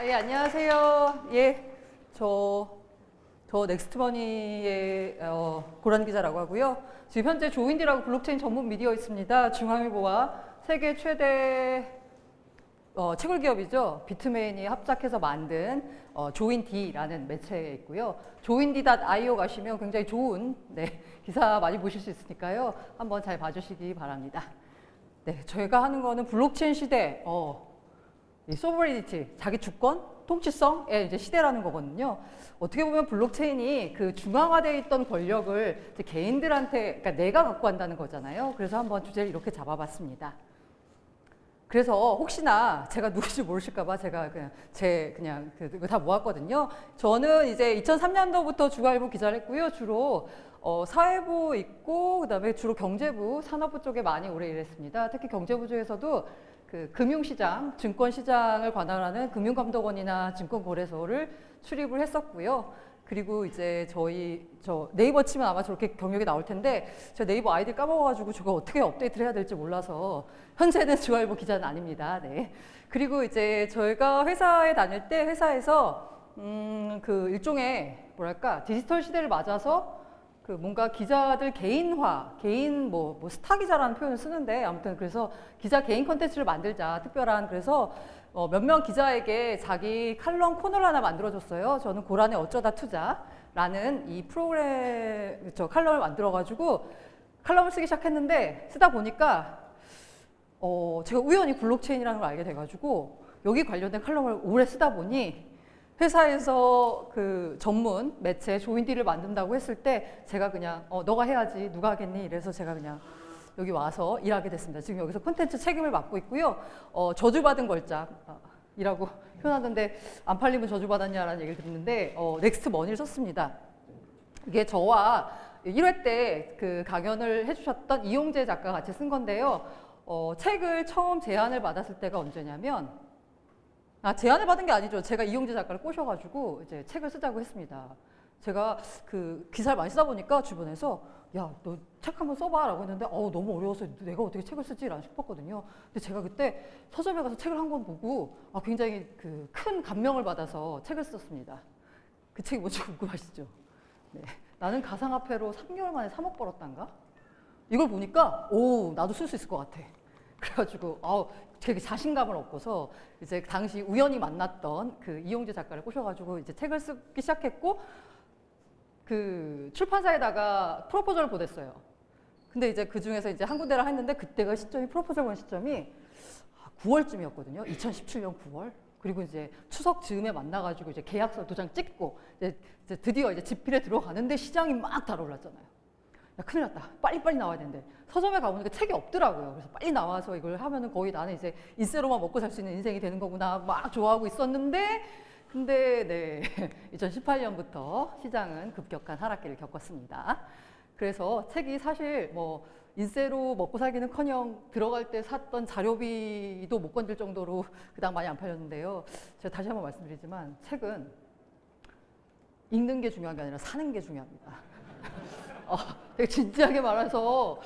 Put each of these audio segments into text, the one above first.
예, 안녕하세요. 예, 저 넥스트머니의 고란 기자라고 하고요. 지금 현재 조인디라고 블록체인 전문 미디어 있습니다. 중앙일보와 세계 최대 채굴 기업이죠. 비트메인이 합작해서 만든 조인디라는 매체에 있고요. 조인디.io 가시면 굉장히 좋은 기사 많이 보실 수 있으니까요. 한번 잘 봐주시기 바랍니다. 네, 저희가 하는 거는 블록체인 시대, 이 소버리니티, 자기 주권, 통치성의 이제 시대라는 거거든요. 어떻게 보면 블록체인이 그 중앙화되어 있던 권력을 이제 개인들한테, 그러니까 내가 갖고 한다는 거잖아요. 그래서 한번 주제를 이렇게 잡아봤습니다. 그래서 혹시나 제가 누군지 모르실까봐 제가 그냥 그거 다 모았거든요. 저는 이제 2003년도부터 주간일보 기자를 했고요. 주로 사회부 있고 그다음에 주로 경제부, 산업부 쪽에 많이 오래 일했습니다. 특히 경제부 중에서도 그 금융시장, 증권시장을 관할하는 금융감독원이나 증권거래소를 출입을 했었고요. 그리고 이제 저 네이버 치면 아마 저렇게 경력이 나올 텐데 제가 네이버 아이디 까먹어가지고 저거 어떻게 업데이트를 해야 될지 몰라서 현재는 중앙일보 기자는 아닙니다. 네. 그리고 이제 저희가 회사에 다닐 때 회사에서 그 일종의 뭐랄까 디지털 시대를 맞아서 그 뭔가 기자들 개인화, 개인 뭐 스타 기자라는 표현을 쓰는데 아무튼 그래서 기자 개인 컨텐츠를 만들자 특별한 그래서 몇 명 기자에게 자기 칼럼 코너를 하나 만들어줬어요. 저는 고란의 어쩌다 투자라는 이 프로그램 칼럼을 만들어가지고 칼럼을 쓰기 시작했는데 쓰다 보니까 제가 우연히 블록체인이라는 걸 알게 돼가지고 여기 관련된 칼럼을 오래 쓰다 보니 회사에서 그 전문 매체 조인디를 만든다고 했을 때 제가 그냥 너가 해야지 누가 하겠니 이래서 제가 그냥 여기 와서 일하게 됐습니다. 지금 여기서 콘텐츠 책임을 맡고 있고요. 저주받은 걸작이라고 표현하던데 안 팔리면 저주받았냐라는 얘기를 듣는데 넥스트머니를 썼습니다. 이게 저와 1회 때 그 강연을 해주셨던 이용재 작가가 같이 쓴 건데요. 책을 처음 제안을 받았을 때가 언제냐면 제안을 받은 게 아니죠. 제가 이용재 작가를 꼬셔가지고 이제 책을 쓰자고 했습니다. 제가 그 기사를 많이 쓰다 보니까 주변에서 야, 너 책 한번 써봐 라고 했는데 너무 어려워서 내가 어떻게 책을 쓰지라고 싶었거든요. 근데 제가 그때 서점에 가서 책을 한 권 보고 굉장히 그 큰 감명을 받아서 책을 썼습니다. 그 책이 뭔지 궁금하시죠? 네. 나는 가상화폐로 3개월 만에 3억 벌었단가? 이걸 보니까 나도 쓸 수 있을 것 같아. 그래가지고 되게 자신감을 얻고서 이제 당시 우연히 만났던 그 이용재 작가를 꼬셔가지고 이제 책을 쓰기 시작했고 그 출판사에다가 프로포절을 보냈어요. 근데 이제 그 중에서 이제 한 군데를 했는데 그때가 시점이 프로포절 본 시점이 9월쯤이었거든요. 2017년 9월. 그리고 이제 추석 즈음에 만나가지고 이제 계약서 도장 찍고 이제 드디어 이제 집필에 들어가는데 시장이 막 달아올랐잖아요. 야, 큰일 났다. 빨리빨리 나와야 되는데 서점에 가보니까 책이 없더라고요. 그래서 빨리 나와서 이걸 하면은 거의 나는 이제 인세로만 먹고 살 수 있는 인생이 되는 거구나 막 좋아하고 있었는데 근데 2018년부터 시장은 급격한 하락기를 겪었습니다. 그래서 책이 사실 뭐 인세로 먹고 살기는커녕 들어갈 때 샀던 자료비도 못 건질 정도로 그다음 많이 안 팔렸는데요. 제가 다시 한번 말씀드리지만 책은 읽는 게 중요한 게 아니라 사는 게 중요합니다. 되게 진지하게 말해서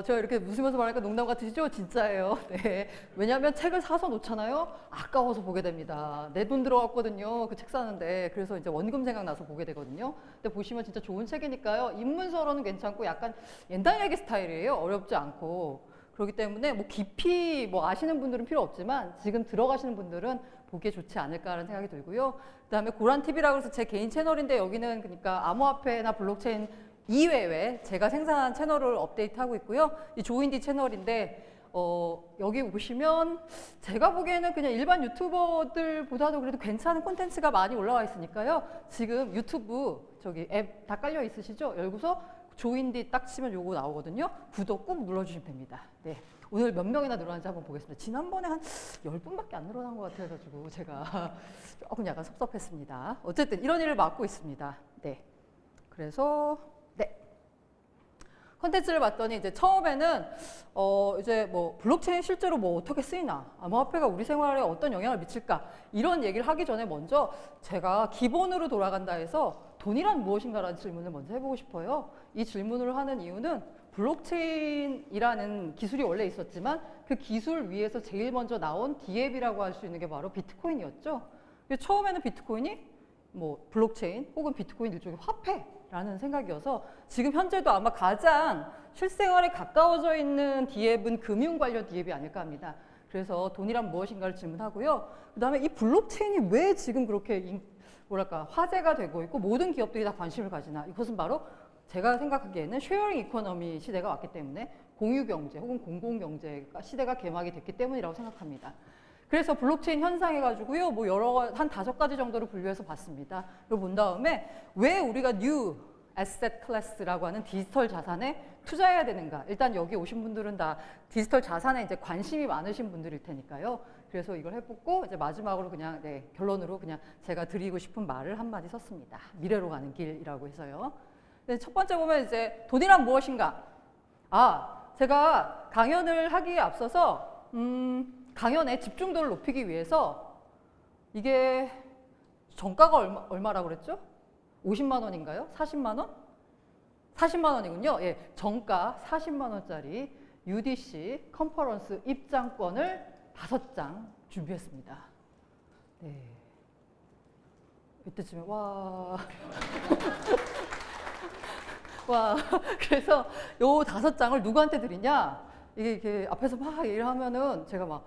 제가 이렇게 웃으면서 말하니까 농담 같으시죠? 진짜예요. 네. 왜냐하면 책을 사서 놓잖아요. 아까워서 보게 됩니다. 내 돈 들어갔거든요. 그 책 사는데. 그래서 이제 원금 생각나서 보게 되거든요. 근데 보시면 진짜 좋은 책이니까요. 입문서로는 괜찮고 약간 옛날 얘기 스타일이에요. 어렵지 않고. 그렇기 때문에 뭐 깊이 뭐 아시는 분들은 필요 없지만 지금 들어가시는 분들은 보기에 좋지 않을까라는 생각이 들고요. 그다음에 고란TV라고 해서 제 개인 채널인데 여기는 그러니까 암호화폐나 블록체인 이외에 제가 생산한 채널을 업데이트하고 있고요. 이 조인디 채널인데 여기 보시면 제가 보기에는 그냥 일반 유튜버들보다도 그래도 괜찮은 콘텐츠가 많이 올라와 있으니까요. 지금 유튜브 저기 앱 다 깔려 있으시죠? 열고서 조인디 딱 치면 요거 나오거든요. 구독 꼭 눌러주시면 됩니다. 네. 오늘 몇 명이나 늘어났는지 한번 보겠습니다. 지난번에 한 10분밖에 안 늘어난 것 같아가지고 제가 조금 약간 섭섭했습니다. 어쨌든 이런 일을 맡고 있습니다. 네. 그래서 콘텐츠를 봤더니 이제 처음에는 이제 뭐 블록체인 실제로 뭐 어떻게 쓰이나, 암호화폐가 우리 생활에 어떤 영향을 미칠까 이런 얘기를 하기 전에 먼저 제가 기본으로 돌아간다 해서 돈이란 무엇인가라는 질문을 먼저 해보고 싶어요. 이 질문을 하는 이유는 블록체인이라는 기술이 원래 있었지만 그 기술 위에서 제일 먼저 나온 디앱이라고 할 수 있는 게 바로 비트코인이었죠. 처음에는 비트코인이 뭐 블록체인 혹은 비트코인 일종의 화폐라는 생각이어서 지금 현재도 아마 가장 실생활에 가까워져 있는 디앱은 금융 관련 디앱이 아닐까 합니다. 그래서 돈이란 무엇인가를 질문하고요. 그 다음에 이 블록체인이 왜 지금 그렇게 뭐랄까 화제가 되고 있고 모든 기업들이 다 관심을 가지나, 이것은 바로 제가 생각하기에는 쉐어링 이코노미 시대가 왔기 때문에 공유경제 혹은 공공경제 시대가 개막이 됐기 때문이라고 생각합니다. 그래서 블록체인 현상 해가지고요, 뭐 한 5가지 정도를 분류해서 봤습니다. 이걸 본 다음에 왜 우리가 뉴 에셋 클래스라고 하는 디지털 자산에 투자해야 되는가. 일단 여기 오신 분들은 다 디지털 자산에 이제 관심이 많으신 분들일 테니까요. 그래서 이걸 해보고 이제 마지막으로 그냥 결론으로 그냥 제가 드리고 싶은 말을 한마디 썼습니다. 미래로 가는 길이라고 해서요. 첫 번째 보면 이제 돈이란 무엇인가. 제가 강연을 하기에 앞서서 강연의 집중도를 높이기 위해서 이게 정가가 얼마라고 그랬죠? 50만 원인가요? 40만 원? 40만 원이군요. 예, 정가 40만 원짜리 UDC 컨퍼런스 입장권을 5장 준비했습니다. 네. 이때쯤에 와. 와. 그래서 요 5장을 누구한테 드리냐? 이게 앞에서 막 얘기를 하면은 제가 막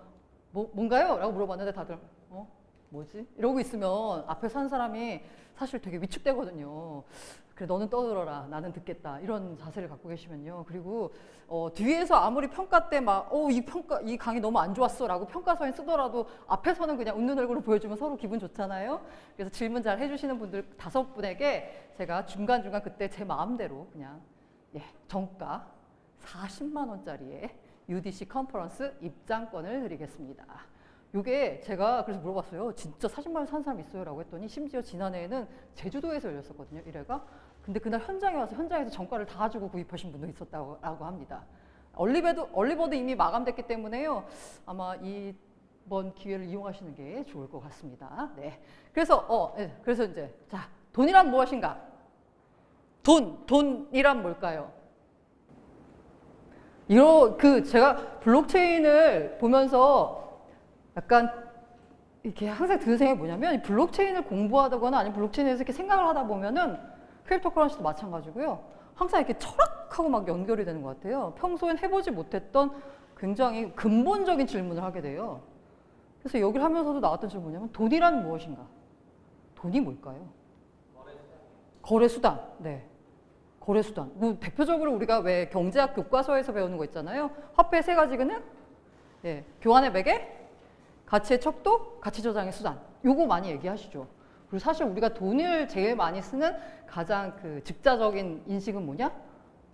뭔가요? 라고 물어봤는데 다들 뭐지? 이러고 있으면 앞에 산 사람이 사실 되게 위축되거든요. 그래, 너는 떠들어라, 나는 듣겠다, 이런 자세를 갖고 계시면요. 그리고 뒤에서 아무리 평가 때 막 이 강의 너무 안 좋았어 라고 평가서에 쓰더라도 앞에서는 그냥 웃는 얼굴을 보여주면 서로 기분 좋잖아요. 그래서 질문 잘 해주시는 분들 5분에게 제가 중간중간 그때 제 마음대로 그냥 정가 40만 원짜리의 UDC 컨퍼런스 입장권을 드리겠습니다. 요게 제가 그래서 물어봤어요. 진짜 40만 원 산 사람 있어요? 라고 했더니 심지어 지난해에는 제주도에서 열렸었거든요. 1회가. 근데 그날 현장에 와서 현장에서 정가를 다 주고 구입하신 분도 있었다고 합니다. 얼리버도 이미 마감됐기 때문에요. 아마 이번 기회를 이용하시는 게 좋을 것 같습니다. 네. 그래서 그래서 이제 자, 돈이란 무엇인가? 돈이란 뭘까요? 제가 블록체인을 보면서 약간 이렇게 항상 드는 생각이 뭐냐면, 이 블록체인을 공부하다거나 아니면 블록체인에서 이렇게 생각을 하다 보면은 크립토커런시도 마찬가지고요. 항상 이렇게 철학하고 막 연결이 되는 것 같아요. 평소엔 해보지 못했던 굉장히 근본적인 질문을 하게 돼요. 그래서 여기를 하면서도 나왔던 질문이 뭐냐면, 돈이란 무엇인가? 돈이 뭘까요? 거래수단. 네. 거래수단. 뭐 대표적으로 우리가 왜 경제학 교과서에서 배우는 거 있잖아요. 화폐의 3가지 기능? 예. 교환의 매개? 가치의 척도, 가치 저장의 수단. 요거 많이 얘기하시죠. 그리고 사실 우리가 돈을 제일 많이 쓰는 가장 직자적인 인식은 뭐냐?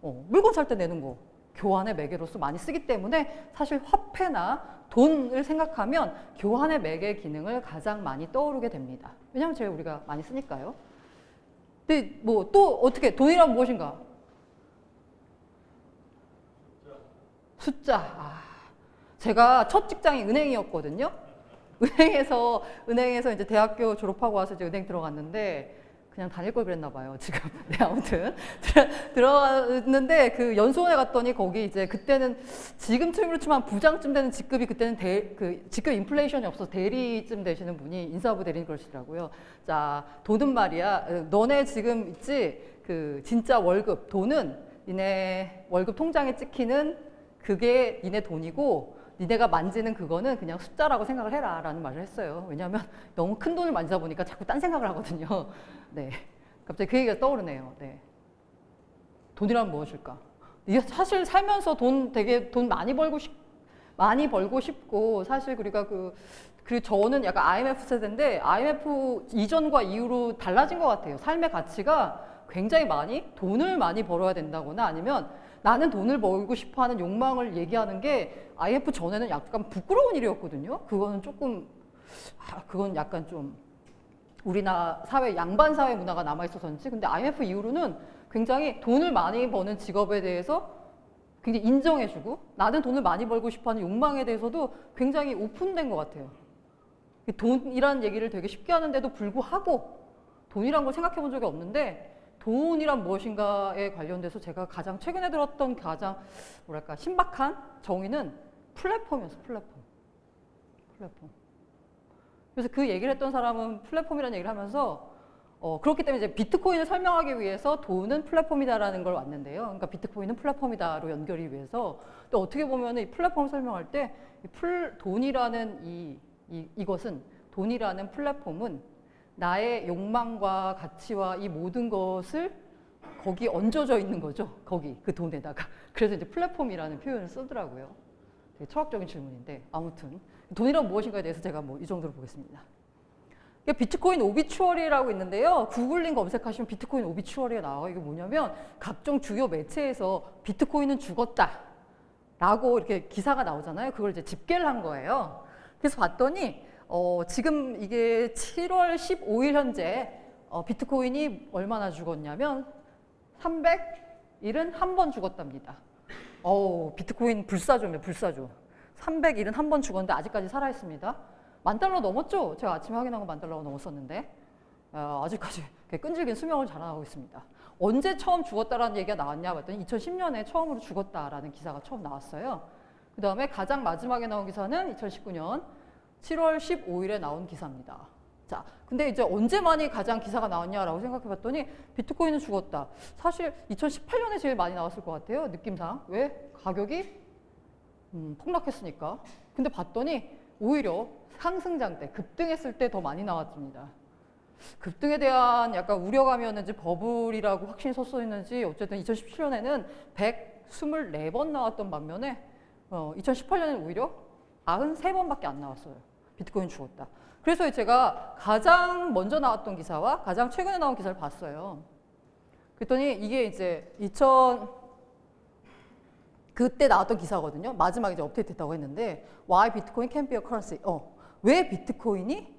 물건 살 때 내는 거. 교환의 매개로서 많이 쓰기 때문에 사실 화폐나 돈을 생각하면 교환의 매개 기능을 가장 많이 떠오르게 됩니다. 왜냐하면 제일 우리가 많이 쓰니까요. 근데 뭐 또 어떻게 돈이란 무엇인가? 숫자. 제가 첫 직장이 은행이었거든요. 은행에서 이제 대학교 졸업하고 와서 이제 은행 들어갔는데 그냥 다닐 걸 그랬나 봐요, 지금. 네, 아무튼 들어갔는데 그 연수원에 갔더니 거기 이제 그때는 지금쯤으로 치면 부장쯤 되는 직급이, 그때는 직급 인플레이션이 없어서 대리쯤 되시는 분이 인사부 대리인 그러시더라고요. 자, 돈은 말이야, 너네 지금 있지 그 진짜 월급, 돈은 니네 월급 통장에 찍히는 그게 니네 돈이고, 니네가 만지는 그거는 그냥 숫자라고 생각을 해라 라는 말을 했어요. 왜냐하면 너무 큰 돈을 만지다 보니까 자꾸 딴 생각을 하거든요. 네, 갑자기 그 얘기가 떠오르네요. 네. 돈이란 무엇일까? 이게 사실 살면서 돈 많이 벌고 싶고, 사실 우리가 그리고 저는 약간 IMF 세대인데 IMF 이전과 이후로 달라진 것 같아요. 삶의 가치가 굉장히 돈을 많이 벌어야 된다거나 아니면 나는 돈을 벌고 싶어하는 욕망을 얘기하는 게 IMF 전에는 약간 부끄러운 일이었거든요. 그건 약간 좀 우리나라 사회, 양반 사회 문화가 남아있어서인지, 근데 IMF 이후로는 굉장히 돈을 많이 버는 직업에 대해서 굉장히 인정해주고, 나는 돈을 많이 벌고 싶어하는 욕망에 대해서도 굉장히 오픈된 것 같아요. 돈이라는 얘기를 되게 쉽게 하는데도 불구하고 돈이란 걸 생각해 본 적이 없는데, 돈이란 무엇인가에 관련돼서 제가 가장 최근에 들었던 가장 뭐랄까 신박한 정의는 플랫폼이었어요. 플랫폼. 그래서 그 얘기를 했던 사람은 플랫폼이라는 얘기를 하면서 그렇기 때문에 이제 비트코인을 설명하기 위해서 돈은 플랫폼이다라는 걸 왔는데요. 그러니까 비트코인은 플랫폼이다로 연결이 위해서 또 어떻게 보면 이 플랫폼을 설명할 때 돈이라는 이것은 돈이라는 플랫폼은 나의 욕망과 가치와 이 모든 것을 거기 얹어져 있는 거죠. 거기 그 돈에다가. 그래서 이제 플랫폼이라는 표현을 쓰더라고요. 되게 철학적인 질문인데 아무튼 돈이란 무엇인가에 대해서 제가 뭐 이 정도로 보겠습니다. 비트코인 오비추어리라고 있는데요. 구글링 검색하시면 비트코인 오비추어리가 나와요. 이게 뭐냐면 각종 주요 매체에서 비트코인은 죽었다 라고 이렇게 기사가 나오잖아요. 그걸 이제 집계를 한 거예요. 그래서 봤더니 지금 이게 7월 15일 현재 비트코인이 얼마나 죽었냐면 371번 죽었답니다. 비트코인 불사조입니다. 불사조. 371번 죽었는데 아직까지 살아있습니다. $10,000 넘었죠? 제가 아침에 확인한 건 $10,000가 넘었었는데 아직까지 끈질긴 수명을 자랑하고 있습니다. 언제 처음 죽었다라는 얘기가 나왔냐 봤더니 2010년에 처음으로 죽었다라는 기사가 처음 나왔어요. 그 다음에 가장 마지막에 나온 기사는 2019년 7월 15일에 나온 기사입니다. 자, 근데 이제 언제만이 가장 기사가 나왔냐라고 생각해 봤더니 비트코인은 죽었다. 사실 2018년에 제일 많이 나왔을 것 같아요. 느낌상. 왜? 가격이 폭락했으니까. 근데 봤더니 오히려 상승장 때, 급등했을 때 더 많이 나왔습니다. 급등에 대한 약간 우려감이었는지 버블이라고 확신이 섰었는지 어쨌든 2017년에는 124번 나왔던 반면에 2018년에는 오히려 93번밖에 안 나왔어요. 비트코인 죽었다. 그래서 제가 가장 먼저 나왔던 기사와 가장 최근에 나온 기사를 봤어요. 그랬더니 이게 이제 그때 나왔던 기사거든요. 마지막에 이제 업데이트 됐다고 했는데 Why Bitcoin can't be a currency? 왜 비트코인이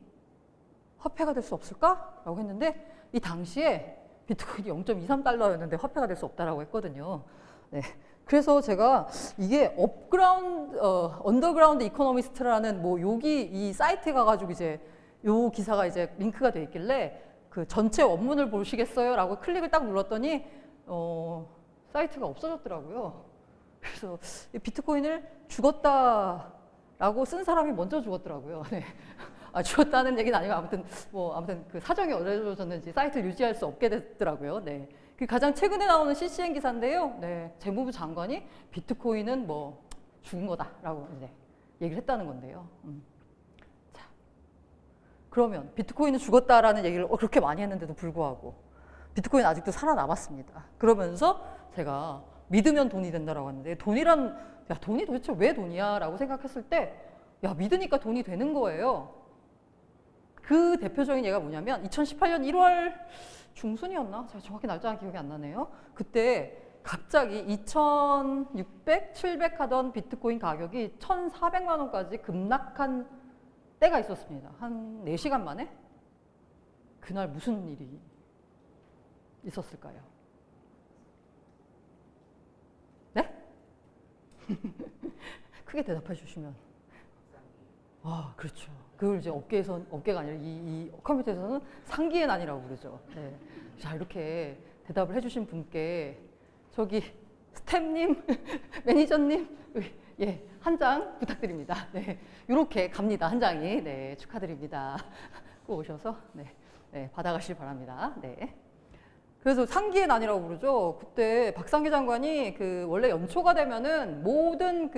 화폐가 될 수 없을까? 라고 했는데 이 당시에 비트코인이 0.23달러였는데 화폐가 될 수 없다라고 했거든요. 네. 그래서 제가 이게 언더그라운드 이코노미스트라는 뭐 여기 이 사이트에 가가지고 이제 요 기사가 이제 링크가 돼 있길래 그 전체 원문을 보시겠어요? 라고 클릭을 딱 눌렀더니 사이트가 없어졌더라고요. 그래서 비트코인을 죽었다라고 쓴 사람이 먼저 죽었더라고요. 네. 죽었다는 얘기는 아니고 아무튼 그 사정이 어려워졌는지 사이트를 유지할 수 없게 됐더라고요. 네. 그 가장 최근에 나오는 CCN 기사인데요. 네. 재무부 장관이 비트코인은 뭐 죽은 거다라고 이제 얘기를 했다는 건데요. 자, 그러면 비트코인은 죽었다라는 얘기를 그렇게 많이 했는데도 불구하고 비트코인 아직도 살아남았습니다. 그러면서 제가 믿으면 돈이 된다라고 하는데 돈이 도대체 왜 돈이야? 라고 생각했을 때 믿으니까 돈이 되는 거예요. 그 대표적인 예가 뭐냐면 2018년 1월 중순이었나? 제가 정확히 날짜는 기억이 안 나네요. 그때 갑자기 2,600, 700 하던 비트코인 가격이 1,400만 원까지 급락한 때가 있었습니다. 한 4시간 만에? 그날 무슨 일이 있었을까요? 네? 크게 대답해 주시면. 그렇죠. 그걸 이제 업계가 아니라 이 컴퓨터에서는 상기의 난이라고 그러죠. 네. 자, 이렇게 대답을 해주신 분께 저기 스텝님, 매니저님, 한 장 부탁드립니다. 네. 이렇게 갑니다. 한 장이. 네. 축하드립니다. 꼭 오셔서 받아가시기 바랍니다. 네. 그래서 상기의 난이라고 부르죠. 그때 박상기 장관이 원래 연초가 되면은 모든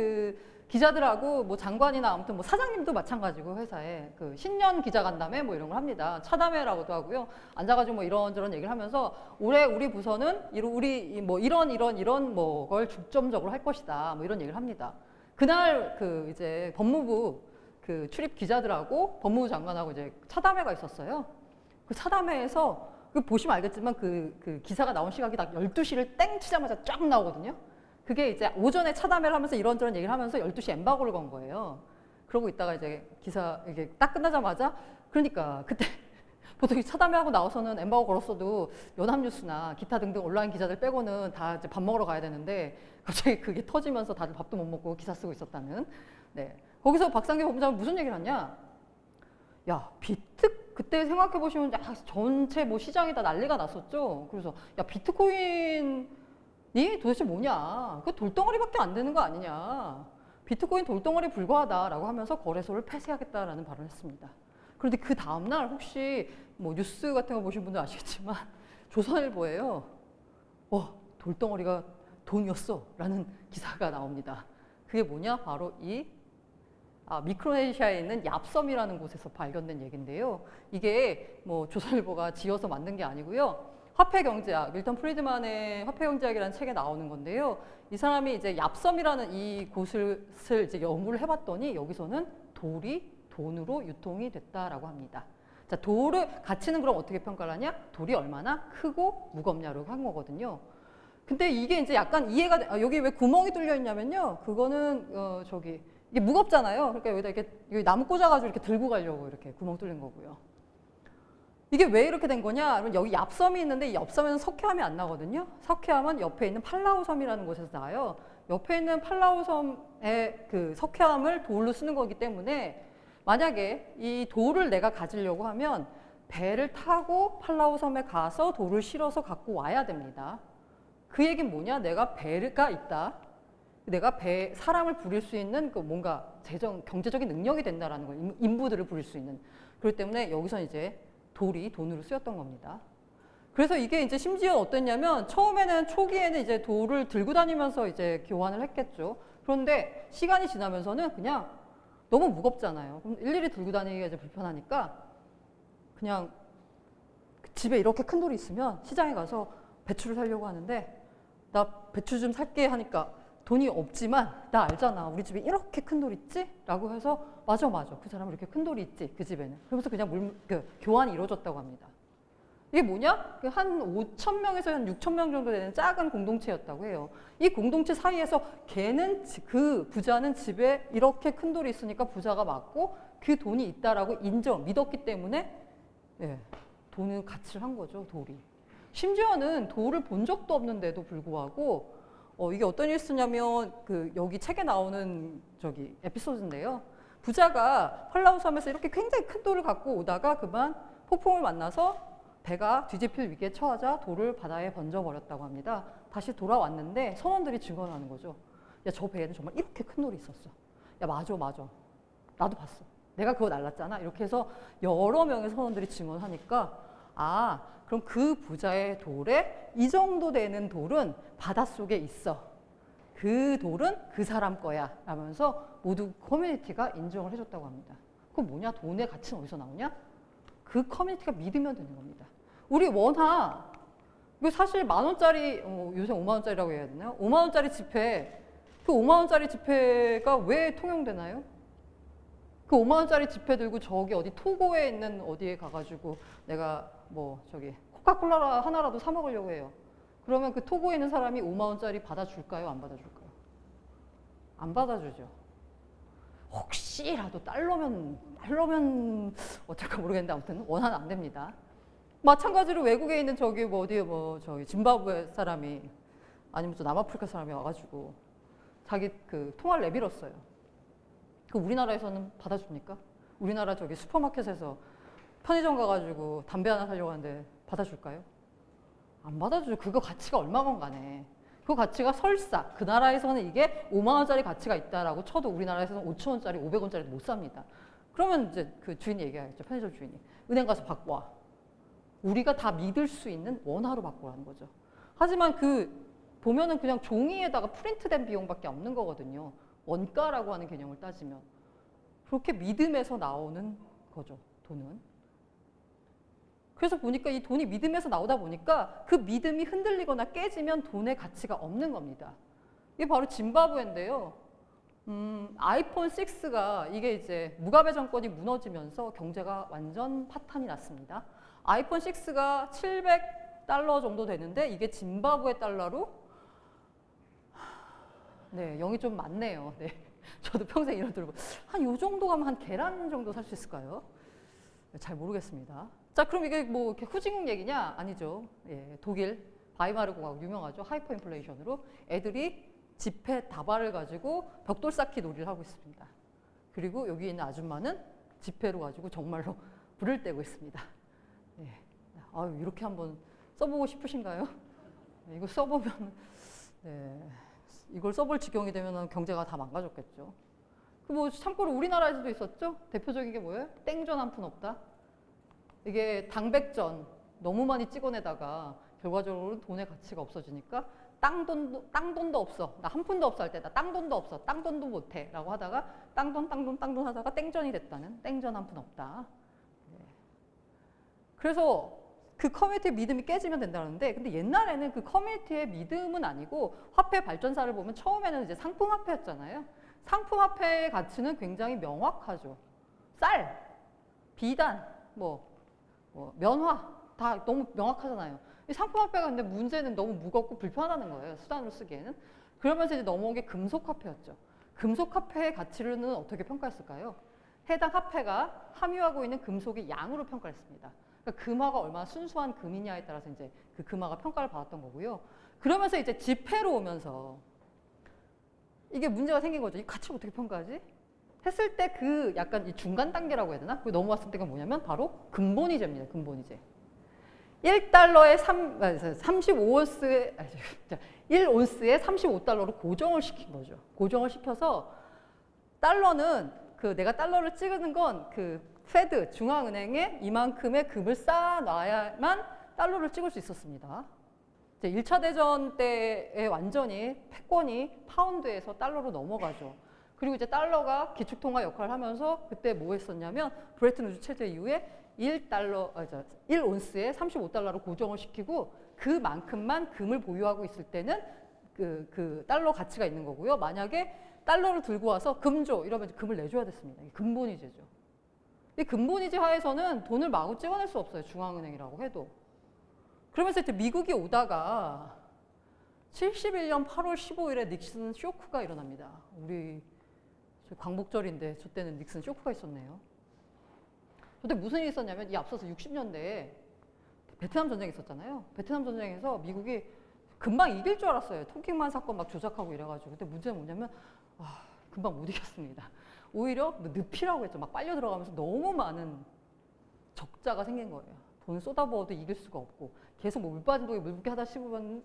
기자들하고 뭐 장관이나 아무튼 뭐 사장님도 마찬가지고 회사에 신년 기자간담회 뭐 이런 걸 합니다. 차담회라고도 하고요. 앉아가지고 뭐 이런저런 얘기를 하면서 올해 우리 부서는 이런 뭐 걸 중점적으로 할 것이다. 뭐 이런 얘기를 합니다. 그날 이제 법무부 출입 기자들하고 법무부 장관하고 이제 차담회가 있었어요. 그 차담회에서 보시면 알겠지만 기사가 나온 시각이 딱 12시를 땡 치자마자 쫙 나오거든요. 그게 이제 오전에 차담회를 하면서 이런저런 얘기를 하면서 12시 엠바고를 건 거예요. 그러고 있다가 이제 기사 이게 딱 끝나자마자 그러니까 그때 보통 차담회하고 나와서는 엠바고 걸었어도 연합뉴스나 기타 등등 온라인 기자들 빼고는 다 이제 밥 먹으러 가야 되는데 갑자기 그게 터지면서 다들 밥도 못 먹고 기사 쓰고 있었다는. 네. 거기서 박상기 본부장은 무슨 얘기를 하냐? 그때 생각해 보시면 전체 뭐 시장이 다 난리가 났었죠. 그래서 비트코인이 도대체 뭐냐? 그 돌덩어리밖에 안 되는 거 아니냐? 비트코인 돌덩어리 불과하다라고 하면서 거래소를 폐쇄하겠다라는 발언을 했습니다. 그런데 그 다음날 혹시 뭐 뉴스 같은 거 보신 분들 아시겠지만 조선일보에요. 돌덩어리가 돈이었어 라는 기사가 나옵니다. 그게 뭐냐? 바로 이 미크로네시아에 있는 얍섬이라는 곳에서 발견된 얘기인데요. 이게 뭐 조선일보가 지어서 만든 게 아니고요. 화폐경제학, 밀턴 프리드만의 화폐경제학이라는 책에 나오는 건데요. 이 사람이 이제 얍섬이라는 이 곳을 이제 연구를 해봤더니 여기서는 돌이 돈으로 유통이 됐다라고 합니다. 자, 돌의 가치는 그럼 어떻게 평가를 하냐? 돌이 얼마나 크고 무겁냐로 한 거거든요. 근데 이게 이제 약간 이해가 여기 왜 구멍이 뚫려 있냐면요. 그거는 이게 무겁잖아요. 그러니까 여기다 이렇게 여기 나무 꽂아가지고 이렇게 들고 가려고 이렇게 구멍 뚫린 거고요. 이게 왜 이렇게 된 거냐? 여기 얍섬이 있는데 이 얍섬에는 석회암이 안 나거든요. 석회암은 옆에 있는 팔라우 섬이라는 곳에서 나요. 옆에 있는 팔라우 섬의 그 석회암을 돌로 쓰는 거기 때문에 만약에 이 돌을 내가 가지려고 하면 배를 타고 팔라우 섬에 가서 돌을 실어서 갖고 와야 됩니다. 그 얘기는 뭐냐? 내가 배가 있다. 내가 사람을 부릴 수 있는 그 뭔가 경제적인 능력이 된다라는 거예요. 인부들을 부릴 수 있는. 그렇기 때문에 여기서 이제 돌이 돈으로 쓰였던 겁니다. 그래서 이게 이제 심지어 어땠냐면 처음에는 초기에는 이제 돌을 들고 다니면서 이제 교환을 했겠죠. 그런데 시간이 지나면서는 그냥 너무 무겁잖아요. 그럼 일일이 들고 다니기가 이제 불편하니까 그냥 집에 이렇게 큰 돌이 있으면 시장에 가서 배추를 사려고 하는데 나 배추 좀 살게 하니까 돈이 없지만 나 알잖아. 우리 집에 이렇게 큰 돌 있지? 라고 해서 맞아. 그 사람은 이렇게 큰 돌이 있지. 그 집에는. 그러면서 그냥 교환이 이루어졌다고 합니다. 이게 뭐냐? 한 5,000명에서 한 6,000명 정도 되는 작은 공동체였다고 해요. 이 공동체 사이에서 그 부자는 집에 이렇게 큰 돌이 있으니까 부자가 맞고 그 돈이 있다라고 믿었기 때문에 돈은 가치를 한 거죠, 돌이. 심지어는 돌을 본 적도 없는데도 불구하고 이게 어떤 일이었냐면 여기 책에 나오는 에피소드인데요. 부자가 팔라우 섬에서 이렇게 굉장히 큰 돌을 갖고 오다가 그만 폭풍을 만나서 배가 뒤집힐 위기에 처하자 돌을 바다에 던져버렸다고 합니다. 다시 돌아왔는데 선원들이 증언하는 거죠. 야, 저 배에는 정말 이렇게 큰 돌이 있었어. 야, 맞아. 나도 봤어. 내가 그거 날랐잖아. 이렇게 해서 여러 명의 선원들이 증언하니까 그럼 그 부자의 돌에 이 정도 되는 돌은 바닷속에 있어. 그 돌은 그 사람 거야. 라면서 모두 커뮤니티가 인정을 해줬다고 합니다. 그럼 뭐냐? 돈의 가치는 어디서 나오냐? 그 커뮤니티가 믿으면 되는 겁니다. 우리 원화, 이거 사실 10,000원짜리, 요새 50,000원짜리라고 해야 되나요? 50,000원짜리 지폐, 그 50,000원짜리 지폐가 왜 통용되나요? 그 50,000원짜리 지폐 들고 저기 어디 토고에 있는 어디에 가가지고 내가 코카콜라 하나라도 사 먹으려고 해요. 그러면 그 토고에 있는 사람이 50,000원짜리 받아줄까요? 안 받아줄까요? 안 받아주죠. 혹시라도 달러면 어쩔까 모르겠는데 아무튼 원화는 안 됩니다. 마찬가지로 외국에 있는 짐바브웨 사람이 아니면 또 남아프리카 사람이 와가지고 자기 그 통화를 내밀었어요. 그 우리나라에서는 받아줍니까? 우리나라 슈퍼마켓에서 편의점 가가지고 담배 하나 사려고 하는데 받아줄까요? 안 받아주죠. 그거 가치가 얼마건 간에. 그 가치가 설사 그 나라에서는 이게 50,000원짜리 가치가 있다라고 쳐도 우리나라에서는 5,000원짜리, 500원짜리 못 삽니다. 그러면 이제 그 주인이 얘기하겠죠. 편의점 주인이. 은행 가서 바꿔와. 우리가 다 믿을 수 있는 원화로 바꾸라는 거죠. 하지만 보면은 그냥 종이에다가 프린트된 비용밖에 없는 거거든요. 원가라고 하는 개념을 따지면. 그렇게 믿음에서 나오는 거죠, 돈은. 그래서 보니까 이 돈이 믿음에서 나오다 보니까 그 믿음이 흔들리거나 깨지면 돈의 가치가 없는 겁니다. 이게 바로 짐바브웨인데요. 아이폰 6가 이게 이제 무가베 정권이 무너지면서 경제가 완전 파탄이 났습니다. 아이폰 6가 $700 정도 되는데 이게 짐바브웨 달러로 0이 좀 많네요. 네. 저도 평생 이런 들고 한 요 정도 가면 한 계란 정도 살 수 있을까요? 잘 모르겠습니다. 자, 그럼 이게 뭐 이렇게 후진국 얘기냐? 아니죠. 독일 바이마르 공화국 유명하죠. 하이퍼 인플레이션으로 애들이 지폐 다발을 가지고 벽돌 쌓기 놀이를 하고 있습니다. 그리고 여기 있는 아줌마는 지폐로 가지고 정말로 불을 떼고 있습니다. 이렇게 한번 써보고 싶으신가요? 이거 써보면 이걸 써볼 지경이 되면 경제가 다 망가졌겠죠. 뭐 참고로 우리나라에서도 있었죠. 대표적인 게 뭐예요? 땡전 한 푼 없다. 이게 당백전 너무 많이 찍어내다가 결과적으로 돈의 가치가 없어지니까 땅돈도 없어. 나 한 푼도 없어 할 때 나 땅돈도 없어. 땅돈도 못해. 라고 하다가 땅돈 하다가 땡전이 됐다는 땡전 한 푼 없다. 네. 그래서 그 커뮤니티의 믿음이 깨지면 된다는데 근데 옛날에는 그 커뮤니티의 믿음은 아니고 화폐 발전사를 보면 처음에는 이제 상품화폐였잖아요. 상품화폐의 가치는 굉장히 명확하죠. 쌀, 비단, 면화 다 너무 명확하잖아요. 이 상품화폐가 근데 문제는 너무 무겁고 불편하다는 거예요. 수단으로 쓰기에는. 그러면서 이제 넘어온 게 금속화폐였죠. 금속화폐의 가치는 어떻게 평가했을까요? 해당 화폐가 함유하고 있는 금속의 양으로 평가했습니다. 그러니까 금화가 얼마나 순수한 금이냐에 따라서 이제 그 금화가 평가를 받았던 거고요. 그러면서 이제 지폐로 오면서 이게 문제가 생긴 거죠. 이 가치를 어떻게 평가하지? 했을 때 그 약간 이 중간 단계라고 해야 되나? 그 넘어왔을 때가 뭐냐면 바로 근본이제입니다. 근본이제. 1달러에 35온스에 1온스에 35달러로 고정을 시킨 거죠. 고정을 시켜서 달러는 그 내가 달러를 찍는 건 그 페드 중앙은행에 이만큼의 금을 쌓아놔야만 달러를 찍을 수 있었습니다. 이제 1차 대전 때에 완전히 패권이 파운드에서 달러로 넘어가죠. 그리고 이제 달러가 기축통화 역할을 하면서 그때 뭐 했었냐면 브레튼 우즈 체제 이후에 1온스에 35달러로 고정을 시키고 그만큼만 금을 보유하고 있을 때는 그 달러 가치가 있는 거고요. 만약에 달러를 들고 와서 금 줘 이러면 금을 내줘야 됐습니다. 이게 근본이제죠. 이 근본이제 하에서는 돈을 마구 찍어낼 수 없어요. 중앙은행이라고 해도. 그러면서 이제 미국이 오다가 71년 8월 15일에 닉슨 쇼크가 일어납니다. 우리 광복절인데 저 때는 닉슨 쇼크가 있었네요. 그때 무슨 일이 있었냐면 이 앞서서 60년대에 베트남 전쟁이 있었잖아요. 베트남 전쟁에서 미국이 금방 이길 줄 알았어요. 토킹만 사건 막 조작하고 이래가지고. 근데 문제는 뭐냐면 금방 못 이겼습니다. 오히려 늪이라고 했죠. 막 빨려 들어가면서 너무 많은 적자가 생긴 거예요. 돈을 쏟아부어도 이길 수가 없고 계속 물 빠진 독에 물 붓기 하다 싶으면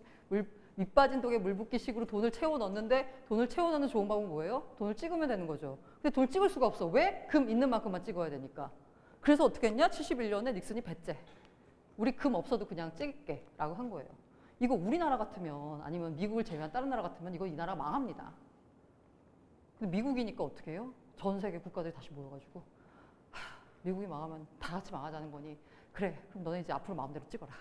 밑 빠진 독에 물 붓기 식으로 돈을 채워 넣는데 돈을 채워 넣는 좋은 방법은 뭐예요? 돈을 찍으면 되는 거죠. 근데 돈을 찍을 수가 없어. 왜? 금 있는 만큼만 찍어야 되니까. 그래서 어떻게 했냐? 71년에 닉슨이 배째. 우리 금 없어도 그냥 찍을게 라고 한 거예요. 이거 우리나라 같으면 아니면 미국을 제외한 다른 나라 같으면 이거 이 나라 망합니다. 근데 미국이니까 어떻게 해요? 전 세계 국가들이 다시 모여가지고 미국이 망하면 다 같이 망하자는 거니 그래 그럼 너네 이제 앞으로 마음대로 찍어라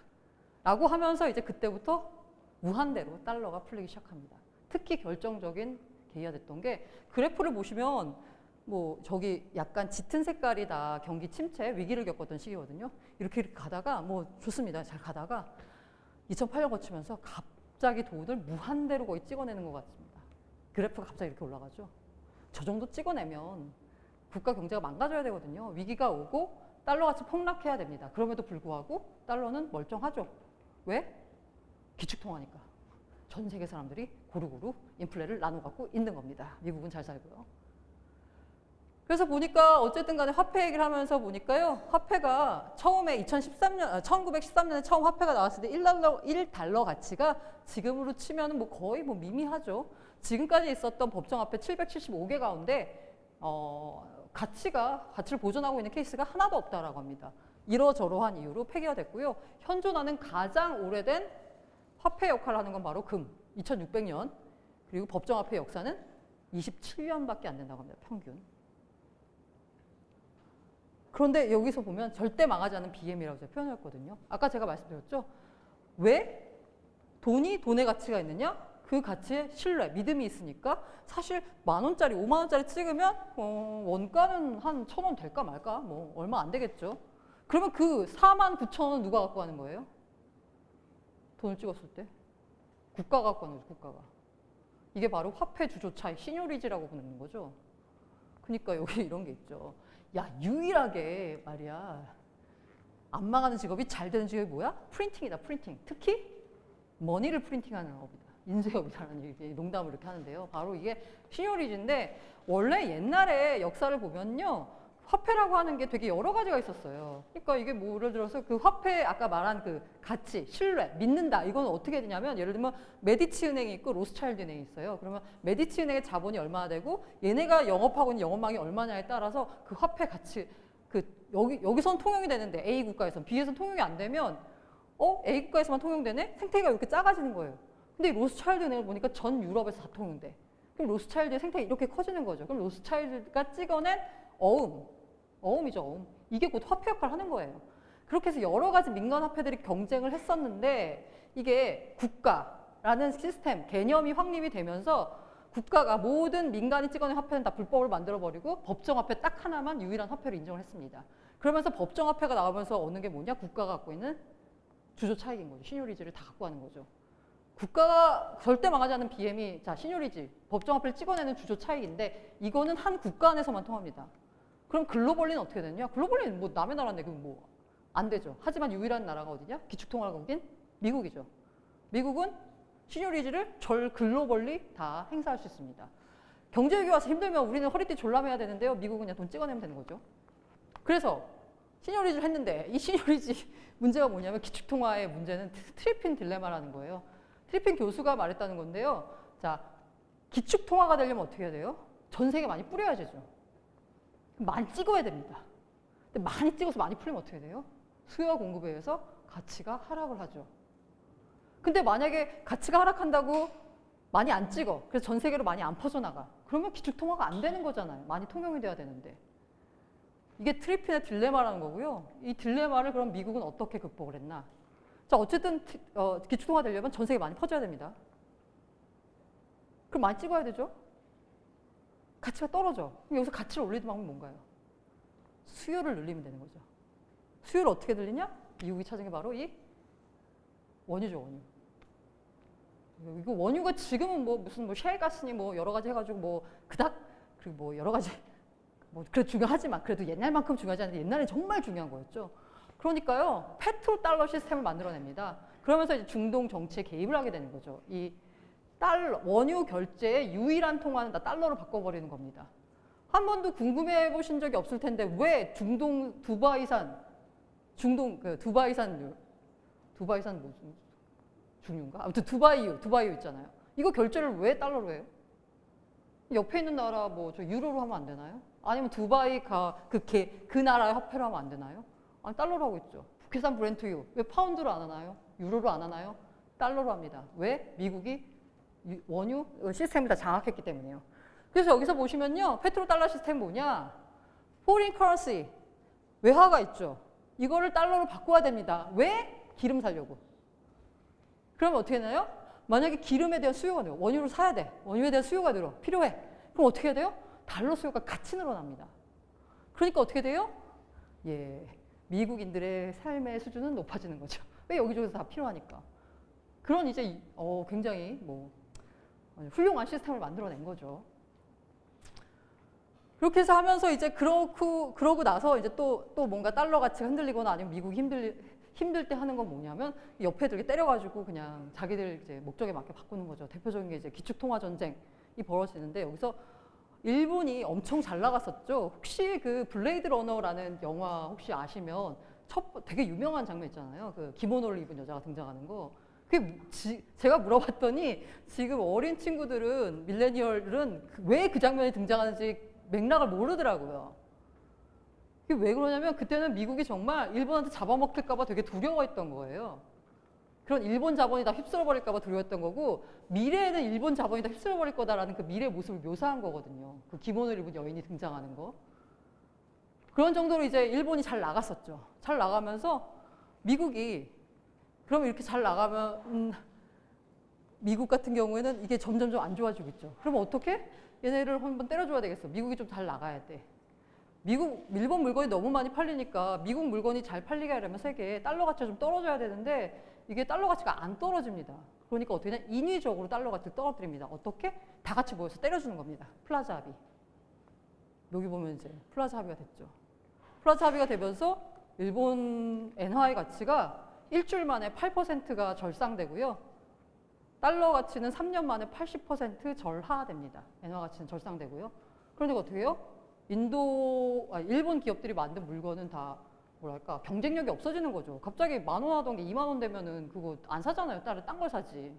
라고 하면서 이제 그때부터 무한대로 달러가 풀리기 시작합니다. 특히 결정적인 계기가 됐던 게 그래프를 보시면 뭐 저기 약간 짙은 색깔이 다 경기 침체 위기를 겪었던 시기거든요. 이렇게 가다가 뭐 좋습니다. 잘 가다가 2008년 거치면서 갑자기 돈을 무한대로 거의 찍어내는 것 같습니다. 그래프가 갑자기 이렇게 올라가죠. 저 정도 찍어내면 국가 경제가 망가져야 되거든요. 위기가 오고 달러 가치 폭락해야 됩니다. 그럼에도 불구하고 달러는 멀쩡하죠. 왜? 기축통화니까. 전 세계 사람들이 고루고루 인플레를 나눠 갖고 있는 겁니다. 미국은 잘 살고요. 그래서 보니까 어쨌든 간에 화폐 얘기를 하면서 보니까요. 화폐가 처음에 1913년에 처음 화폐가 나왔을 때 1달러 가치가 지금으로 치면 뭐 거의 뭐 미미하죠. 지금까지 있었던 법정화폐 775개 가운데 가치를 보존하고 있는 케이스가 하나도 없다라고 합니다. 이러저러한 이유로 폐기가 됐고요. 현존하는 가장 오래된 화폐 역할을 하는 건 바로 금, 2600년. 그리고 법정화폐 역사는 27년밖에 안 된다고 합니다. 평균. 그런데 여기서 보면 절대 망하지 않는 BM이라고 제가 표현했거든요. 아까 제가 말씀드렸죠. 왜? 돈의 가치가 있느냐? 그 가치에 신뢰, 믿음이 있으니까 사실 10,000원짜리, 50,000원짜리 찍으면 원가는 한 1,000원 될까 말까? 뭐 얼마 안 되겠죠. 그러면 그 49,000원 누가 갖고 가는 거예요? 돈을 찍었을 때? 국가가 갖고 가는 거죠, 국가가. 이게 바로 화폐 주조 차이, 시뇨리지라고 부르는 거죠. 그러니까 여기 이런 게 있죠. 야, 유일하게 말이야. 안 망하는 직업이 잘 되는 직업이 뭐야? 프린팅이다, 프린팅. 특히 머니를 프린팅하는 업이다. 인쇄업이라는 얘기, 농담을 이렇게 하는데요. 바로 이게 시뇨리지인데 원래 옛날에 역사를 보면요. 화폐라고 하는 게 되게 여러 가지가 있었어요. 그러니까 이게 뭐 예를 들어서 그 화폐 아까 말한 그 가치, 신뢰, 믿는다. 이건 어떻게 되냐면 예를 들면 메디치 은행이 있고 로스차일드 은행이 있어요. 그러면 메디치 은행의 자본이 얼마나 되고 얘네가 영업하고 있는 영업망이 얼마냐에 따라서 그 화폐 가치 여기선 통용이 되는데 A 국가에선 B에선 통용이 안 되면 A 국가에서만 통용되네? 생태계가 이렇게 작아지는 거예요. 근데 이 로스차일드 은행을 보니까 전 유럽에서 다 통용돼. 그럼 로스차일드의 생태계가 이렇게 커지는 거죠. 그럼 로스차일드가 찍어낸 어음이죠, 어음. 이게 곧 화폐 역할을 하는 거예요. 그렇게 해서 여러 가지 민간 화폐들이 경쟁을 했었는데 이게 국가라는 시스템, 개념이 확립이 되면서 국가가 모든 민간이 찍어낸 화폐는 다 불법을 만들어버리고 법정화폐 딱 하나만 유일한 화폐로 인정을 했습니다. 그러면서 법정화폐가 나오면서 얻는 게 뭐냐? 국가가 갖고 있는 주조 차익인 거죠. 시뇰리지를 다 갖고 가는 거죠. 국가가 절대 망하지 않는 BM이 자 시뇰리지, 법정화폐를 찍어내는 주조 차익인데 이거는 한 국가 안에서만 통합니다. 그럼 글로벌리는 어떻게 되냐? 글로벌리는 뭐 남의 나라인데 그럼 뭐 안 되죠. 하지만 유일한 나라가 어디냐? 기축통화국인 미국이죠. 미국은 시뇰리지를 절 글로벌리 다 행사할 수 있습니다. 경제위기 와서 힘들면 우리는 허리띠 졸라매야 되는데요. 미국은 그냥 돈 찍어내면 되는 거죠. 그래서 시뇰리지를 했는데 이 시뇰리지 문제가 뭐냐면 기축통화의 문제는 트리핀 딜레마라는 거예요. 트리핀 교수가 말했다는 건데요. 자, 기축통화가 되려면 어떻게 해야 돼요? 전 세계 많이 뿌려야 되죠. 많이 찍어야 됩니다. 근데 많이 찍어서 많이 풀리면 어떻게 돼요? 수요와 공급에 의해서 가치가 하락을 하죠. 근데 만약에 가치가 하락한다고 많이 안 찍어. 그래서 전 세계로 많이 안 퍼져나가. 그러면 기축통화가 안 되는 거잖아요. 많이 통용이 돼야 되는데. 이게 트리핀의 딜레마라는 거고요. 이 딜레마를 그럼 미국은 어떻게 극복을 했나? 자, 어쨌든 기축통화 되려면 전 세계 많이 퍼져야 됩니다. 그럼 많이 찍어야 되죠? 가치가 떨어져. 그럼 여기서 가치를 올리는 방법이 뭔가요? 수요를 늘리면 되는 거죠. 수요를 어떻게 늘리냐? 미국이 찾은 게 바로 이 원유죠, 원유. 이거 원유가 지금은 뭐 무슨 뭐 셰일가스니 뭐 여러 가지 해가지고 뭐 그닥 그리고 뭐 여러 가지 뭐 그래도 중요하지만 그래도 옛날만큼 중요하지 않은데 옛날에 정말 중요한 거였죠. 그러니까요, 페트로달러 시스템을 만들어냅니다. 그러면서 이제 중동 정치에 개입을 하게 되는 거죠. 이 달러, 원유 결제의 유일한 통화는 다 달러로 바꿔버리는 겁니다. 한 번도 궁금해 보신 적이 없을 텐데 왜 중동 두바이산 무슨 중유인가? 아무튼 두바이유 있잖아요. 이거 결제를 왜 달러로 해요? 옆에 있는 나라 뭐 저 유로로 하면 안 되나요? 아니면 두바이가 그 나라의 화폐로 하면 안 되나요? 아니 달러로 하고 있죠. 국회산 브렌트유 왜 파운드로 안 하나요? 유로로 안 하나요? 달러로 합니다. 왜? 미국이 원유 시스템을 다 장악했기 때문에요. 그래서 여기서 보시면요, 페트로달러 시스템 뭐냐? 포린 커런시 외화가 있죠. 이거를 달러로 바꿔야 됩니다. 왜? 기름 사려고. 그러면 어떻게 되나요? 만약에 기름에 대한 수요가 늘어. 원유를 사야 돼. 원유에 대한 수요가 늘어. 필요해. 그럼 어떻게 해야 돼요? 달러 수요가 같이 늘어납니다. 그러니까 어떻게 돼요? 예, 미국인들의 삶의 수준은 높아지는 거죠. 왜 여기저기서 다 필요하니까. 그런 이제 굉장히 뭐 훌륭한 시스템을 만들어낸 거죠. 그렇게 해서 하면서 이제 그러고 나서 이제 또 뭔가 달러 가치가 흔들리거나 아니면 미국이 힘들 때 하는 건 뭐냐면 옆에 들게 때려가지고 그냥 자기들 이제 목적에 맞게 바꾸는 거죠. 대표적인 게 이제 기축통화 전쟁이 벌어지는데 여기서 일본이 엄청 잘 나갔었죠. 혹시 그 블레이드 러너라는 영화 혹시 아시면 되게 유명한 장면 있잖아요. 그 기모노를 입은 여자가 등장하는 거. 그게 제가 물어봤더니 지금 어린 친구들은 밀레니얼은 왜 그 장면이 등장하는지 맥락을 모르더라고요. 그게 왜 그러냐면 그때는 미국이 정말 일본한테 잡아먹힐까 봐 되게 두려워했던 거예요. 그런 일본 자본이 다 휩쓸어버릴까 봐 두려웠던 거고 미래에는 일본 자본이 다 휩쓸어버릴 거다라는 그 미래 모습을 묘사한 거거든요. 그 기모노를 입은 여인이 등장하는 거. 그런 정도로 이제 일본이 잘 나갔었죠. 잘 나가면서 미국이 그럼 이렇게 잘 나가면 미국 같은 경우에는 이게 점점 안 좋아지고 있죠. 그러면 어떻게? 얘네를 한번 때려줘야 되겠어. 미국이 좀 잘 나가야 돼. 일본 물건이 너무 많이 팔리니까 미국 물건이 잘 팔리게 하려면 세계에 달러 가치가 좀 떨어져야 되는데 이게 달러 가치가 안 떨어집니다. 그러니까 어떻게 되냐? 인위적으로 달러 가치를 떨어뜨립니다. 어떻게? 다 같이 모여서 때려주는 겁니다. 플라자 합의. 여기 보면 이제 플라자 합의가 됐죠. 플라자 합의가 되면서 일본 엔화의 가치가 일주일 만에 8%가 절상되고요. 달러 가치는 3년 만에 80% 절하됩니다. 엔화 가치는 절상되고요. 그러니까 어떻게 해요? 일본 기업들이 만든 물건은 다 뭐랄까 경쟁력이 없어지는 거죠. 갑자기 10,000원 하던 게 20,000원 되면은 그거 안 사잖아요. 딴 걸 사지.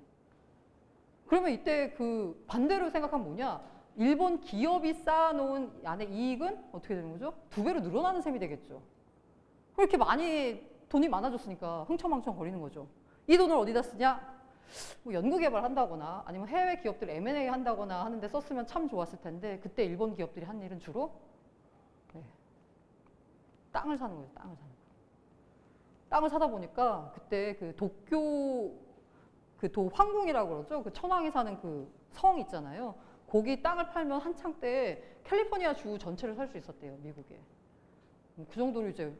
그러면 이때 그 반대로 생각하면 뭐냐? 일본 기업이 쌓아놓은 안에 이익은 어떻게 되는 거죠? 2배로 늘어나는 셈이 되겠죠. 그렇게 많이 돈이 많아졌으니까 흥청망청 거리는 거죠. 이 돈을 어디다 쓰냐? 뭐 연구개발 한다거나 아니면 해외 기업들 M&A 한다거나 하는데 썼으면 참 좋았을 텐데 그때 일본 기업들이 한 일은 주로 땅을 사는 거예요. 땅을 사는 거. 땅을 사다 보니까 그때 그 도쿄 그 도황궁이라고 그러죠. 그 천황이 사는 그 성 있잖아요. 거기 땅을 팔면 한창 때 캘리포니아 주 전체를 살 수 있었대요. 미국에. 그 정도로 이제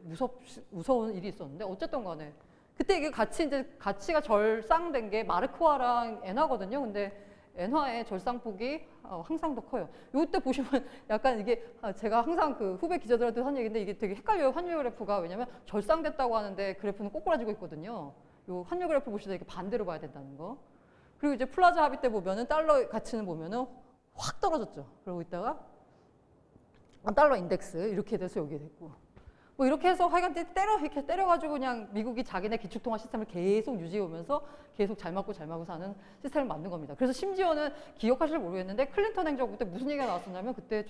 무서운 일이 있었는데 어쨌든 간에 그때 이게 가치가 절상된 게 마르크화랑 엔화거든요. 근데 엔화의 절상폭이 항상 더 커요. 이때 보시면 약간 이게 제가 항상 그 후배 기자들한테 한 얘기인데 이게 되게 헷갈려요. 환율 그래프가. 왜냐면 절상됐다고 하는데 그래프는 꼬꾸라지고 있거든요. 요 환율 그래프 보시다 이렇게 반대로 봐야 된다는 거. 그리고 이제 플라자 합의 때 보면은 달러 가치는 보면은 확 떨어졌죠. 그러고 있다가 달러 인덱스 이렇게 돼서 여기 됐고. 뭐 이렇게 해서 하여간 이렇게 때려가지고 그냥 미국이 자기네 기축통화 시스템을 계속 유지해오면서 계속 잘 맞고 사는 시스템을 만든 겁니다. 그래서 심지어는 기억하실지 모르겠는데 클린턴 행정부 때 무슨 얘기가 나왔었냐면 그때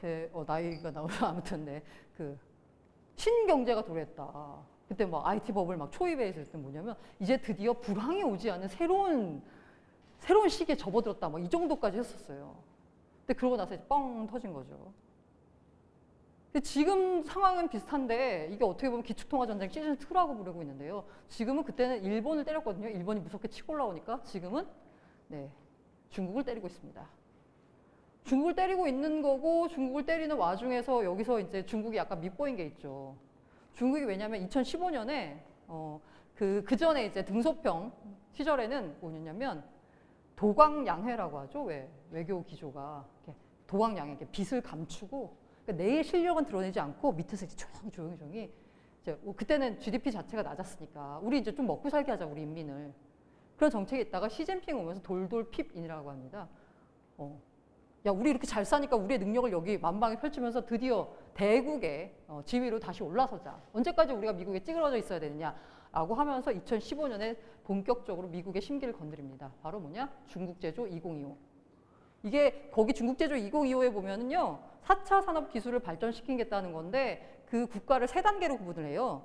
제 나이가 나오면 아무튼 그 신경제가 도래했다. 그때 막 IT 법을 막 초입해 있을 때 뭐냐면 이제 드디어 불황이 오지 않은 새로운 시기에 접어들었다. 막 이 정도까지 했었어요. 근데 그러고 나서 이제 뻥 터진 거죠. 지금 상황은 비슷한데 이게 어떻게 보면 기축통화전쟁 시즌2라고 부르고 있는데요. 지금은 그때는 일본을 때렸거든요. 일본이 무섭게 치고 올라오니까 지금은 중국을 때리고 있습니다. 중국을 때리고 있는 거고 중국을 때리는 와중에서 여기서 이제 중국이 약간 밉보인 게 있죠. 중국이 왜냐면 2015년에 그 전에 이제 등소평 시절에는 뭐냐면 도광양해라고 하죠. 외교 기조가 도광양해 빚을 감추고 그러니까 내 실력은 드러내지 않고 밑에서 이제 조용히 이제 그때는 GDP 자체가 낮았으니까 우리 이제 좀 먹고 살게 하자 우리 인민을 그런 정책이 있다가 시진핑 오면서 돌돌 핍인이라고 합니다. 야 우리 이렇게 잘 사니까 우리의 능력을 여기 만방에 펼치면서 드디어 대국의 지위로 다시 올라서자. 언제까지 우리가 미국에 찌그러져 있어야 되느냐라고 하면서 2015년에 본격적으로 미국의 심기를 건드립니다. 바로 뭐냐? 중국제조 2025. 이게 거기 중국제조 2025에 보면은요. 4차 산업 기술을 발전시키겠다는 건데 그 국가를 3단계로 구분을 해요.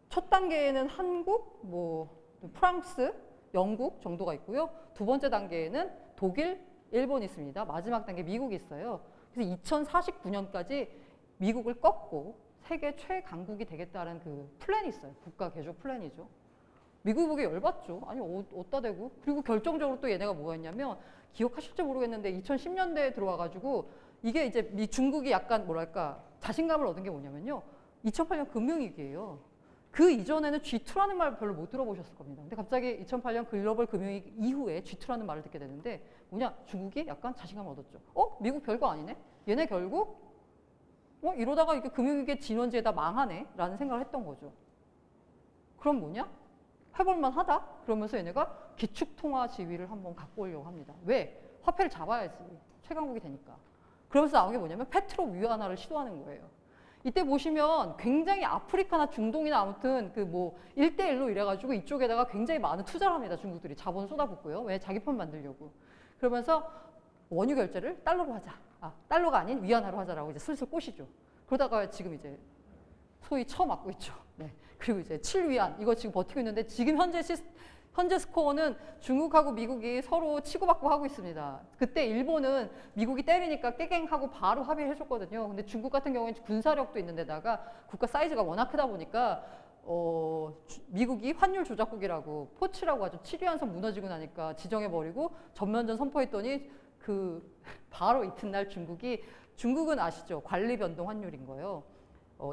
첫 단계에는 한국, 프랑스, 영국 정도가 있고요. 두 번째 단계에는 독일, 일본이 있습니다. 마지막 단계 미국이 있어요. 그래서 2049년까지 미국을 꺾고 세계 최강국이 되겠다는 그 플랜이 있어요. 국가 개조 플랜이죠. 미국이 보기에 열받죠. 아니 어디다 대고. 그리고 결정적으로 또 얘네가 뭐가 있냐면 기억하실지 모르겠는데 2010년대에 들어와가지고 이게 이제 중국이 약간 뭐랄까 자신감을 얻은 게 뭐냐면요. 2008년 금융위기예요. 그 이전에는 G2라는 말 별로 못 들어보셨을 겁니다. 근데 갑자기 2008년 글로벌 금융위기 이후에 G2라는 말을 듣게 되는데 뭐냐? 중국이 약간 자신감을 얻었죠. 미국 별거 아니네? 얘네 결국 이러다가 이게 금융위기의 진원지에다 망하네? 라는 생각을 했던 거죠. 그럼 뭐냐? 해볼만 하다? 그러면서 얘네가 기축통화 지위를 한번 갖고 오려고 합니다. 왜? 화폐를 잡아야지. 최강국이 되니까. 그러면서 나온 게 뭐냐면 페트로 위안화를 시도하는 거예요. 이때 보시면 굉장히 아프리카나 중동이나 아무튼 그 1대1로 이래가지고 이쪽에다가 굉장히 많은 투자를 합니다. 중국들이 자본을 쏟아붓고요. 왜? 자기 편 만들려고. 그러면서 원유 결제를 달러로 하자. 달러가 아닌 위안화로 하자라고 이제 슬슬 꼬시죠. 그러다가 지금 이제 소위 쳐맞고 있죠. 네. 그리고 이제 7위안 이거 지금 버티고 있는데 지금 현재 스코어는 중국하고 미국이 서로 치고받고 하고 있습니다. 그때 일본은 미국이 때리니까 깨갱하고 바로 합의를 해줬거든요. 근데 중국 같은 경우에는 군사력도 있는 데다가 국가 사이즈가 워낙 크다 보니까 미국이 환율 조작국이라고 포치라고 하죠. 7위안선 무너지고 나니까 지정해버리고 전면전 선포했더니 바로 이튿날 중국은 아시죠? 관리 변동 환율인 거예요.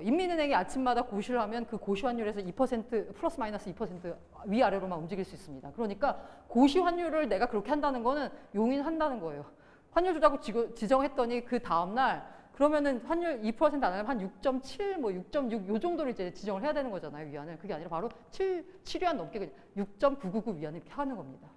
인민은행이 아침마다 고시를 하면 그 고시 환율에서 2% 플러스 마이너스 2% 위아래로만 움직일 수 있습니다. 그러니까 고시 환율을 내가 그렇게 한다는 거는 용인한다는 거예요. 환율 조작국 지정했더니 그 다음날 그러면은 환율 2%안 하면 한 6.7, 6.6 요 정도를 이제 지정을 해야 되는 거잖아요, 위안을. 그게 아니라 바로 7위안 넘게 6.999 위안 이렇게 하는 겁니다.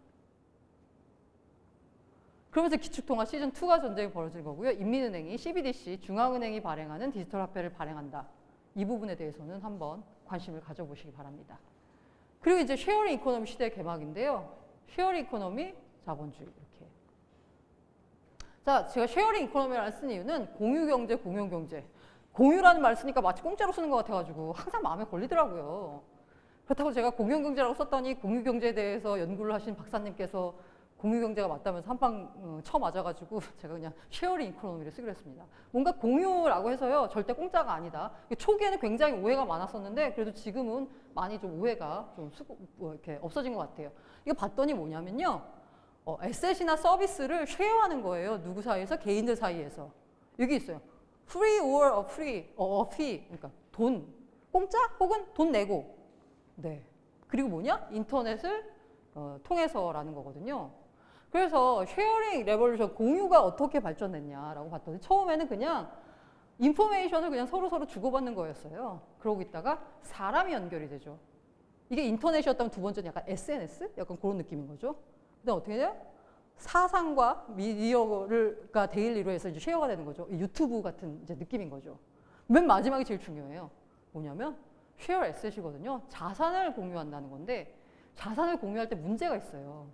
그러면서 기축통화 시즌2가 전쟁이 벌어진 거고요. 인민은행이 CBDC, 중앙은행이 발행하는 디지털 화폐를 발행한다. 이 부분에 대해서는 한번 관심을 가져보시기 바랍니다. 그리고 이제 쉐어링 이코노미 시대의 개막인데요. 쉐어링 이코노미, 자본주의 이렇게. 자, 제가 쉐어링 이코노미를 쓴 이유는 공유경제, 공용경제. 공유라는 말을 쓰니까 마치 공짜로 쓰는 것 같아가지고 항상 마음에 걸리더라고요. 그렇다고 제가 공용경제라고 썼더니 공유경제에 대해서 연구를 하신 박사님께서 공유경제가 맞다면서 한방 쳐맞아가지고 제가 그냥 쉐어링 이코노미를 쓰기로 했습니다. 뭔가 공유라고 해서요, 절대 공짜가 아니다. 초기에는 굉장히 오해가 많았었는데 그래도 지금은 많이 좀 오해가 좀 이렇게 없어진 것 같아요. 이거 봤더니 뭐냐면요, 에셋이나 서비스를 쉐어하는 거예요. 누구 사이에서? 개인들 사이에서. 여기 있어요. free or a free, a fee. 그러니까 돈, 공짜 혹은 돈 내고. 네. 그리고 뭐냐? 인터넷을 통해서라는 거거든요. 그래서 쉐어링 레볼루션, 공유가 어떻게 발전했냐라고 봤더니 처음에는 그냥 인포메이션을 그냥 서로 주고받는 거였어요. 그러고 있다가 사람이 연결이 되죠. 이게 인터넷이었다면 두 번째는 약간 SNS? 약간 그런 느낌인 거죠. 그다음 어떻게 돼요? 사상과 미디어가 데일리로 해서 이제 쉐어가 되는 거죠. 유튜브 같은 이제 느낌인 거죠. 맨 마지막이 제일 중요해요. 뭐냐면 쉐어 에셋이거든요. 자산을 공유한다는 건데 자산을 공유할 때 문제가 있어요.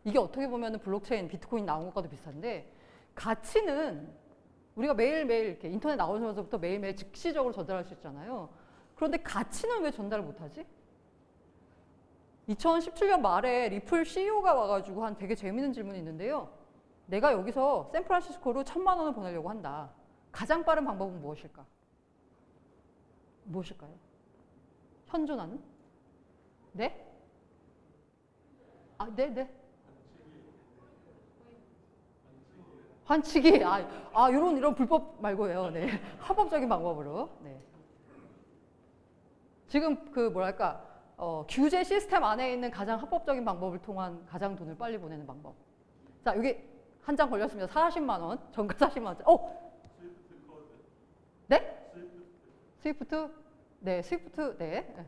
이게 어떻게 보면 블록체인, 비트코인 나온 것과도 비슷한데 가치는 우리가 매일매일 이렇게 인터넷 나오면서부터 매일매일 즉시적으로 전달할 수 있잖아요. 그런데 가치는 왜 전달을 못하지? 2017년 말에 리플 CEO가 와가지고 한 되게 재밌는 질문이 있는데요. 내가 여기서 샌프란시스코로 1,000만 원을 보내려고 한다. 가장 빠른 방법은 무엇일까? 무엇일까요? 현존하는? 네? 아, 네. 환치기. 이런 불법 말고요. 네. 합법적인 방법으로. 네. 지금 규제 시스템 안에 있는 가장 합법적인 방법을 통한 가장 돈을 빨리 보내는 방법. 자, 여기 한 장 걸렸습니다. 40만 원. 정가 40만 원짜리. 네? 스위프트? 네, 스위프트. 네.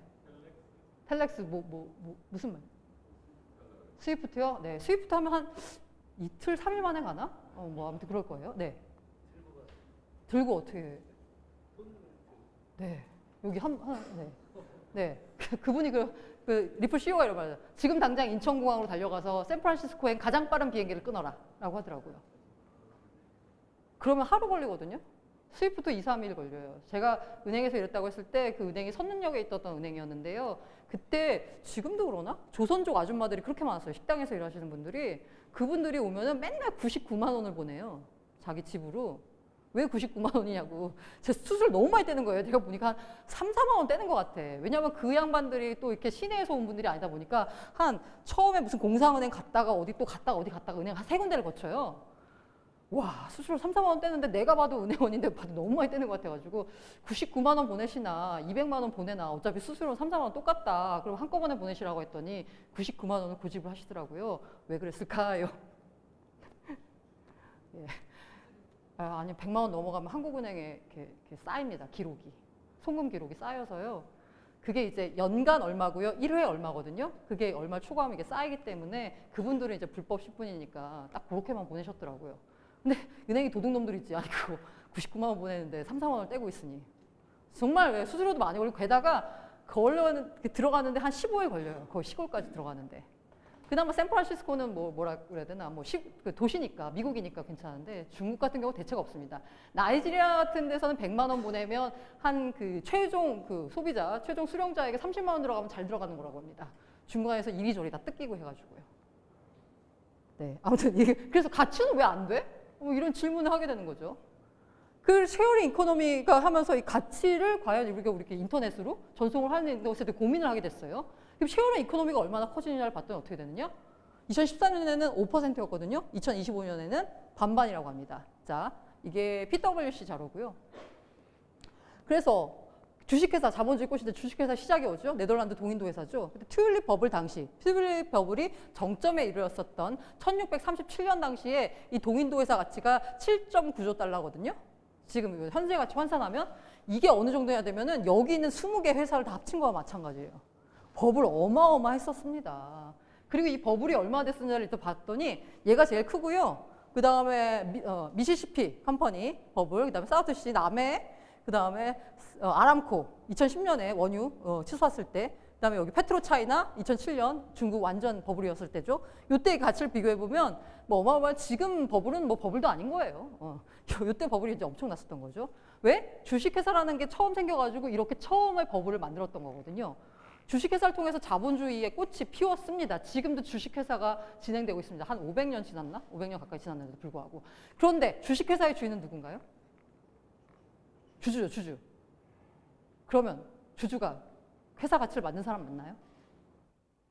텔렉스 무슨 말? 스위프트요? 네. 스위프트 하면 한 이틀, 3일 만에 가나? 아무튼 그럴 거예요. 네. 들고 어떻게. 네. 여기 네. 네. 그분이 리플 CEO가 이런 말이에요. 지금 당장 인천공항으로 달려가서 샌프란시스코행 가장 빠른 비행기를 끊어라. 라고 하더라고요. 그러면 하루 걸리거든요. 스위프트 2, 3일 걸려요. 제가 은행에서 일했다고 했을 때 그 은행이 선능역에 있었던 은행이었는데요. 그때 지금도 그러나? 조선족 아줌마들이 그렇게 많았어요. 식당에서 일하시는 분들이. 그분들이 오면은 맨날 99만 원을 보내요. 자기 집으로. 왜 99만 원이냐고. 제 수술 너무 많이 떼는 거예요. 제가 보니까 한 3, 4만 원 떼는 것 같아. 왜냐하면 그 양반들이 또 이렇게 시내에서 온 분들이 아니다 보니까 처음에 무슨 공상은행 갔다가 어디 갔다가 은행 한 3군데를 거쳐요. 와, 수수료 3, 4만 원 떼는데 내가 봐도 은행원인데 봐도 너무 많이 떼는 것 같아가지고 99만 원 보내시나 200만 원 보내나 어차피 수수료는 3, 4만 원 똑같다. 그럼 한꺼번에 보내시라고 했더니 99만 원을 고집을 하시더라고요. 왜 그랬을까요? 예. 아니 100만 원 넘어가면 한국은행에 이렇게 쌓입니다. 기록이. 송금 기록이 쌓여서요. 그게 이제 연간 얼마고요. 1회 얼마거든요. 그게 얼마 초과하면 이게 쌓이기 때문에 그분들은 이제 불법 10분이니까 딱 그렇게만 보내셨더라고요. 근데 은행이 도둑놈들 있지. 아니 그거 99만 원 보내는데 3, 4만 원을 떼고 있으니. 정말 수수료도 많이 걸리고 게다가 들어가는데 한 15일 걸려요. 거의 시골까지 들어가는데. 그나마 샌프란시스코는 뭐라 그래야 되나 도시니까 미국이니까 괜찮은데 중국 같은 경우 대책 없습니다. 나이지리아 같은 데서는 100만 원 보내면 한 최종 소비자 최종 수령자에게 30만 원 들어가면 잘 들어가는 거라고 합니다. 중간에서 이리저리 다 뜯기고 해가지고요. 네, 아무튼 그래서 가치는 왜 안 돼? 이런 질문을 하게 되는 거죠. 그 쉐어링 이코노미가 하면서 이 가치를 과연 우리가 이렇게 인터넷으로 전송을 하는 것에 대해 고민을 하게 됐어요. 그럼 쉐어링 이코노미가 얼마나 커지느냐를 봤더니 어떻게 되느냐? 2014년에는 5%였거든요. 2025년에는 반반이라고 합니다. 자, 이게 PwC 자료고요. 그래서 주식회사, 자본주의 꽃인데 주식회사 시작이 오죠. 네덜란드 동인도 회사죠. 튤립 버블 당시, 튤립 버블이 정점에 이르렀었던 1637년 당시에 이 동인도 회사 가치가 7.9조 달러거든요. 지금 현재 가치 환산하면 이게 어느 정도야 되면은 여기 있는 20개 회사를 다 합친 거와 마찬가지예요. 버블 어마어마했었습니다. 그리고 이 버블이 얼마나 됐었냐를 또 봤더니 얘가 제일 크고요. 그 다음에 미시시피 컴퍼니 버블, 그 다음에 사우스시 남해, 그 다음에 아람코 2010년에 원유 치솟았을 때, 그 다음에 여기 페트로 차이나 2007년 중국 완전 버블이었을 때죠. 이때의 가치를 비교해 보면 뭐 어마어마한, 지금 버블은 뭐 버블도 아닌 거예요. 이때 버블이 이제 엄청 났었던 거죠. 왜? 주식회사라는 게 처음 생겨가지고 이렇게 처음에 버블을 만들었던 거거든요. 주식회사를 통해서 자본주의의 꽃이 피웠습니다. 지금도 주식회사가 진행되고 있습니다. 한 500년 지났나? 500년 가까이 지났는데도 불구하고. 그런데 주식회사의 주인은 누군가요? 주주죠, 주주. 그러면 주주가 회사 가치를 만든 사람 맞나요?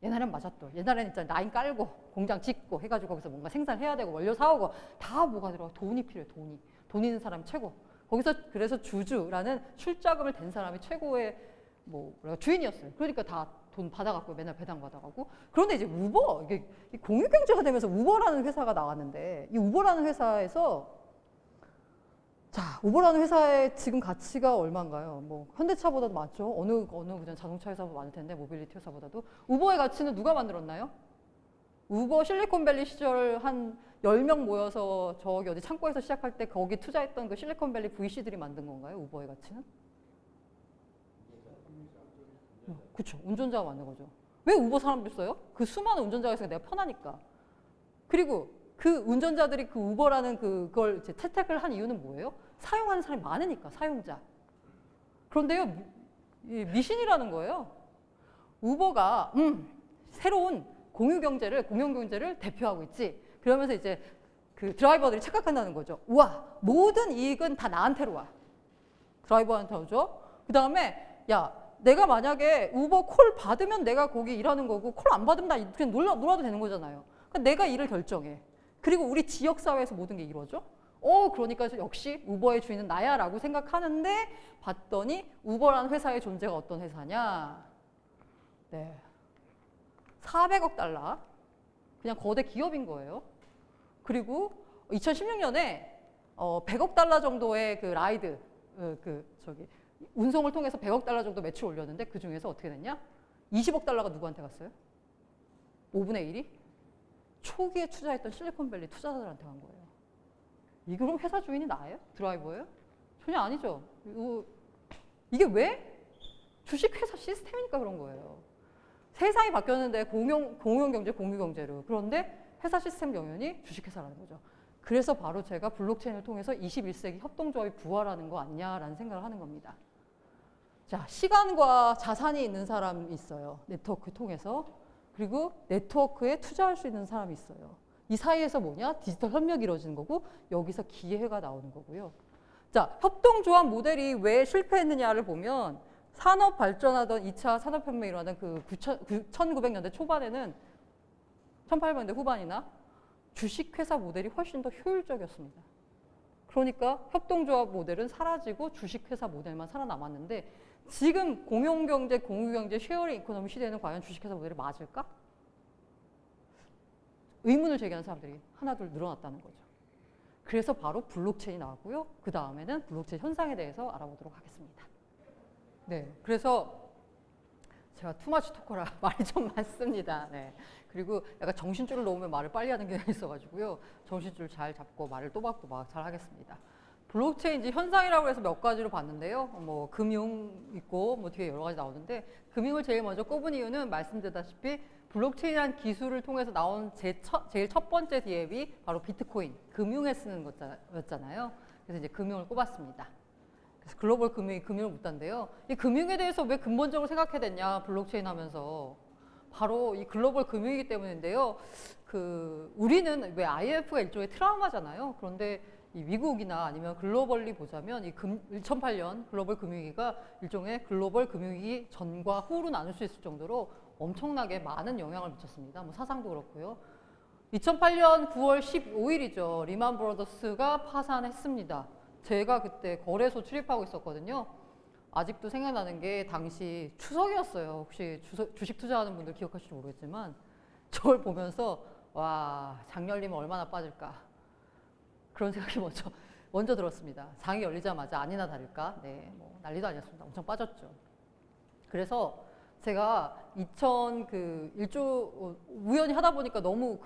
옛날엔 맞았죠. 옛날에는 진짜 라인 깔고 공장 짓고 해가지고 거기서 뭔가 생산해야 되고 원료 사오고 다 뭐가 들어가? 돈이 필요해, 돈이. 돈 있는 사람이 최고. 거기서 그래서 주주라는 출자금을 댄 사람이 최고의 뭐 주인이었어요. 그러니까 다 돈 받아갖고 맨날 배당 받아가고. 그런데 이제 우버, 이게 공유경제가 되면서 우버라는 회사가 나왔는데, 이 우버라는 회사에서, 자, 우버라는 회사의 지금 가치가 얼마인가요? 뭐 현대차보다도 많죠. 어느 그냥 자동차 회사보다 많을 텐데, 모빌리티 회사보다도. 우버의 가치는 누가 만들었나요? 우버 실리콘밸리 시절 한 10명 모여서 저기 어디 창고에서 시작할 때 거기 투자했던 그 실리콘밸리 VC들이 만든 건가요? 우버의 가치는? 그렇죠. 운전자가 만든 거죠. 왜 우버 사람들 써요? 그 수많은 운전자가 있으니까 내가 편하니까. 그리고 그 운전자들이 그 우버라는 그걸 이제 채택을 한 이유는 뭐예요? 사용하는 사람이 많으니까, 사용자. 그런데요, 미신이라는 거예요. 우버가 새로운 공용경제를 대표하고 있지. 그러면서 이제 그 드라이버들이 착각한다는 거죠. 우와, 모든 이익은 다 나한테로 와. 드라이버한테 오죠. 그 다음에 야, 내가 만약에 우버 콜 받으면 내가 거기 일하는 거고, 콜 안 받으면 나 그냥 놀아도 되는 거잖아요. 그러니까 내가 일을 결정해. 그리고 우리 지역사회에서 모든 게 이루어져. 그러니까 역시 우버의 주인은 나야 라고 생각하는데, 봤더니 우버라는 회사의 존재가 어떤 회사냐. 네, 400억 달러. 그냥 거대 기업인 거예요. 그리고 2016년에 100억 달러 정도의 그 라이드, 운송을 통해서 100억 달러 정도 매출 올렸는데, 그 중에서 어떻게 됐냐? 20억 달러가 누구한테 갔어요? 5분의 1이? 초기에 투자했던 실리콘밸리 투자자들한테 간 거예요. 이게 그럼 회사 주인이 나예요? 드라이버예요? 전혀 아니죠. 이게 왜? 주식회사 시스템이니까 그런 거예요. 세상이 바뀌었는데 공용경제, 공유경제로. 그런데 회사 시스템 영역이 주식회사라는 거죠. 그래서 바로 제가 블록체인을 통해서 21세기 협동조합이 부활하는 거 아니냐라는 생각을 하는 겁니다. 자, 시간과 자산이 있는 사람이 있어요. 네트워크 통해서. 그리고 네트워크에 투자할 수 있는 사람이 있어요. 이 사이에서 뭐냐? 디지털 협력이 이루어지는 거고, 여기서 기회가 나오는 거고요. 자, 협동조합 모델이 왜 실패했느냐를 보면, 산업 발전하던 2차 산업혁명이 일어나던 그 1900년대 초반에는 1800년대 후반이나 주식회사 모델이 훨씬 더 효율적이었습니다. 그러니까 협동조합 모델은 사라지고 주식회사 모델만 살아남았는데, 지금 공용경제, 공유경제, 쉐어링 이코노미 시대에는 과연 주식회사 모델이 맞을까? 의문을 제기하는 사람들이 하나둘 늘어났다는 거죠. 그래서 바로 블록체인이 나왔고요. 그 다음에는 블록체인 현상에 대해서 알아보도록 하겠습니다. 네, 그래서 제가 투마치 토커라 말이 좀 많습니다. 네. 그리고 약간 정신줄을 놓으면 말을 빨리 하는 경향이 있어가지고요. 정신줄 잘 잡고 말을 또박또박 잘 하겠습니다. 블록체인 이제 현상이라고 해서 몇 가지로 봤는데요. 뭐 금융 있고 뭐 뒤에 여러 가지 나오는데, 금융을 제일 먼저 꼽은 이유는 말씀드렸다시피 블록체인이라는 기술을 통해서 나온 제일 첫 번째 DApp이 바로 비트코인, 금융에 쓰는 거였잖아요. 그래서 이제 금융을 꼽았습니다. 그래서 글로벌 금융이 금융을 묻던데요. 이 금융에 대해서 왜 근본적으로 생각해야 되냐, 블록체인 하면서. 바로 이 글로벌 금융이기 때문인데요. 우리는 왜 IMF가 일종의 트라우마잖아요. 그런데 이 미국이나 아니면 글로벌리 보자면 이 2008년 글로벌 금융위기가 일종의 글로벌 금융위기 전과 후로 나눌 수 있을 정도로 엄청나게 많은 영향을 미쳤습니다. 뭐 사상도 그렇고요. 2008년 9월 15일이죠. 리만 브라더스가 파산했습니다. 제가 그때 거래소 출입하고 있었거든요. 아직도 생각나는 게 당시 추석이었어요. 혹시 주식 투자하는 분들 기억하실지 모르겠지만, 저걸 보면서 와, 장 열리면 얼마나 빠질까, 그런 생각이 먼저 들었습니다. 장이 열리자마자 아니나 다를까, 네, 뭐 난리도 아니었습니다. 엄청 빠졌죠. 그래서 제가 1조 우연히 하다 보니까 너무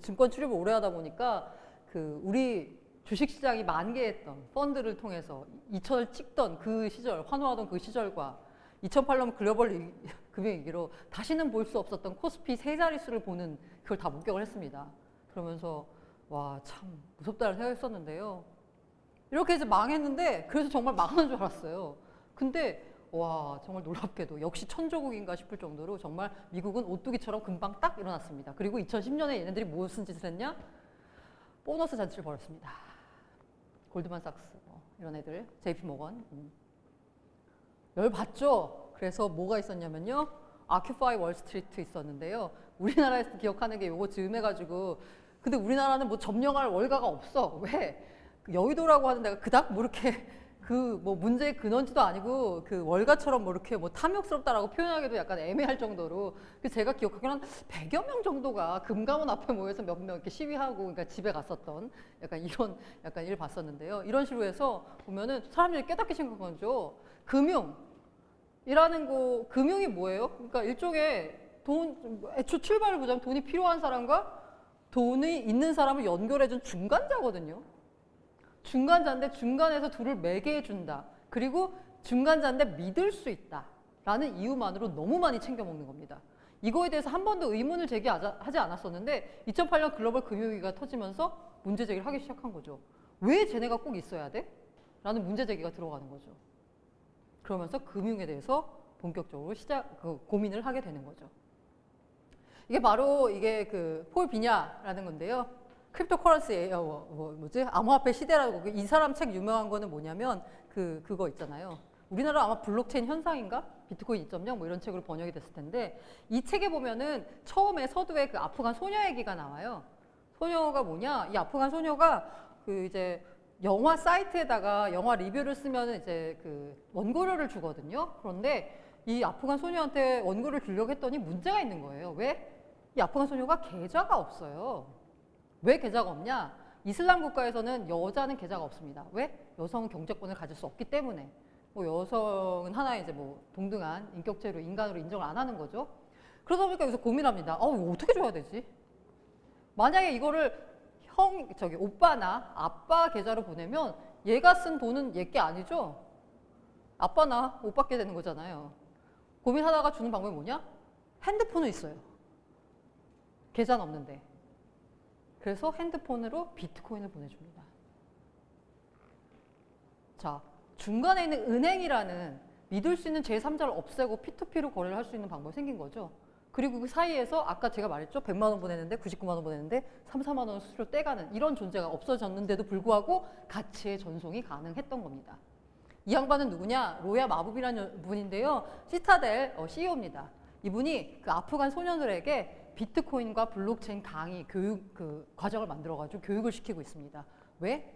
증권 출입을 오래 하다 보니까 우리 주식시장이 만개했던 펀드를 통해서 2천을 찍던 그 시절, 환호하던 그 시절과 2008년 글로벌 금융위기로 다시는 볼 수 없었던 코스피 세 자릿수를 보는 그걸 다 목격을 했습니다. 그러면서 와, 참 무섭다는 생각했었는데요. 이렇게 이제 망했는데 그래서 정말 망하는 줄 알았어요. 근데 와, 정말 놀랍게도 역시 천조국인가 싶을 정도로 정말 미국은 오뚜기처럼 금방 딱 일어났습니다. 그리고 2010년에 얘네들이 무슨 짓을 했냐? 보너스 잔치를 벌였습니다. 골드만삭스 이런 애들, JP모건. 열받죠? 그래서 뭐가 있었냐면요. 아큐파이 월스트리트 있었는데요. 우리나라에서 기억하는 게 요거 즈음해가지고, 근데 우리나라는 뭐 점령할 월가가 없어. 왜? 여의도라고 하는 데가 그닥 뭐 이렇게 뭐 문제의 근원지도 아니고 월가처럼 뭐 이렇게 뭐 탐욕스럽다라고 표현하기도 약간 애매할 정도로, 제가 기억하기로는 한 100여 명 정도가 금감원 앞에 모여서 몇 명 이렇게 시위하고 그러니까 집에 갔었던 약간 이런 약간 일을 봤었는데요. 이런 식으로 해서 보면은 사람들이 깨닫기 시작한 거죠. 금융이 뭐예요? 그러니까 일종의 애초 출발을 보자면 돈이 필요한 사람과 돈이 있는 사람을 연결해준 중간자거든요. 중간자인데 중간에서 둘을 매개해준다. 그리고 중간자인데 믿을 수 있다. 라는 이유만으로 너무 많이 챙겨 먹는 겁니다. 이거에 대해서 한 번도 의문을 제기하지 않았었는데 2008년 글로벌 금융위기가 터지면서 문제 제기를 하기 시작한 거죠. 왜 쟤네가 꼭 있어야 돼? 라는 문제 제기가 들어가는 거죠. 그러면서 금융에 대해서 본격적으로 고민을 하게 되는 거죠. 이게 바로 폴 비냐라는 건데요. 크립토커런시예요. 암호화폐 시대라고. 이 사람 책 유명한 거는 뭐냐면 그거 있잖아요. 우리나라 아마 블록체인 현상인가? 비트코인 2.0 뭐 이런 책으로 번역이 됐을 텐데, 이 책에 보면은 처음에 서두에 그 아프간 소녀 얘기가 나와요. 소녀가 뭐냐? 이 아프간 소녀가 이제 영화 사이트에다가 영화 리뷰를 쓰면은 이제 원고료를 주거든요. 그런데 이 아프간 소녀한테 원고를 주려고 했더니 문제가 있는 거예요. 왜? 이 아프간 소녀가 계좌가 없어요. 왜 계좌가 없냐? 이슬람 국가에서는 여자는 계좌가 없습니다. 왜? 여성은 경제권을 가질 수 없기 때문에. 뭐 여성은 하나의 이제 뭐 동등한 인격체로 인간으로 인정을 안 하는 거죠. 그러다 보니까 여기서 고민합니다. 이거 어떻게 줘야 되지? 만약에 이거를 오빠나 아빠 계좌로 보내면 얘가 쓴 돈은 얘 게 아니죠? 아빠나 오빠께 되는 거잖아요. 고민하다가 주는 방법이 뭐냐? 핸드폰은 있어요. 계좌는 없는데. 그래서 핸드폰으로 비트코인을 보내줍니다. 자, 중간에 있는 은행이라는 믿을 수 있는 제3자를 없애고 P2P로 거래를 할 수 있는 방법이 생긴 거죠. 그리고 그 사이에서 아까 제가 말했죠. 100만 원 보내는데 99만 원 보내는데 3, 4만 원 수수료 떼가는 이런 존재가 없어졌는데도 불구하고 가치의 전송이 가능했던 겁니다. 이 양반은 누구냐? 로야 마부비라는 분인데요. 시타델 CEO입니다. 이분이 아프간 소년들에게 비트코인과 블록체인 강의 교육 과정을 만들어가지고 교육을 시키고 있습니다. 왜?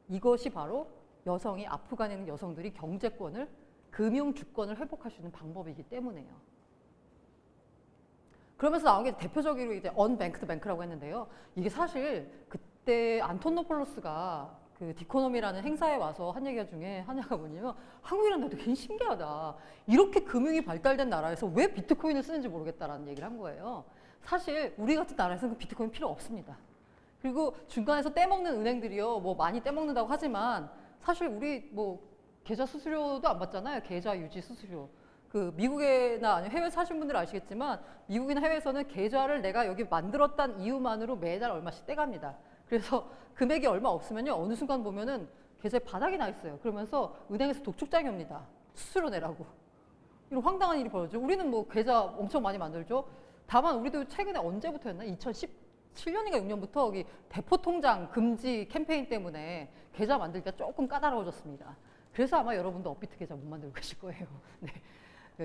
이것이 바로 아프간에 있는 여성들이 경제권을, 금융 주권을 회복할 수 있는 방법이기 때문에요. 그러면서 나온 게 대표적으로 이제 언뱅크드 뱅크라고 했는데요. 이게 사실 그때 안토노폴로스가 디코노미라는 행사에 와서 한 얘기가 중에 하나가 뭐냐면, 한국이라는 나라도 굉장히 신기하다. 이렇게 금융이 발달된 나라에서 왜 비트코인을 쓰는지 모르겠다라는 얘기를 한 거예요. 사실 우리 같은 나라에서는 비트코인 필요 없습니다. 그리고 중간에서 떼먹는 은행들이요, 뭐 많이 떼먹는다고 하지만 사실 우리 뭐 계좌 수수료도 안 받잖아요. 계좌 유지 수수료. 미국이나 아니면 해외 사신 분들 아시겠지만 미국이나 해외에서는 계좌를 내가 여기 만들었다는 이유만으로 매달 얼마씩 떼갑니다. 그래서 금액이 얼마 없으면요, 어느 순간 보면은 계좌에 바닥이 나 있어요. 그러면서 은행에서 독촉장이 옵니다. 수수료 내라고. 이런 황당한 일이 벌어지죠. 우리는 뭐 계좌 엄청 많이 만들죠. 다만 우리도 최근에 언제부터였나? 2017년인가 6년부터 여기 대포통장 금지 캠페인 때문에 계좌 만들기가 조금 까다로워졌습니다. 그래서 아마 여러분도 업비트 계좌 못 만들고 계실 거예요. 네.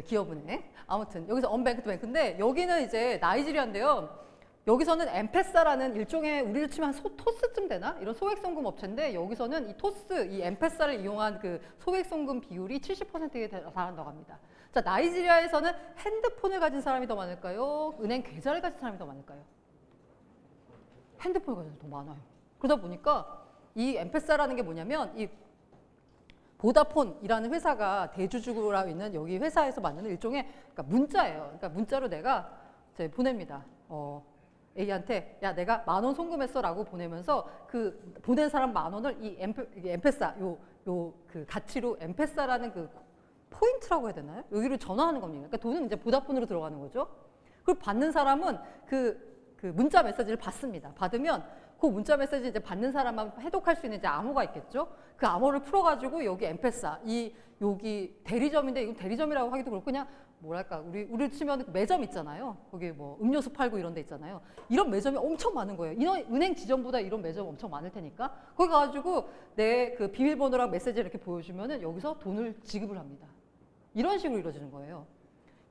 기업은행. 아무튼 여기서 언뱅크드 뱅크인데, 여기는 이제 나이지리아인데요. 여기서는 엠페사라는 일종의 우리로 치면 토스쯤 되나? 이런 소액송금 업체인데, 여기서는 이 엠페사를 이용한 소액송금 비율이 70%에 달한다고 합니다. 자, 나이지리아에서는 핸드폰을 가진 사람이 더 많을까요? 은행 계좌를 가진 사람이 더 많을까요? 핸드폰을 가진 사람이 더 많아요. 그러다 보니까 이 엠페사라는 게 뭐냐면, 이 보다폰이라는 회사가 대주주라고 있는 여기 회사에서 만드는 일종의 그러니까 문자예요. 그러니까 문자로 내가 이제 보냅니다. A한테 야 내가 10,000원 송금했어라고 보내면서 그 보낸 사람 10,000원을 이 엠페사 그 가치로 엠페사라는 그 포인트라고 해야 되나요? 여기로 전화하는 겁니다. 그러니까 돈은 이제 보다폰으로 들어가는 거죠. 그리고 받는 사람은 그 문자 메시지를 받습니다. 받으면 그 문자 메시지 이제 받는 사람만 해독할 수 있는 이제 암호가 있겠죠. 그 암호를 풀어가지고 여기 엠페사 여기 대리점인데 이건 대리점이라고 하기도 그렇고 그냥 뭐랄까 우리 치면 매점 있잖아요. 거기 뭐 음료수 팔고 이런 데 있잖아요. 이런 매점이 엄청 많은 거예요. 은행 지점보다 이런 매점 엄청 많을 테니까 거기 가가지고 내 그 비밀번호랑 메시지를 이렇게 보여주면은 여기서 돈을 지급을 합니다. 이런 식으로 이루어지는 거예요.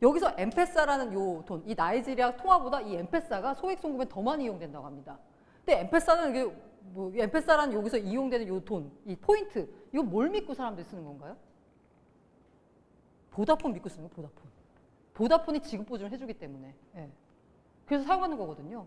여기서 엠페사라는 요 돈, 이 나이지리아 통화보다 이 엠페사가 소액 송금에 더 많이 이용된다고 합니다. 근데 엠페사는 이게 뭐 엠페사라는 여기서 이용되는 요 돈, 이 포인트, 이거 뭘 믿고 사람들이 쓰는 건가요? 보다폰 믿고 쓰는 거예요, 보다폰. 보다폰이 지급 보증을 해주기 때문에. 예. 그래서 사용하는 거거든요.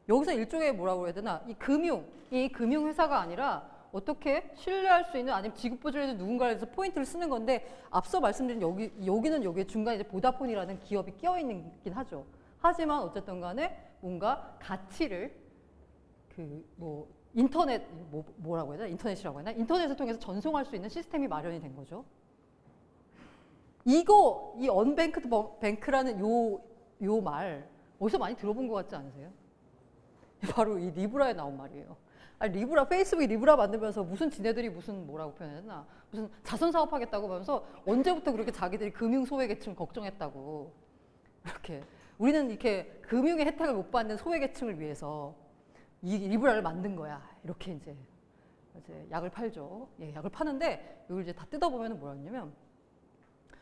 여기서 일종의 뭐라고 해야 되나, 이 금융회사가 아니라 어떻게 신뢰할 수 있는 아니면 지급 보증을 해준 누군가에 대해서 포인트를 쓰는 건데 앞서 말씀드린 여기는 여기에 중간에 이제 보다폰이라는 기업이 끼어 있긴 하죠. 하지만 어쨌든 간에 뭔가 가치를 뭐라고 해야 되나? 인터넷이라고 해야 되나? 인터넷을 통해서 전송할 수 있는 시스템이 마련이 된 거죠. 이 언뱅크드 뱅크라는 요 말 어디서 많이 들어본 것 같지 않으세요? 바로 이 리브라에 나온 말이에요. 아니, 페이스북이 리브라 만들면서 무슨 지네들이 무슨 뭐라고 표현해야 되나? 무슨 자선 사업하겠다고 하면서 언제부터 그렇게 자기들이 금융 소외계층 걱정했다고. 이렇게. 우리는 이렇게 금융의 혜택을 못 받는 소외계층을 위해서 이 리브라를 만든 거야. 이렇게 이제 약을 팔죠. 예, 약을 파는데 이걸 이제 다 뜯어보면 뭐였냐면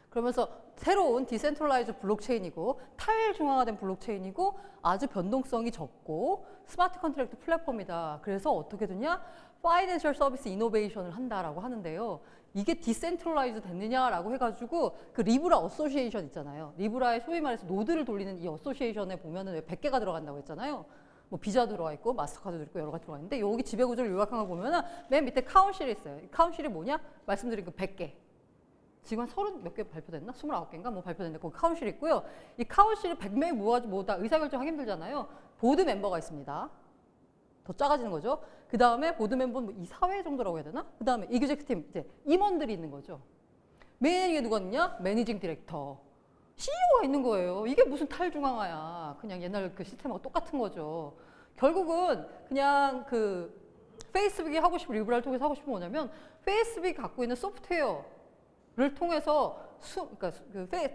그러면서 새로운 디센트럴라이즈 블록체인이고 탈중앙화된 블록체인이고 아주 변동성이 적고 스마트 컨트랙트 플랫폼이다. 그래서 어떻게 되냐? 파이낸셜 서비스 이노베이션을 한다라고 하는데요. 이게 디센트럴라이즈 됐느냐라고 해가지고 그 리브라 어소시에이션 있잖아요. 리브라의 소위 말해서 노드를 돌리는 이 어소시에이션에 보면은 왜 100개가 들어간다고 했잖아요. 뭐 비자 들어가 있고 마스터카드 들어가 있고 여러 가지 들어가 있는데 여기 지배구조를 요약한 거 보면은 맨 밑에 카운실이 있어요. 이 카운실이 뭐냐? 말씀드린 그 100개. 지금 한 30 몇 개 발표됐나? 29개인가? 뭐 발표됐는데 거기 카운실이 있고요. 이 카운실을 100명이 모아가지고 뭐 다 의사결정하기 힘들잖아요. 보드 멤버가 있습니다. 더 작아지는 거죠. 그 다음에 보드 멤버는 뭐 이사회 정도라고 해야 되나? 그 다음에 이규젝 팀, 이제 임원들이 있는 거죠. 메인 위에 누가 있냐? 매니징 디렉터. CEO가 있는 거예요. 이게 무슨 탈중앙화야. 그냥 옛날 그 시스템하고 똑같은 거죠. 결국은 그냥 그 페이스북이 하고 싶은 리브라를 통해서 하고 싶은 뭐냐면 페이스북이 갖고 있는 소프트웨어를 통해서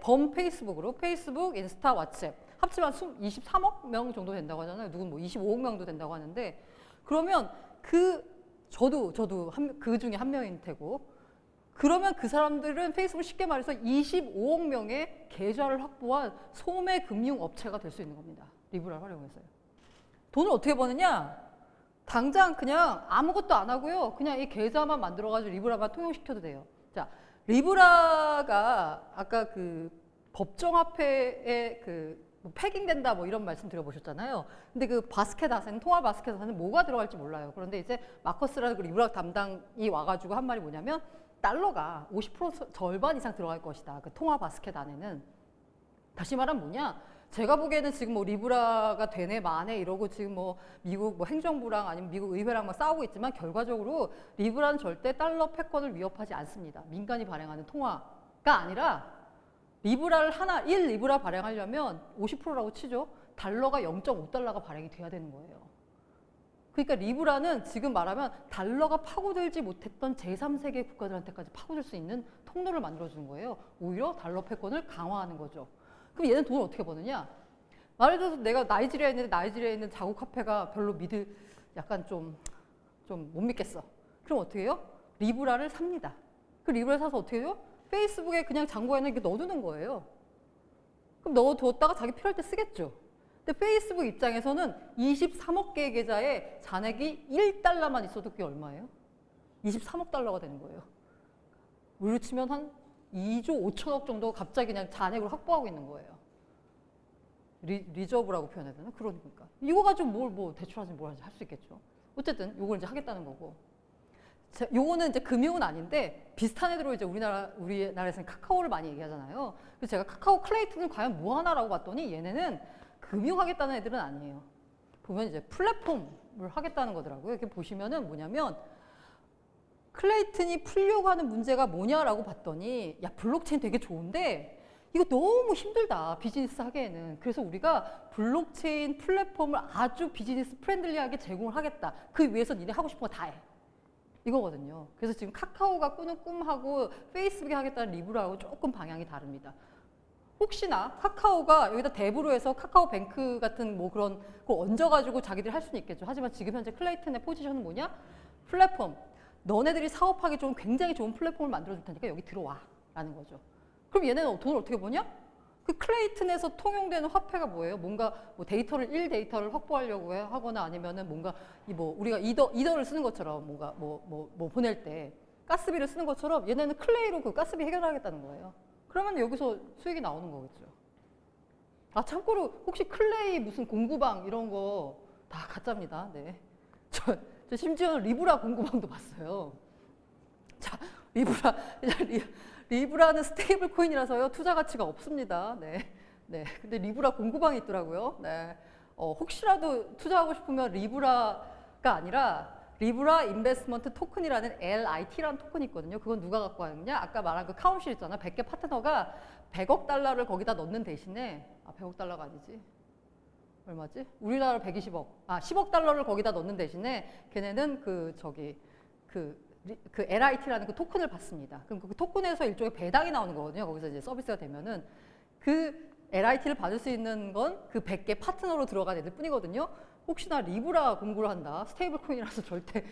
범 페이스북으로 페이스북, 인스타, 왓츠앱 합치면 23억 명 정도 된다고 하잖아요. 누군 뭐 25억 명도 된다고 하는데 그러면 저도 그 중에 한 명인 테고 그러면 그 사람들은 페이스북 쉽게 말해서 25억 명의 계좌를 확보한 소매 금융 업체가 될 수 있는 겁니다. 리브라를 활용해서요. 돈을 어떻게 버느냐? 당장 그냥 아무것도 안 하고요. 그냥 이 계좌만 만들어가지고 리브라만 통용시켜도 돼요. 자, 리브라가 아까 그 법정화폐에 뭐 패깅된다 뭐 이런 말씀 드려보셨잖아요. 근데 그 바스켓 아세는 통화 바스켓 아세는 뭐가 들어갈지 몰라요. 그런데 이제 마커스라는 그 리브라 담당이 와가지고 한 말이 뭐냐면 달러가 50% 절반 이상 들어갈 것이다. 그 통화 바스켓 안에는. 다시 말하면 뭐냐? 제가 보기에는 지금 뭐 리브라가 되네 마네 이러고 지금 뭐 미국 뭐 행정부랑 아니면 미국 의회랑 막 싸우고 있지만 결과적으로 리브라는 절대 달러 패권을 위협하지 않습니다. 민간이 발행하는 통화가 아니라 리브라를 1리브라 발행하려면 50%라고 치죠. 달러가 0.5달러가 발행이 돼야 되는 거예요. 그러니까 리브라는 지금 말하면 달러가 파고들지 못했던 제3세계 국가들한테까지 파고들 수 있는 통로를 만들어주는 거예요. 오히려 달러 패권을 강화하는 거죠. 그럼 얘는 돈을 어떻게 버느냐? 말을 들어서 내가 나이지리아에 있는데 나이지리아에 있는 자국 화폐가 별로 약간 좀 못 믿겠어. 그럼 어떻게 해요? 리브라를 삽니다. 그 리브라를 사서 어떻게 해요? 페이스북에 그냥 잔고에는 이렇게 넣어두는 거예요. 그럼 넣어두었다가 자기 필요할 때 쓰겠죠. 근데 페이스북 입장에서는 23억 개의 계좌에 잔액이 1달러만 있어도 그게 얼마예요? 23억 달러가 되는 거예요. 우리로 치면 한 2조 5천억 정도 갑자기 그냥 잔액을 확보하고 있는 거예요. 리저브라고 표현해야 되나? 그러니까. 이거 가지고 뭐 대출하지 뭘 하지 할 수 있겠죠. 어쨌든 이걸 이제 하겠다는 거고. 요거는 이제 금융은 아닌데 비슷한 애들로 이제 우리나라에서는 카카오를 많이 얘기하잖아요. 그래서 제가 카카오 클레이튼을 과연 뭐 하나라고 봤더니 얘네는 금융하겠다는 애들은 아니에요. 보면 이제 플랫폼을 하겠다는 거더라고요. 이렇게 보시면은 뭐냐면 클레이튼이 풀려고 하는 문제가 뭐냐라고 봤더니 야 블록체인 되게 좋은데 이거 너무 힘들다 비즈니스 하기에는. 그래서 우리가 블록체인 플랫폼을 아주 비즈니스 프렌들리하게 제공을 하겠다. 그 위해서 니네 하고 싶은 거 다 해. 이거거든요. 그래서 지금 카카오가 꾸는 꿈하고 페이스북이 하겠다는 리브라하고 조금 방향이 다릅니다. 혹시나 카카오가 여기다 대부로 해서 카카오뱅크 같은 뭐 그런 거 얹어가지고 자기들이 할 수는 있겠죠. 하지만 지금 현재 클레이튼의 포지션은 뭐냐? 플랫폼. 너네들이 사업하기 좋은 굉장히 좋은 플랫폼을 만들어줄 테니까 여기 들어와 라는 거죠. 그럼 얘네는 돈을 어떻게 버냐? 그 클레이튼에서 통용되는 화폐가 뭐예요? 뭔가 뭐 데이터를 확보하려고 하거나 아니면은 뭔가 우리가 이더를 쓰는 것처럼 뭔가 뭐 보낼 때 가스비를 쓰는 것처럼 얘네는 클레이로 그 가스비 해결하겠다는 거예요. 그러면 여기서 수익이 나오는 거겠죠. 아 참고로 혹시 클레이 무슨 공구방 이런 거 다 가짜입니다. 네. 저 심지어 리브라 공구방도 봤어요. 자 리브라는 스테이블 코인이라서요 투자 가치가 없습니다. 네. 근데 리브라 공구방이 있더라고요. 네. 혹시라도 투자하고 싶으면 리브라가 아니라 리브라 인베스트먼트 토큰이라는 LIT라는 토큰이 있거든요. 그건 누가 갖고 가느냐? 아까 말한 그 카운실 있잖아. 100개 파트너가 100억 달러를 거기다 넣는 대신에 100억 달러가 아니지. 얼마지? 우리나라 120억. 10억 달러를 거기다 넣는 대신에 걔네는 그 LIT라는 그 토큰을 받습니다. 그럼 그 토큰에서 일종의 배당이 나오는 거거든요. 거기서 이제 서비스가 되면은 그 LIT를 받을 수 있는 건 그 100개 파트너로 들어간 애들 뿐이거든요. 혹시나 리브라 공부를 한다. 스테이블 코인이라서 절대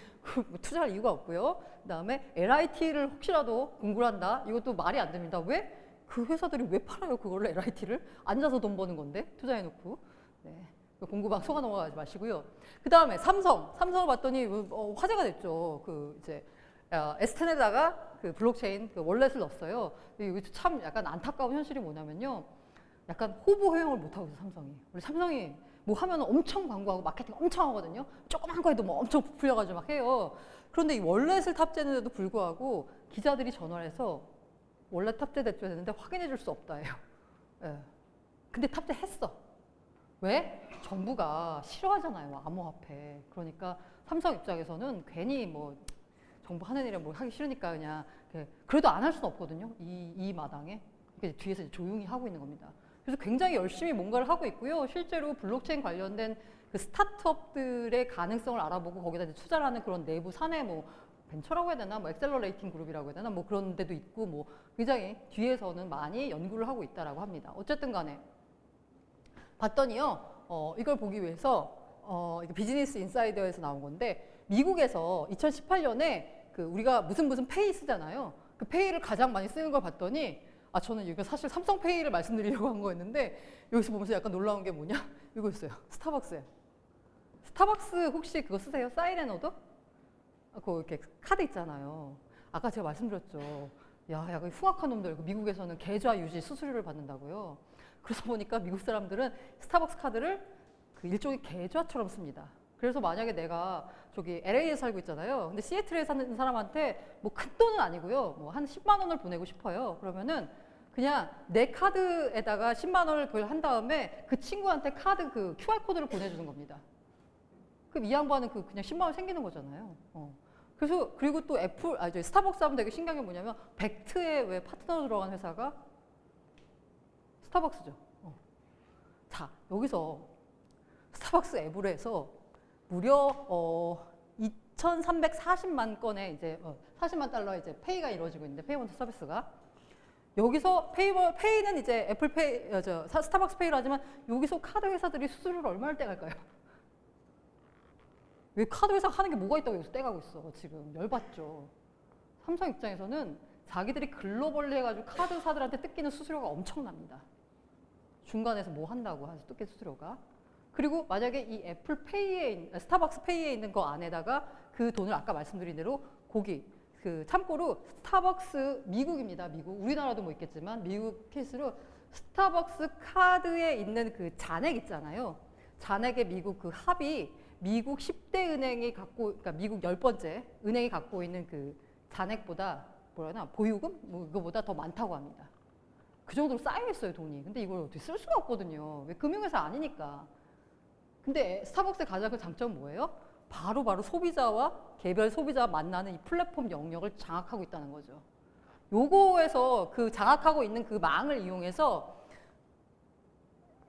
투자할 이유가 없고요. 그다음에 LIT를 혹시라도 공부를 한다. 이것도 말이 안 됩니다. 왜? 그 회사들이 왜 팔아요? 그걸로 LIT를? 앉아서 돈 버는 건데 투자해놓고. 네. 공구방 속아 넘어가지 마시고요. 그다음에 삼성을 봤더니 화제가 됐죠. 그 이제 S10에다가 그 블록체인 그 월렛을 넣었어요. 이거 참 약간 안타까운 현실이 뭐냐면요. 약간 호보 허용을 못 하고 있어요, 삼성이. 우리 삼성이 뭐 하면 엄청 광고하고 마케팅 엄청 하거든요. 조그만 거에도 뭐 엄청 부풀려가지고 막 해요. 그런데 이 월렛을 탑재했는데도 불구하고 기자들이 전화를 해서 월렛 탑재됐죠 했는데 확인해 줄 수 없다 해요. 예. 근데 탑재했어. 왜? 정부가 싫어하잖아요, 암호화폐. 그러니까 삼성 입장에서는 괜히 뭐 정부 하는 일에 뭐 하기 싫으니까 그냥 그래도 안 할 수는 없거든요. 이 마당에. 그러니까 뒤에서 조용히 하고 있는 겁니다. 그래서 굉장히 열심히 뭔가를 하고 있고요. 실제로 블록체인 관련된 그 스타트업들의 가능성을 알아보고 거기다 이제 투자를 하는 그런 내부 사내 뭐 벤처라고 해야 되나, 뭐 엑셀러레이팅 그룹이라고 해야 되나, 뭐 그런 데도 있고 뭐 굉장히 뒤에서는 많이 연구를 하고 있다라고 합니다. 어쨌든 간에 봤더니요, 이걸 보기 위해서 이게 비즈니스 인사이더에서 나온 건데 미국에서 2018년에 그 우리가 무슨 페이 쓰잖아요. 그 페이를 가장 많이 쓰는 걸 봤더니 저는 이거 사실 삼성페이를 말씀드리려고 한 거였는데 여기서 보면서 약간 놀라운 게 뭐냐? 이거 있어요. 스타벅스에. 스타벅스 혹시 그거 쓰세요? 사이렌 오더? 그거 이렇게 카드 있잖아요. 아까 제가 말씀드렸죠. 야, 그 흉악한 놈들. 미국에서는 계좌 유지 수수료를 받는다고요. 그래서 보니까 미국 사람들은 스타벅스 카드를 그 일종의 계좌처럼 씁니다. 그래서 만약에 내가 저기 LA에 살고 있잖아요. 근데 시애틀에 사는 사람한테 뭐 큰 돈은 아니고요. 뭐 한 10만 원을 보내고 싶어요. 그러면은 그냥 내 카드에다가 10만 원을 그걸 한 다음에 그 친구한테 카드 그 QR코드를 보내주는 겁니다. 그럼 이 양반은 그냥 10만 원 생기는 거잖아요. 그래서 그리고 또 스타벅스 하면 되게 신기한 게 뭐냐면 벡트에 왜 파트너 들어간 회사가 스타벅스죠. 자, 여기서 스타벅스 앱으로 해서 무려 2,340만 건의 이제 40만 달러 이제 페이가 이루어지고 있는데 페이먼트 서비스가 여기서 페이는 이제 애플페이 스타벅스 페이로 하지만 여기서 카드 회사들이 수수료를 얼마를 떼갈까요? 왜 카드 회사가 하는 게 뭐가 있다고 여기서 떼가고 있어 지금 열받죠. 삼성 입장에서는 자기들이 글로벌리 해가지고 카드사들한테 뜯기는 수수료가 엄청납니다. 중간에서 뭐 한다고 해서 뜯긴 수수료가. 그리고 만약에 이 스타벅스 페이에 있는 거 안에다가 그 돈을 아까 말씀드린 대로 참고로 스타벅스 미국입니다. 미국. 우리나라도 뭐 있겠지만 미국 케이스로 스타벅스 카드에 있는 그 잔액 있잖아요. 잔액의 미국 그 합이 미국 10대 은행이 그러니까 미국 10번째 은행이 갖고 있는 그 잔액보다 뭐라나 보유금? 뭐 이거보다 더 많다고 합니다. 그 정도로 쌓여있어요, 돈이. 근데 이걸 어떻게 쓸 수가 없거든요. 왜? 금융회사 아니니까. 근데 스타벅스의 가장 큰 장점은 뭐예요? 바로 소비자와 개별 소비자와 만나는 이 플랫폼 영역을 장악하고 있다는 거죠. 요거에서 그 장악하고 있는 그 망을 이용해서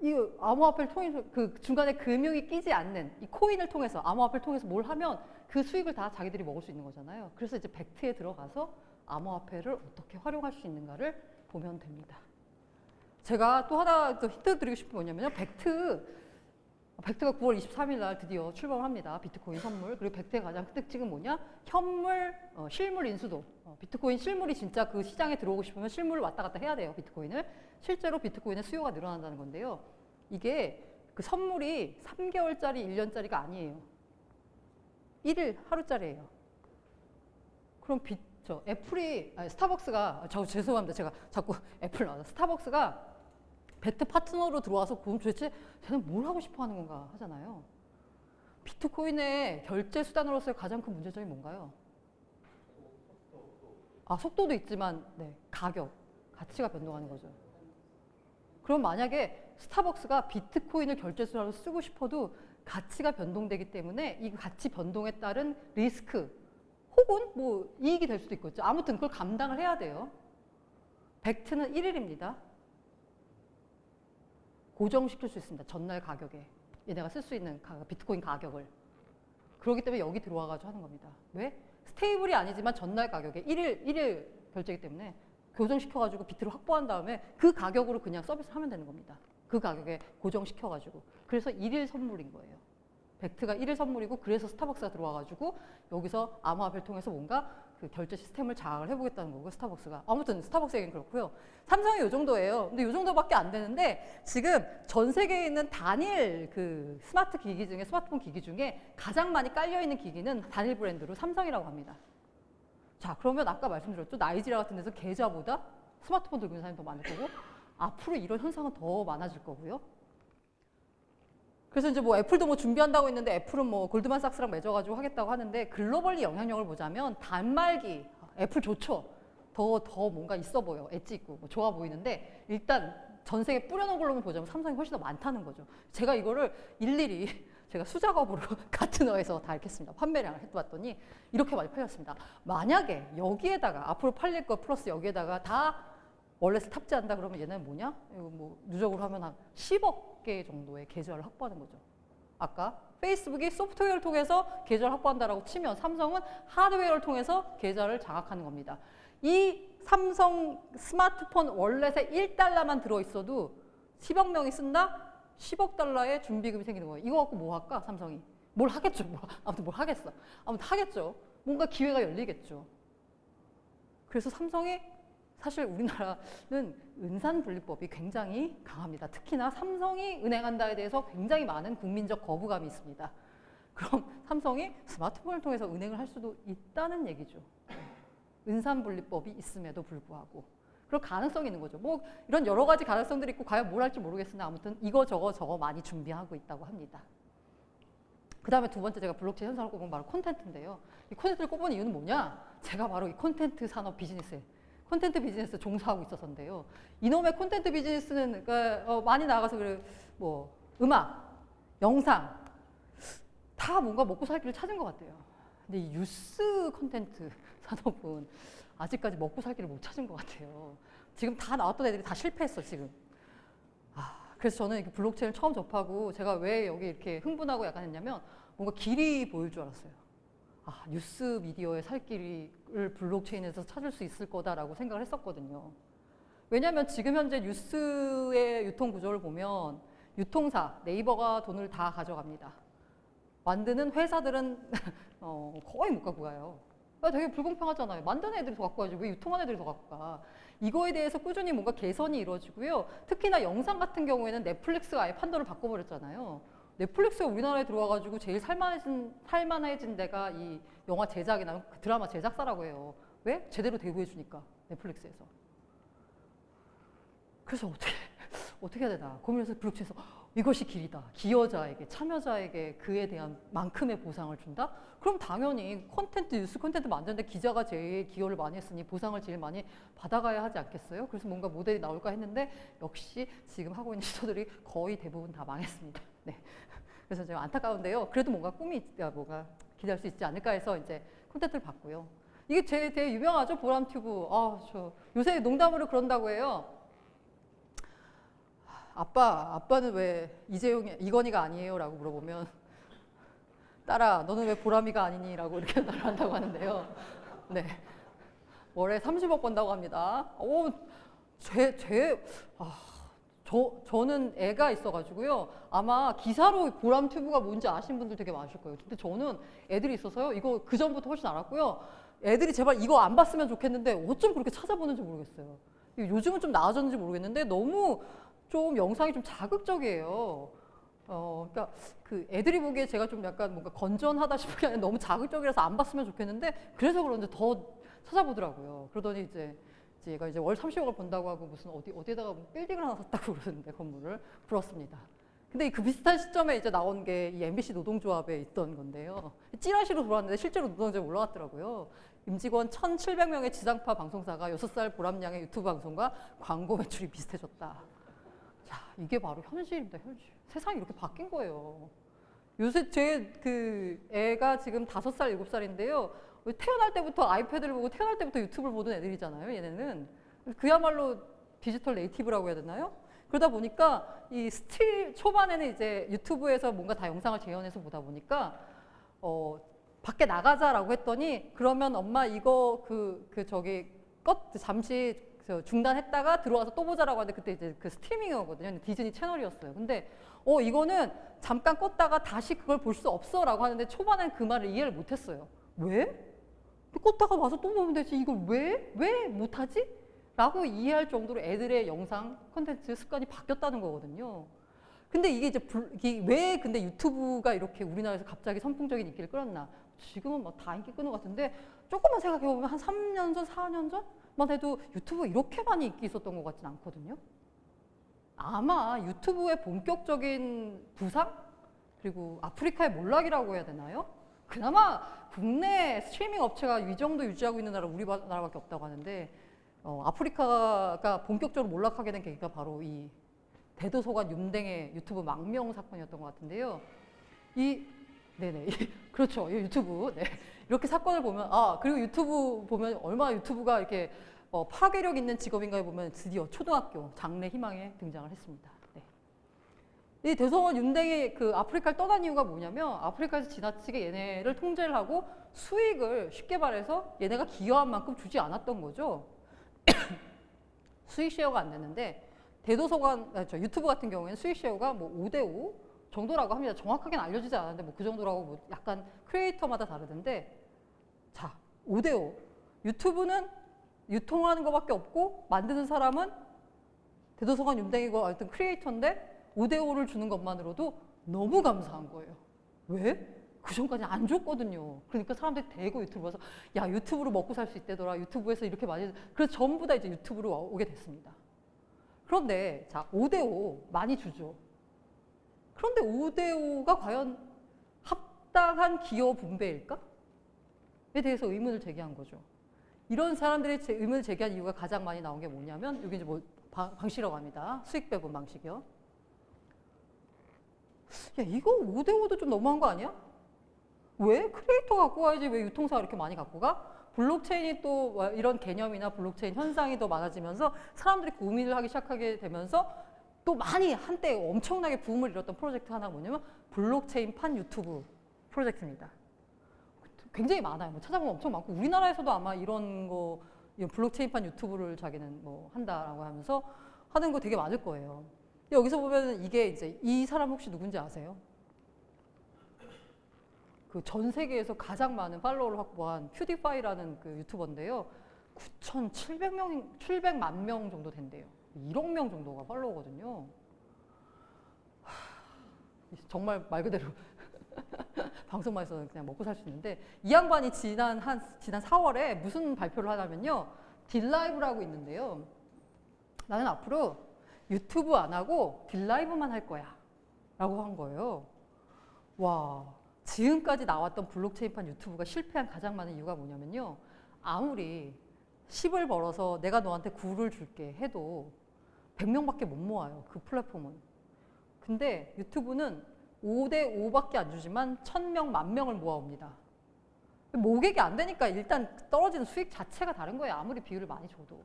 이 암호화폐를 통해서 그 중간에 금융이 끼지 않는 이 코인을 통해서 암호화폐를 통해서 뭘 하면 그 수익을 다 자기들이 먹을 수 있는 거잖아요. 그래서 이제 벡트에 들어가서 암호화폐를 어떻게 활용할 수 있는가를 보면 됩니다. 제가 또 하나 더 힌트 드리고 싶은 게 뭐냐면요. 벡트가 9월 23일 날 드디어 출범을 합니다. 비트코인 선물. 그리고 벡트의 가장 큰 특징은 뭐냐? 현물, 실물 인수도. 비트코인 실물이 진짜 그 시장에 들어오고 싶으면 실물을 왔다 갔다 해야 돼요. 비트코인을. 실제로 비트코인의 수요가 늘어난다는 건데요. 이게 그 선물이 3개월짜리, 1년짜리가 아니에요. 1일 하루짜리예요. 그럼 스타벅스가, 죄송합니다. 제가 자꾸 애플 나와서. 스타벅스가 베트 파트너로 들어와서 그럼 도대체 쟤는 뭘 하고 싶어 하는 건가 하잖아요. 비트코인의 결제 수단으로서의 가장 큰 문제점이 뭔가요? 속도도 있지만 네, 가치가 변동하는 거죠. 그럼 만약에 스타벅스가 비트코인을 결제 수단으로 쓰고 싶어도 가치가 변동되기 때문에 이 가치 변동에 따른 리스크 혹은 뭐 이익이 될 수도 있겠죠. 아무튼 그걸 감당을 해야 돼요. 벡트는 1일입니다. 고정시킬 수 있습니다. 전날 가격에. 얘네가 쓸 수 있는 비트코인 가격을. 그렇기 때문에 여기 들어와가지고 하는 겁니다. 왜? 스테이블이 아니지만 전날 가격에 1일 결제이기 때문에 고정시켜가지고 비트를 확보한 다음에 그 가격으로 그냥 서비스를 하면 되는 겁니다. 그 가격에 고정시켜가지고. 그래서 1일 선물인 거예요. 벡트가 1일 선물이고 그래서 스타벅스가 들어와가지고 여기서 암호화폐를 통해서 뭔가 그 결제 시스템을 장악을 해보겠다는 거고 스타벅스가. 아무튼 스타벅스 얘기는 그렇고요. 삼성이 이 정도예요. 근데 이 정도밖에 안 되는데 지금 전 세계에 있는 단일 그 스마트폰 기기 중에 가장 많이 깔려있는 기기는 단일 브랜드로 삼성이라고 합니다. 자, 그러면 아까 말씀드렸죠. 나이지리아 같은 데서 계좌보다 스마트폰 들고 있는 사람이 더 많을 거고 앞으로 이런 현상은 더 많아질 거고요. 그래서 이제 뭐 애플도 뭐 준비한다고 했는데 애플은 뭐 골드만삭스랑 맺어가지고 하겠다고 하는데 글로벌리 영향력을 보자면 단말기 애플 좋죠. 더 뭔가 있어 보여. 엣지 있고 뭐 좋아 보이는데 일단 전 세계 뿌려놓은 걸로만 보자면 삼성이 훨씬 더 많다는 거죠. 제가 이거를 일일이 제가 수작업으로 가트너에서 다 읽겠습니다. 판매량을 해봤더니 이렇게 많이 팔렸습니다. 만약에 여기에다가 앞으로 팔릴 거 플러스 여기에다가 다 월렛을 탑재한다 그러면 얘는 뭐냐? 이거 뭐 누적으로 하면 한 10억 개 정도의 계좌를 확보하는 거죠. 아까 페이스북이 소프트웨어를 통해서 계좌를 확보한다라고 치면 삼성은 하드웨어를 통해서 계좌를 장악하는 겁니다. 이 삼성 스마트폰 월렛에 1달러만 들어있어도 10억 명이 쓴다? 10억 달러의 준비금이 생기는 거예요. 이거 갖고 뭐 할까? 삼성이. 뭘 하겠죠. 아무튼 뭘 하겠어. 아무튼 하겠죠. 뭔가 기회가 열리겠죠. 그래서 삼성이 사실 우리나라는 은산분리법이 굉장히 강합니다. 특히나 삼성이 은행한다에 대해서 굉장히 많은 국민적 거부감이 있습니다. 그럼 삼성이 스마트폰을 통해서 은행을 할 수도 있다는 얘기죠. 은산분리법이 있음에도 불구하고. 그럴 가능성이 있는 거죠. 뭐 이런 여러 가지 가능성들이 있고 과연 뭘 할지 모르겠으나 아무튼 이거 저거 많이 준비하고 있다고 합니다. 그 다음에 두 번째 제가 블록체인 현상을 꼽은 바로 콘텐츠인데요. 이 콘텐츠를 꼽은 이유는 뭐냐? 제가 바로 이 콘텐츠 산업 콘텐츠 비즈니스 종사하고 있어서인데요. 이놈의 콘텐츠 비즈니스는 그러니까 많이 나가서 그래 뭐 음악, 영상 다 뭔가 먹고 살 길을 찾은 것 같아요. 근데 이 뉴스 콘텐츠 산업은 아직까지 먹고 살 길을 못 찾은 것 같아요. 지금 다 나왔던 애들이 다 실패했어 지금. 그래서 저는 이렇게 블록체인을 처음 접하고 제가 왜 여기 이렇게 흥분하고 약간 했냐면 뭔가 길이 보일 줄 알았어요. 뉴스 미디어의 살 길을 블록체인에서 찾을 수 있을 거다라고 생각을 했었거든요. 왜냐하면 지금 현재 뉴스의 유통 구조를 보면 유통사, 네이버가 돈을 다 가져갑니다. 만드는 회사들은 거의 못 갖고 가요. 되게 불공평하잖아요. 만드는 애들이 더 갖고 가지 왜 유통하는 애들이 더 갖고 가. 이거에 대해서 꾸준히 뭔가 개선이 이루어지고요. 특히나 영상 같은 경우에는 넷플릭스가 아예 판도를 바꿔버렸잖아요. 넷플릭스가 우리나라에 들어와가지고 제일 살만해진 데가 이 영화 제작이나 드라마 제작사라고 해요. 왜? 제대로 대우해주니까 넷플릭스에서. 그래서 어떻게 해야 되나 고민해서 블록체인에서 이것이 길이다. 기여자에게, 참여자에게 그에 대한 만큼의 보상을 준다? 그럼 당연히 뉴스 콘텐츠 만드는데 기자가 제일 기여를 많이 했으니 보상을 제일 많이 받아가야 하지 않겠어요? 그래서 뭔가 모델이 나올까 했는데 역시 지금 하고 있는 시도들이 거의 대부분 다 망했습니다. 네. 그래서 좀 안타까운데요. 그래도 뭔가 뭔가 기대할 수 있지 않을까 해서 이제 콘텐츠를 봤고요. 이게 되게 유명하죠? 보람튜브. 저 요새 농담으로 그런다고 해요. 아빠는 왜 이건희가 아니에요? 라고 물어보면 딸아, 너는 왜 보람이가 아니니? 라고 이렇게 말을 한다고 하는데요. 네. 월에 30억 번다고 합니다. 저는 애가 있어가지고요. 아마 기사로 보람튜브가 뭔지 아시는 분들 되게 많으실 거예요. 근데 저는 애들이 있어서요. 이거 그 전부터 훨씬 알았고요. 애들이 제발 이거 안 봤으면 좋겠는데 어쩜 그렇게 찾아보는지 모르겠어요. 요즘은 좀 나아졌는지 모르겠는데 너무 좀 영상이 좀 자극적이에요. 그러니까 그 애들이 보기에 제가 좀 약간 뭔가 건전하다 싶은 게 아니라 너무 자극적이라서 안 봤으면 좋겠는데 그래서 그런지 더 찾아보더라고요. 그러더니 이제 얘가 이제 월 30억을 번다고 하고 무슨 어디에다가 빌딩을 하나 샀다고 그러는데 건물을 부럽습니다. 근데 그 비슷한 시점에 이제 나온 게 이 MBC 노동조합에 있던 건데요. 찌라시로 돌아왔는데 실제로 노동조합에 올라갔더라고요. 임직원 1,700명의 지상파 방송사가 6살 보람양의 유튜브 방송과 광고 매출이 비슷해졌다. 자, 이게 바로 현실입니다, 현실. 세상이 이렇게 바뀐 거예요. 요새 제 그 애가 지금 5살, 7살인데요. 태어날 때부터 아이패드를 보고 태어날 때부터 유튜브를 보던 애들이잖아요, 얘네는. 그야말로 디지털 네이티브라고 해야 되나요? 그러다 보니까 초반에는 이제 유튜브에서 뭔가 다 영상을 재현해서 보다 보니까 밖에 나가자라고 했더니 그러면 엄마 이거 잠시 중단했다가 들어와서 또 보자라고 하는데 그때 이제 그 스트리밍이거든요. 디즈니 채널이었어요. 근데 이거는 잠깐 껐다가 다시 그걸 볼 수 없어라고 하는데 초반엔 그 말을 이해를 못했어요. 왜? 껐다가 와서 또 보면 되지. 이걸 왜 못하지? 라고 이해할 정도로 애들의 영상 콘텐츠 습관이 바뀌었다는 거거든요. 근데 이게 이제 왜 근데 유튜브가 이렇게 우리나라에서 갑자기 선풍적인 인기를 끌었나? 지금은 막 다 인기 끄는 것 같은데 조금만 생각해보면 한 3년 전, 4년 전만 해도 유튜브 이렇게 많이 인기 있었던 것 같진 않거든요. 아마 유튜브의 본격적인 부상? 그리고 아프리카의 몰락이라고 해야 되나요? 그나마 국내 스트리밍 업체가 이 정도 유지하고 있는 나라 우리나라밖에 없다고 하는데 아프리카가 본격적으로 몰락하게 된 계기가 바로 이 대도서관 윤댕의 유튜브 망명 사건이었던 것 같은데요. 그렇죠. 이 유튜브. 네. 이렇게 사건을 보면 그리고 유튜브 보면 얼마나 유튜브가 이렇게 파괴력 있는 직업인가에 보면 드디어 초등학교 장래 희망에 등장을 했습니다. 네. 이 대도서관 윤댕이 그 아프리카를 떠난 이유가 뭐냐면 아프리카에서 지나치게 얘네를 통제를 하고 수익을 쉽게 말해서 얘네가 기여한 만큼 주지 않았던 거죠. 수익 쉐어가 안 됐는데 유튜브 같은 경우에는 수익 쉐어가 뭐 5대5 정도라고 합니다. 정확하게는 알려지지 않았는데 뭐 그 정도라고 뭐 약간 크리에이터마다 다르던데 자, 5대5 유튜브는 유통하는 것밖에 없고 만드는 사람은 대도서관 윤댕이고 하여튼 크리에이터인데 5대5를 주는 것만으로도 너무 감사한 거예요. 왜? 그 전까지 안 줬거든요. 그러니까 사람들이 대거 유튜브 와서 야 유튜브로 먹고 살 수 있대더라. 유튜브에서 이렇게 많이 그래서 전부 다 이제 유튜브로 오게 됐습니다. 그런데 자 5대5 많이 주죠. 그런데 5대5가 과연 합당한 기여 분배일까? 에 대해서 의문을 제기한 거죠. 이런 사람들이 의문을 제기한 이유가 가장 많이 나온 게 뭐냐면 여기 이제 방식이라고 합니다. 수익 배분 방식이요. 야 이거 5대5도 좀 너무한 거 아니야? 왜? 크리에이터 갖고 가야지 왜 유통사가 이렇게 많이 갖고 가? 블록체인이 또 이런 개념이나 블록체인 현상이 더 많아지면서 사람들이 고민을 하기 시작하게 되면서 또 많이 한때 엄청나게 부음을 이뤘던 프로젝트 하나가 뭐냐면 블록체인판 유튜브 프로젝트입니다. 굉장히 많아요. 뭐 찾아보면 엄청 많고 우리나라에서도 아마 이런 블록체인판 유튜브를 자기는 뭐 한다라고 하면서 하는 거 되게 많을 거예요. 여기서 보면 이게 이제 이 사람 혹시 누군지 아세요? 그 전 세계에서 가장 많은 팔로워를 확보한 퓨디파이라는 그 유튜버인데요. 700만 명 정도 된대요. 1억 명 정도가 팔로워거든요. 정말 말 그대로 방송만 해서 그냥 먹고 살 수 있는데 이 양반이 지난 4월에 무슨 발표를 하냐면요. 딜라이브라고 있는데요. 나는 앞으로 유튜브 안 하고 딜라이브만 할 거야. 라고 한 거예요. 와, 지금까지 나왔던 블록체인판 유튜브가 실패한 가장 많은 이유가 뭐냐면요. 아무리 10을 벌어서 내가 너한테 9를 줄게 해도 100명밖에 못 모아요. 그 플랫폼은. 근데 유튜브는 5대 5밖에 안 주지만 1000명, 10,000명을 모아옵니다. 모객이 안 되니까 일단 떨어지는 수익 자체가 다른 거예요. 아무리 비율을 많이 줘도.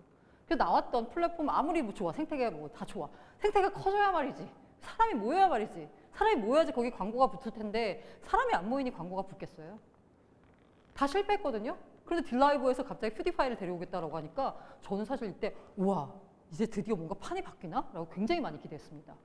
그래서 나왔던 플랫폼 아무리 뭐 좋아. 생태계가 뭐 다 좋아. 생태계가 커져야 말이지. 사람이 모여야 말이지. 사람이 모여야지 거기 광고가 붙을 텐데 사람이 안 모이니 광고가 붙겠어요? 다 실패했거든요. 그런데 딜라이브에서 갑자기 퓨디파이를 데려오겠다라고 하니까 저는 사실 이때 우와 이제 드디어 뭔가 판이 바뀌나? 라고 굉장히 많이 기대했습니다.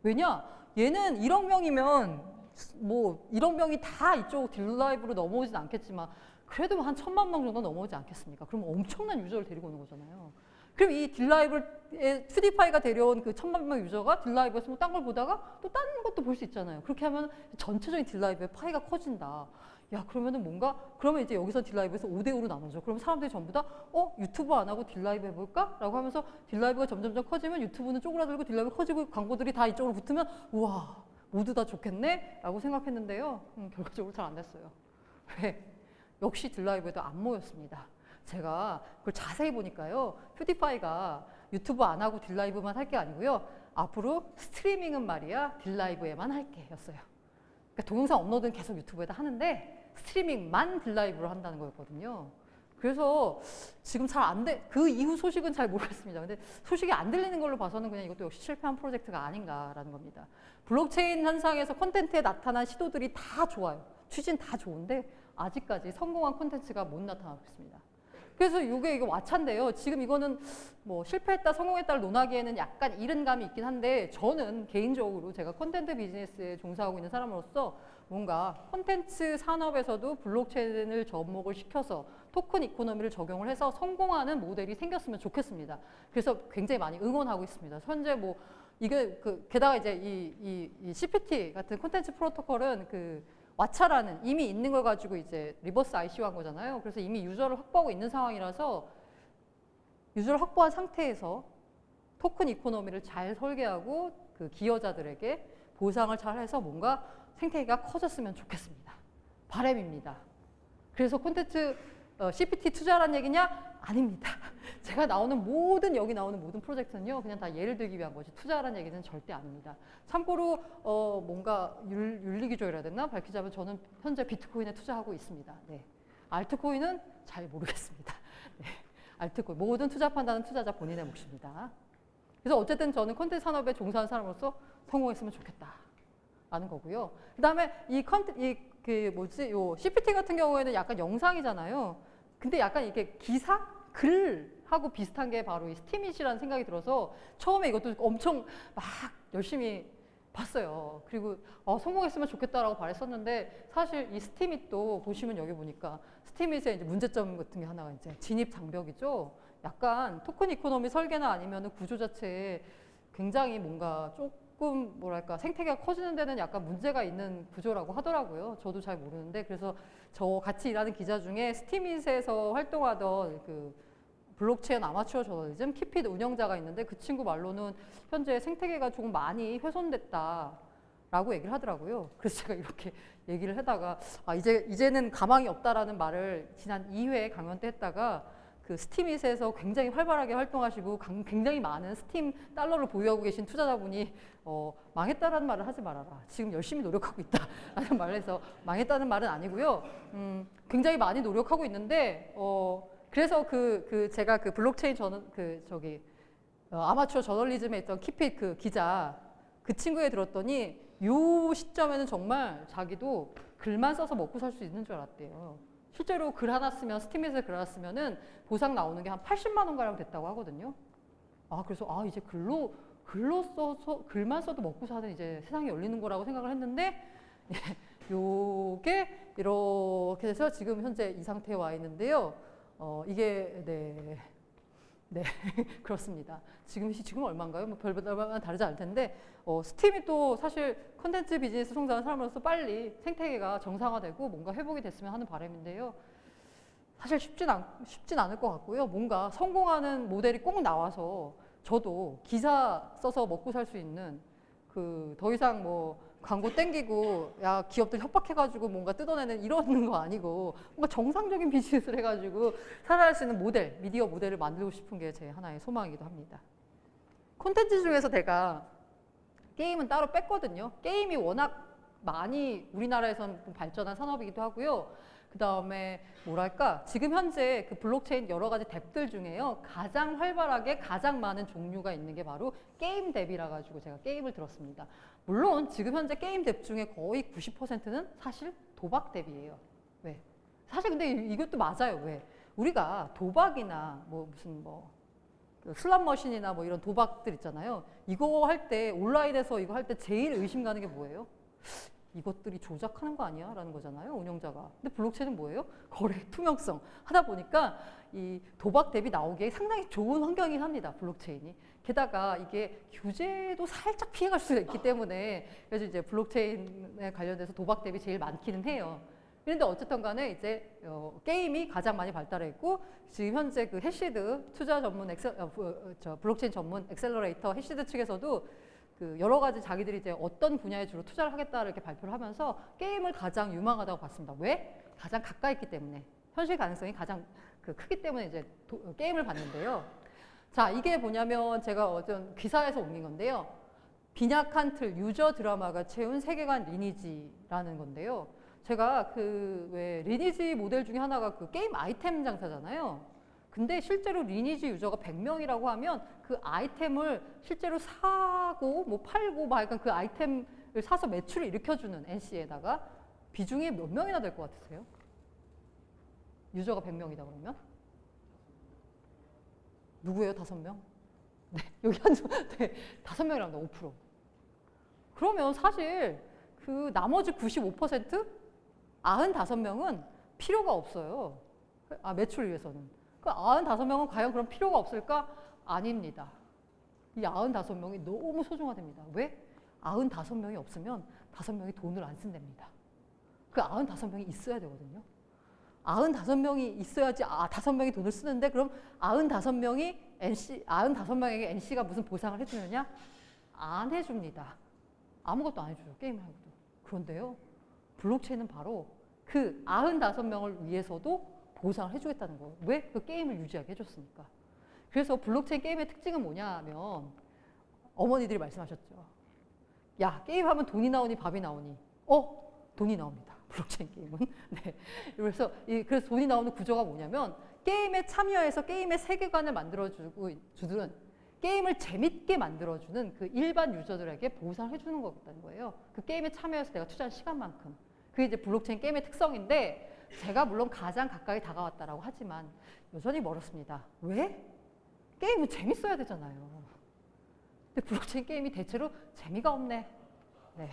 왜냐? 얘는 1억 명이면 뭐 1억 명이 다 이쪽 딜라이브로 넘어오진 않겠지만 그래도 한 1000만 명 정도 넘어오지 않겠습니까? 그럼 엄청난 유저를 데리고 오는 거잖아요. 그럼 이 딜라이브에 퓨디파이가 데려온 그 1000만 명 유저가 딜라이브에서 뭐 딴 걸 보다가 또 다른 것도 볼 수 있잖아요. 그렇게 하면 전체적인 딜라이브의 파이가 커진다. 야, 그러면은 뭔가, 그러면 이제 여기서 딜라이브에서 5대5로 나눠져. 그럼 사람들이 전부 다, 유튜브 안 하고 딜라이브 해볼까? 라고 하면서 딜라이브가 점점점 커지면 유튜브는 쪼그라들고 딜라이브 커지고 광고들이 다 이쪽으로 붙으면, 우와, 모두 다 좋겠네? 라고 생각했는데요. 결과적으로 잘 안 됐어요. 왜? 역시 딜라이브에도 안 모였습니다. 제가 그걸 자세히 보니까요. 퓨디파이가 유튜브 안 하고 딜라이브만 할 게 아니고요. 앞으로 스트리밍은 말이야 딜라이브에만 할게 였어요. 그러니까 동영상 업로드는 계속 유튜브에다 하는데 스트리밍만 딜라이브로 한다는 거였거든요. 그래서 지금 잘 안 돼, 그 이후 소식은 잘 모르겠습니다. 근데 소식이 안 들리는 걸로 봐서는 그냥 이것도 역시 실패한 프로젝트가 아닌가라는 겁니다. 블록체인 현상에서 콘텐츠에 나타난 시도들이 다 좋아요. 취지는 다 좋은데 아직까지 성공한 콘텐츠가 못 나타나고 있습니다. 그래서 이게 와차인데요. 지금 이거는 뭐 실패했다, 성공했다를 논하기에는 약간 이른 감이 있긴 한데 저는 개인적으로 제가 콘텐츠 비즈니스에 종사하고 있는 사람으로서 뭔가 콘텐츠 산업에서도 블록체인을 접목을 시켜서 토큰 이코노미를 적용을 해서 성공하는 모델이 생겼으면 좋겠습니다. 그래서 굉장히 많이 응원하고 있습니다. 현재 뭐 이게 게다가 이제 이 CPT 같은 콘텐츠 프로토콜은 왓차라는 이미 있는 걸 가지고 이제 리버스 ICO 한 거잖아요. 그래서 이미 유저를 확보하고 있는 상황이라서 유저를 확보한 상태에서 토큰 이코노미를 잘 설계하고 그 기여자들에게 보상을 잘 해서 뭔가 생태계가 커졌으면 좋겠습니다. 바람입니다. 그래서 콘텐츠 CPT 투자란 얘기냐? 아닙니다. 제가 여기 나오는 모든 프로젝트는요, 그냥 다 예를 들기 위한 거지 투자라는 얘기는 절대 아닙니다. 참고로 뭔가 윤리기조이라 됐나 밝히자면 저는 현재 비트코인에 투자하고 있습니다. 네. 알트코인은 잘 모르겠습니다. 네. 알트코인 모든 투자 판단은 투자자 본인의 몫입니다. 그래서 어쨌든 저는 콘텐츠 산업에 종사하는 사람으로서 성공했으면 좋겠다라는 거고요. 그다음에 요 CPT 같은 경우에는 약간 영상이잖아요. 근데 약간 이게 기사, 글하고 비슷한 게 바로 이 스팀잇이라는 생각이 들어서 처음에 이것도 엄청 막 열심히 봤어요. 그리고 성공했으면 좋겠다라고 바랬었는데 사실 이 스팀잇도 보시면 여기 보니까 스팀잇의 이제 문제점 같은 게 하나가 이제 진입 장벽이죠. 약간 토큰 이코노미 설계나 아니면 구조 자체에 굉장히 뭔가 조금 뭐랄까 생태계가 커지는 데는 약간 문제가 있는 구조라고 하더라고요. 저도 잘 모르는데 그래서 저 같이 일하는 기자 중에 스팀잇에서 활동하던 블록체인 아마추어 저널리즘 키핏 운영자가 있는데 그 친구 말로는 현재 생태계가 조금 많이 훼손됐다라고 얘기를 하더라고요. 그래서 제가 이렇게 얘기를 하다가 이제는 가망이 없다라는 말을 지난 2회 강연 때 했다가 그 스팀잇에서 굉장히 활발하게 활동하시고 굉장히 많은 스팀 달러를 보유하고 계신 투자자분이 망했다라는 말을 하지 말아라. 지금 열심히 노력하고 있다라는 말을 해서 망했다는 말은 아니고요. 굉장히 많이 노력하고 있는데 그래서 제가 블록체인 아마추어 저널리즘에 있던 키핏 기자 그 친구에 들었더니 요 시점에는 정말 자기도 글만 써서 먹고 살 수 있는 줄 알았대요. 실제로 글 하나 쓰면 스팀에서 글 하나 쓰면은 보상 나오는 게 한 80만 원 가량 됐다고 하거든요. 그래서 이제 글만 써도 먹고 사는 이제 세상이 열리는 거라고 생각을 했는데 요게 이렇게 돼서 지금 현재 이 상태에 와 있는데요. 이게 네 그렇습니다. 지금 얼마인가요? 뭐 별반 다르지 않을 텐데 스팀이 또 사실 콘텐츠 비즈니스 종사하는 사람으로서 빨리 생태계가 정상화되고 뭔가 회복이 됐으면 하는 바람인데요. 사실 쉽진 않을 것 같고요. 뭔가 성공하는 모델이 꼭 나와서 저도 기사 써서 먹고 살 수 있는 더 이상 뭐 광고 땡기고 야 기업들 협박해가지고 뭔가 뜯어내는 이런 거 아니고 뭔가 정상적인 비즈니스를 해가지고 살아갈 수 있는 모델, 미디어 모델을 만들고 싶은 게 제 하나의 소망이기도 합니다. 콘텐츠 중에서 제가 게임은 따로 뺐거든요. 게임이 워낙 많이 우리나라에서는 발전한 산업이기도 하고요. 그 다음에 뭐랄까 지금 현재 그 블록체인 여러 가지 덱들 중에요. 가장 활발하게 가장 많은 종류가 있는 게 바로 게임 덱이라 가지고 제가 게임을 들었습니다. 물론 지금 현재 게임 덱 중에 거의 90%는 사실 도박 덱이에요. 왜? 사실 근데 이것도 맞아요. 왜? 우리가 도박이나 뭐 무슨 뭐 슬롯 머신이나 뭐 이런 도박들 있잖아요. 이거 할 때 온라인에서 이거 할 때 제일 의심 가는 게 뭐예요? 이것들이 조작하는 거 아니야? 라는 거잖아요, 운영자가. 근데 블록체인은 뭐예요? 거래 투명성 하다 보니까 이 도박 대비 나오기에 상당히 좋은 환경이긴 합니다, 블록체인이. 게다가 이게 규제도 살짝 피해갈 수가 있기 때문에 그래서 이제 블록체인에 관련돼서 도박 대비 제일 많기는 해요. 그런데 어쨌든 간에 이제 게임이 가장 많이 발달했고 지금 현재 그 해시드 투자 전문 블록체인 전문 엑셀러레이터 해시드 측에서도 그 여러 가지 자기들이 이제 어떤 분야에 주로 투자를 하겠다 이렇게 발표를 하면서 게임을 가장 유망하다고 봤습니다. 왜? 가장 가까이 있기 때문에 현실 가능성이 가장 크기 때문에 이제 게임을 봤는데요. 자, 이게 뭐냐면 제가 어떤 기사에서 옮긴 건데요. 빈약한 틀 유저 드라마가 채운 세계관 리니지라는 건데요. 제가 왜 리니지 모델 중에 하나가 그 게임 아이템 장사잖아요. 근데 실제로 리니지 유저가 100명이라고 하면 그 아이템을 실제로 사고 뭐 팔고 막 약간 그 아이템을 사서 매출을 일으켜주는 NC에다가 비중이 몇 명이나 될 것 같으세요? 유저가 100명이다 그러면? 누구예요? 5명? 네, 여기 네, 5명이랍니다. 5%. 그러면 사실 그 나머지 95%? 95명은 필요가 없어요. 매출을 위해서는. 그 95명은 과연 그럼 필요가 없을까? 아닙니다. 이 95명이 너무 소중하답니다. 왜? 95명이 없으면 5명이 돈을 안 쓴답니다. 그 95명이 있어야 되거든요. 95명이 있어야지 5명이 돈을 쓰는데 그럼 95명에게 NC가 무슨 보상을 해주느냐? 안 해줍니다. 아무것도 안 해줘요. 게임을 하고도. 그런데요. 블록체인은 바로 그 95명을 위해서도 보상을 해주겠다는 거예요. 왜? 그 게임을 유지하게 해줬으니까. 그래서 블록체인 게임의 특징은 뭐냐면 어머니들이 말씀하셨죠. 야, 게임하면 돈이 나오니 밥이 나오니. 돈이 나옵니다. 블록체인 게임은. 네. 그래서 돈이 나오는 구조가 뭐냐면 게임에 참여해서 게임의 세계관을 만들어주는 게임을 재밌게 만들어주는 그 일반 유저들에게 보상을 해주는 거겠다는 거예요. 그 게임에 참여해서 내가 투자한 시간만큼. 그게 이제 블록체인 게임의 특성인데 제가 물론 가장 가까이 다가왔다라고 하지만 여전히 멀었습니다. 왜? 게임은 재밌어야 되잖아요. 근데 블록체인 게임이 대체로 재미가 없네. 네,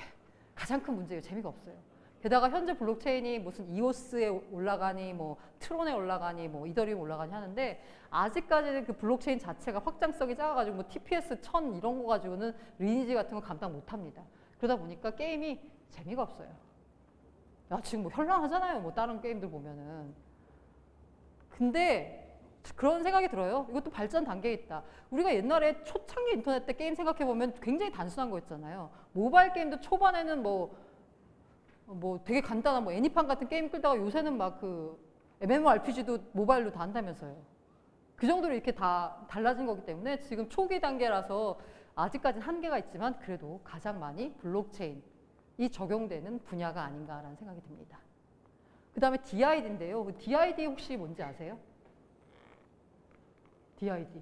가장 큰 문제예요. 재미가 없어요. 게다가 현재 블록체인이 무슨 이오스에 올라가니 뭐 트론에 올라가니 뭐 이더리움 올라가니 하는데 아직까지는 그 블록체인 자체가 확장성이 작아가지고 뭐 TPS 1000 이런 거 가지고는 리니지 같은 거 감당 못합니다. 그러다 보니까 게임이 재미가 없어요. 야, 지금 뭐 현란하잖아요. 뭐 다른 게임들 보면은. 근데 그런 생각이 들어요. 이것도 발전 단계에 있다. 우리가 옛날에 초창기 인터넷 때 게임 생각해보면 굉장히 단순한 거였잖아요. 모바일 게임도 초반에는 뭐 되게 간단한 뭐 애니팡 같은 게임 끌다가 요새는 막 그 MMORPG도 모바일로 다 한다면서요. 그 정도로 이렇게 다 달라진 거기 때문에 지금 초기 단계라서 아직까지는 한계가 있지만 그래도 가장 많이 블록체인이 적용되는 분야가 아닌가라는 생각이 듭니다. 그 다음에 DID인데요. 그 DID 혹시 뭔지 아세요? DID.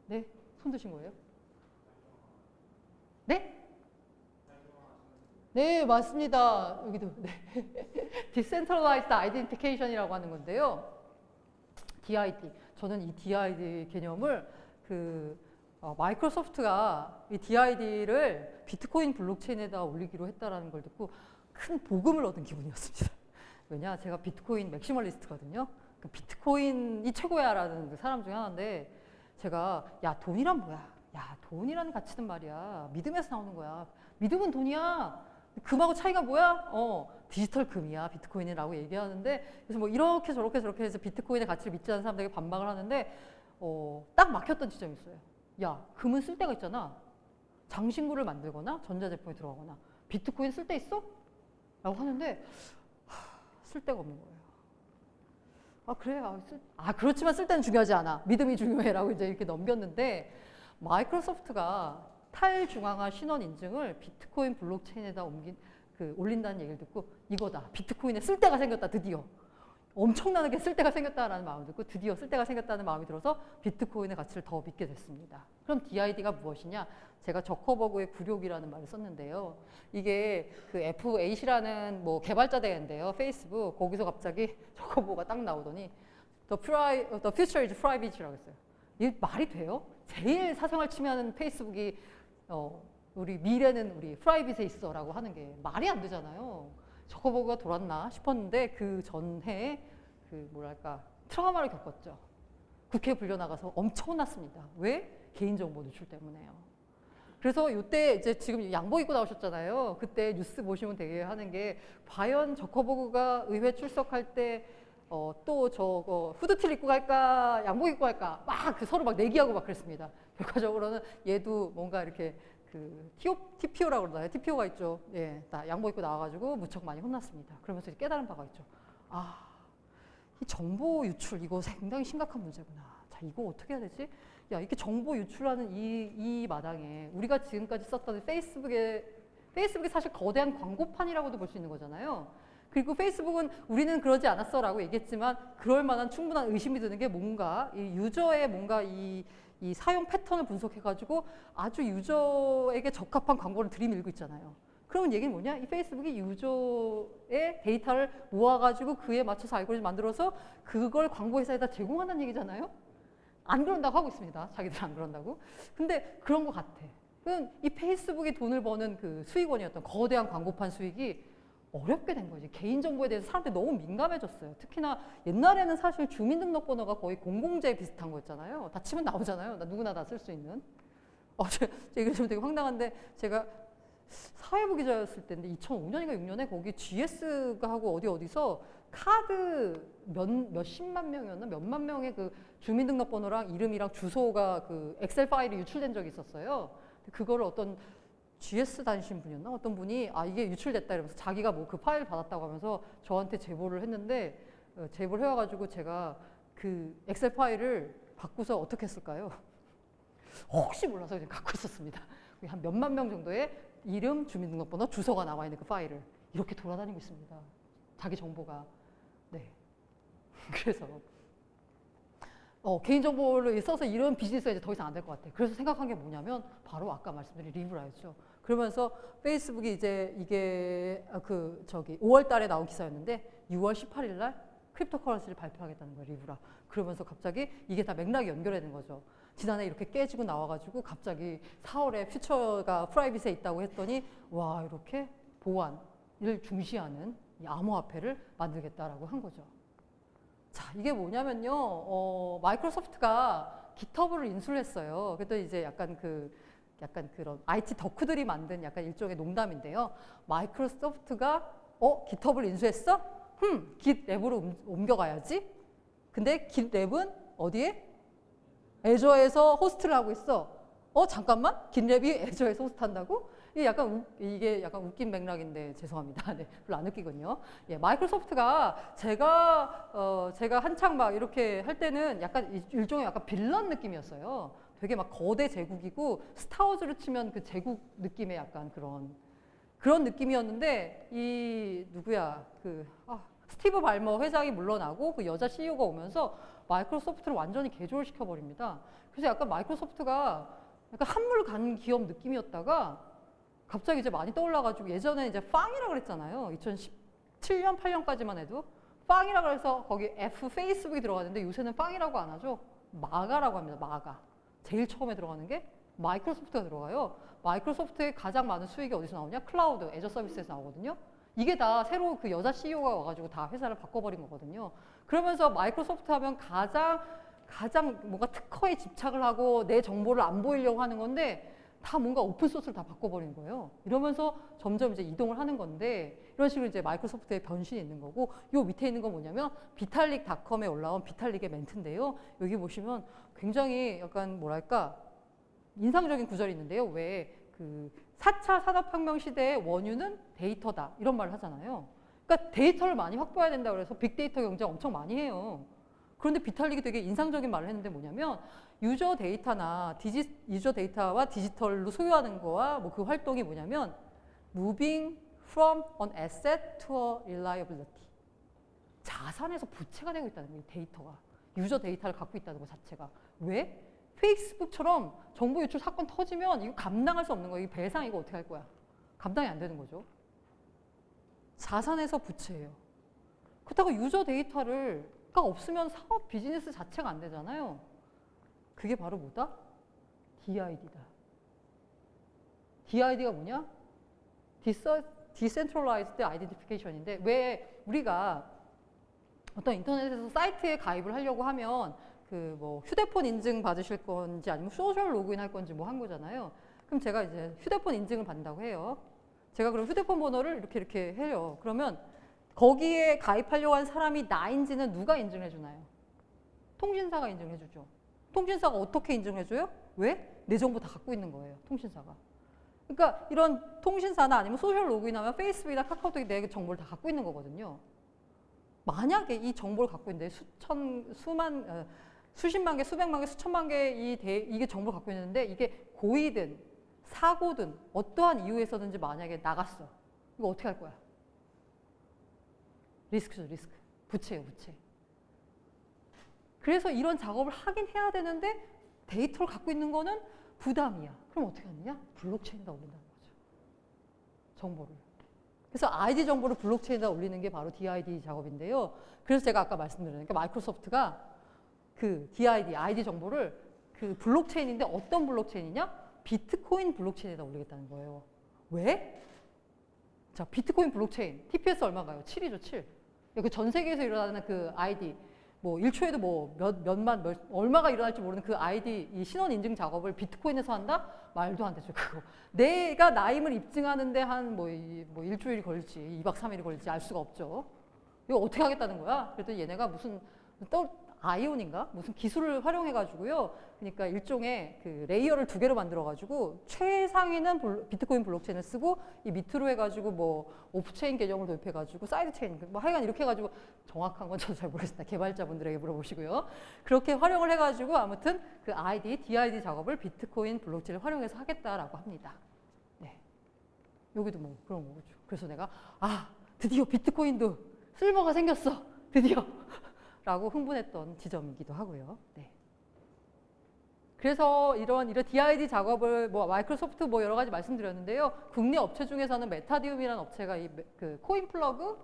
네. 손 드신 거예요? 네? 네, 맞습니다. 여기도. 네. Decentralized Identification이라고 하는 건데요. DID. 저는 이 DID 개념을 마이크로소프트가 이 DID를 비트코인 블록체인에다 올리기로 했다라는 걸 듣고 큰 복음을 얻은 기분이었습니다. 왜냐, 제가 비트코인 맥시멀리스트거든요. 그 비트코인이 최고야라는 그 사람 중에 하나인데 제가 야, 돈이란 뭐야? 야, 돈이라는 가치는 말이야. 믿음에서 나오는 거야. 믿음은 돈이야. 금하고 차이가 뭐야? 디지털 금이야, 비트코인이라고 얘기하는데 그래서 뭐 이렇게 저렇게 해서 비트코인의 가치를 믿지 않는 사람들에게 반박을 하는데 딱 막혔던 지점이 있어요. 야, 금은 쓸 데가 있잖아. 장신구를 만들거나 전자제품에 들어가거나 비트코인 쓸 데 있어? 라고 하는데 쓸 데가 없는 거예요. 아, 그래? 그렇지만 쓸 때는 중요하지 않아. 믿음이 중요해라고 이제 이렇게 넘겼는데 마이크로소프트가 탈중앙화 신원 인증을 비트코인 블록체인에다 올린다는 얘기를 듣고 이거다. 비트코인에 쓸 데가 생겼다. 드디어. 엄청나게 쓸 데가 생겼다라는 마음을 듣고 드디어 쓸 데가 생겼다는 마음이 들어서 비트코인의 가치를 더 믿게 됐습니다. 그럼 DID가 무엇이냐? 제가 저커버그의 굴욕이라는 말을 썼는데요. 이게 그 F8이라는 뭐 개발자 대회인데요. 페이스북. 거기서 갑자기 저커버그가 딱 나오더니 The future is privacy라고 했어요. 이게 말이 돼요? 제일 사생활 침해하는 페이스북이 우리 미래는 우리 프라이빗에 있어라고 하는 게 말이 안 되잖아요. 저커버그가 돌았나 싶었는데 그 전해에 그 뭐랄까 트라우마를 겪었죠. 국회에 불려나가서 엄청 혼났습니다. 왜? 개인정보 노출 때문에요. 그래서 이때 이제 지금 양복 입고 나오셨잖아요. 그때 뉴스 보시면 되게 하는 게 과연 저커버그가 의회 출석할 때 또 저거 후드티를 입고 갈까 양복 입고 갈까 막 그 서로 막 내기하고 막 그랬습니다. 결과적으로는 얘도 뭔가 이렇게 그 TPO라고 그러나요? TPO가 있죠. 예, 다 양복 입고 나와가지고 무척 많이 혼났습니다. 그러면서 깨달은 바가 있죠. 이 정보 유출 이거 상당히 심각한 문제구나. 자, 이거 어떻게 해야 되지? 야, 이렇게 정보 유출하는 이 마당에 우리가 지금까지 썼던 페이스북이 사실 거대한 광고판이라고도 볼 수 있는 거잖아요. 그리고 페이스북은 우리는 그러지 않았어라고 얘기했지만 그럴 만한 충분한 의심이 드는 게 뭔가 이 유저의 뭔가 이 사용 패턴을 분석해가지고 아주 유저에게 적합한 광고를 들이밀고 있잖아요. 그러면 얘기는 뭐냐? 이 페이스북이 유저의 데이터를 모아가지고 그에 맞춰서 알고리즘 만들어서 그걸 광고 회사에다 제공한다는 얘기잖아요. 안 그런다고 하고 있습니다. 자기들 안 그런다고. 근데 그런 것 같아. 그럼 이 페이스북이 돈을 버는 그 수익원이었던 거대한 광고판 수익이 어렵게 된 거지. 개인정보에 대해서 사람들이 너무 민감해졌어요. 특히나 옛날에는 사실 주민등록번호가 거의 공공재 비슷한 거였잖아요. 다 치면 나오잖아요. 누구나 다 쓸 수 있는. 제가 이거 좀 되게 황당한데 제가 사회부 기자였을 때인데 2005년인가 6년에 거기 GS가 하고 어디서 카드 몇십만 명이었나 몇만 명의 그 주민등록번호랑 이름이랑 주소가 그 엑셀 파일이 유출된 적이 있었어요. 그거를 어떤 GS 다니신 분이었나? 어떤 분이 이게 유출됐다 이러면서 자기가 뭐 그 파일 받았다고 하면서 저한테 제보를 했는데 제보를 해와가지고 제가 그 엑셀 파일을 바꾸서 어떻게 했을까요? 혹시 몰라서 그냥 갖고 있었습니다. 한 몇만 명 정도의 이름, 주민등록번호, 주소가 나와 있는 그 파일을 이렇게 돌아다니고 있습니다. 자기 정보가. 네. 그래서 개인정보를 써서 이런 비즈니스가 이제 더 이상 안 될 것 같아요. 그래서 생각한 게 뭐냐면 바로 아까 말씀드린 리브라였죠. 그러면서 페이스북이 이제 이게 5월 달에 나온 기사였는데 6월 18일 날 크립토커런시를 발표하겠다는 거예요, 리브라. 그러면서 갑자기 이게 다 맥락이 연결되는 거죠. 지난해 이렇게 깨지고 나와가지고 갑자기 4월에 퓨처가 프라이빗에 있다고 했더니 와, 이렇게 보안을 중시하는 이 암호화폐를 만들겠다라고 한 거죠. 자, 이게 뭐냐면요, 마이크로소프트가 깃허브를 인수를 했어요. 그래도 이제 약간 그런 IT 덕후들이 만든 약간 일종의 농담인데요. 마이크로소프트가 깃허브를 인수했어? 깃랩으로 옮겨가야지. 근데 깃랩은 어디에? 애저에서 호스트를 하고 있어. 잠깐만, 깃랩이 애저에서 호스트한다고? 이게 약간 웃긴 맥락인데 죄송합니다. 네, 별로 안 웃기군요. 예, 마이크로소프트가 제가 한창 막 이렇게 할 때는 약간 일종의 약간 빌런 느낌이었어요. 되게 막 거대 제국이고 스타워즈로 치면 그 제국 느낌의 약간 그런 느낌이었는데 스티브 발머 회장이 물러나고 그 여자 CEO가 오면서 마이크로소프트를 완전히 개조를 시켜버립니다. 그래서 약간 마이크로소프트가 약간 한물 간 기업 느낌이었다가 갑자기 이제 많이 떠올라가지고 예전에 이제 빵이라고 그랬잖아요. 2017년, 8년까지만 해도 빵이라고 해서 거기 F 페이스북이 들어가는데 요새는 빵이라고 안 하죠. 마가라고 합니다. 마가. 제일 처음에 들어가는 게 마이크로소프트가 들어가요. 마이크로소프트의 가장 많은 수익이 어디서 나오냐? 클라우드, 애저 서비스에서 나오거든요. 이게 다 새로 그 여자 CEO가 와가지고 다 회사를 바꿔버린 거거든요. 그러면서 마이크로소프트 하면 가장 뭔가 특허에 집착을 하고 내 정보를 안 보이려고 하는 건데 다 뭔가 오픈소스를 다 바꿔버린 거예요. 이러면서 점점 이제 이동을 하는 건데, 이런 식으로 이제 마이크로소프트의 변신이 있는 거고, 요 밑에 있는 건 뭐냐면 비탈릭닷컴에 올라온 비탈릭의 멘트인데요. 여기 보시면 굉장히 약간 뭐랄까 인상적인 구절이 있는데요. 왜 그 4차 산업혁명 시대의 원유는 데이터다 이런 말을 하잖아요. 그러니까 데이터를 많이 확보해야 된다 그래서 빅데이터 경쟁 엄청 많이 해요. 그런데 비탈릭이 되게 인상적인 말을 했는데 뭐냐면 유저 데이터와 디지털로 소유하는 거와 뭐 그 활동이 뭐냐면 moving from an asset to a reliability. 자산에서 부채가 되고 있다는 거예요. 데이터가. 유저 데이터를 갖고 있다는 것 자체가. 왜? 페이스북처럼 정보 유출 사건 터지면 이거 감당할 수 없는 거예요. 이 배상 이거 어떻게 할 거야? 감당이 안 되는 거죠. 자산에서 부채예요. 그렇다고 유저 데이터가 없으면 사업 비즈니스 자체가 안 되잖아요. 그게 바로 뭐다? DID다. DID가 뭐냐? Decentralized Identification인데, 왜 우리가 어떤 인터넷에서 사이트에 가입을 하려고 하면 그 뭐 휴대폰 인증 받으실 건지 아니면 소셜 로그인 할 건지 뭐 한 거잖아요. 그럼 제가 이제 휴대폰 인증을 받는다고 해요. 제가 그럼 휴대폰 번호를 이렇게 해요. 그러면 거기에 가입하려고 한 사람이 나인지는 누가 인증해 주나요? 통신사가 인증해 주죠. 통신사가 어떻게 인증해 줘요? 왜? 내 정보 다 갖고 있는 거예요. 통신사가. 그러니까 이런 통신사나 아니면 소셜 로그인하면 페이스북이나 카카오톡이 내 정보를 다 갖고 있는 거거든요. 만약에 이 정보를 갖고 있는데 수십만 개, 수백만 개, 수천만 개 이게 정보를 갖고 있는데 이게 고의든 사고든 어떠한 이유에서든지 만약에 나갔어. 이거 어떻게 할 거야? 리스크죠, 리스크. 부채예요, 부채. 그래서 이런 작업을 하긴 해야 되는데 데이터를 갖고 있는 거는 부담이야. 그럼 어떻게 하느냐? 블록체인에다 올린다는 거죠. 정보를. 그래서 ID 정보를 블록체인에다 올리는 게 바로 DID 작업인데요. 그래서 제가 아까 말씀드렸으니까 마이크로소프트가 그 DID, ID 정보를 그 블록체인인데 어떤 블록체인이냐? 비트코인 블록체인에다 올리겠다는 거예요. 왜? 자, 비트코인 블록체인, TPS 얼마가요? 7이죠, 7. 그 전 세계에서 일어나는 그 ID, 뭐 1초에도 뭐 얼마가 일어날지 모르는 그 ID, 이 신원 인증 작업을 비트코인에서 한다? 말도 안 되죠, 그거. 내가 나임을 입증하는데 한 뭐 일주일이 걸릴지, 2박 3일이 걸릴지 알 수가 없죠. 이거 어떻게 하겠다는 거야? 그랬더니 얘네가 무슨 아이온인가? 무슨 기술을 활용해가지고요. 그러니까 일종의 그 레이어를 2개로 만들어가지고 최상위는 비트코인 블록체인을 쓰고 이 밑으로 해가지고 뭐 오프체인 개념을 도입해가지고 사이드 체인 뭐 하여간 이렇게 해가지고 정확한 건 저도 잘 모르겠습니다. 개발자분들에게 물어보시고요. 그렇게 활용을 해가지고 아무튼 그 DID 작업을 비트코인 블록체인을 활용해서 하겠다라고 합니다. 네, 여기도 뭐 그런 거죠. 그래서 내가 드디어 비트코인도 실버가 생겼어. 드디어. 라고 흥분했던 지점이기도 하고요. 네. 그래서 이런 DID 작업을 뭐 마이크로소프트 뭐 여러 가지 말씀드렸는데요. 국내 업체 중에서는 메타디움이라는 업체가 그 코인플러그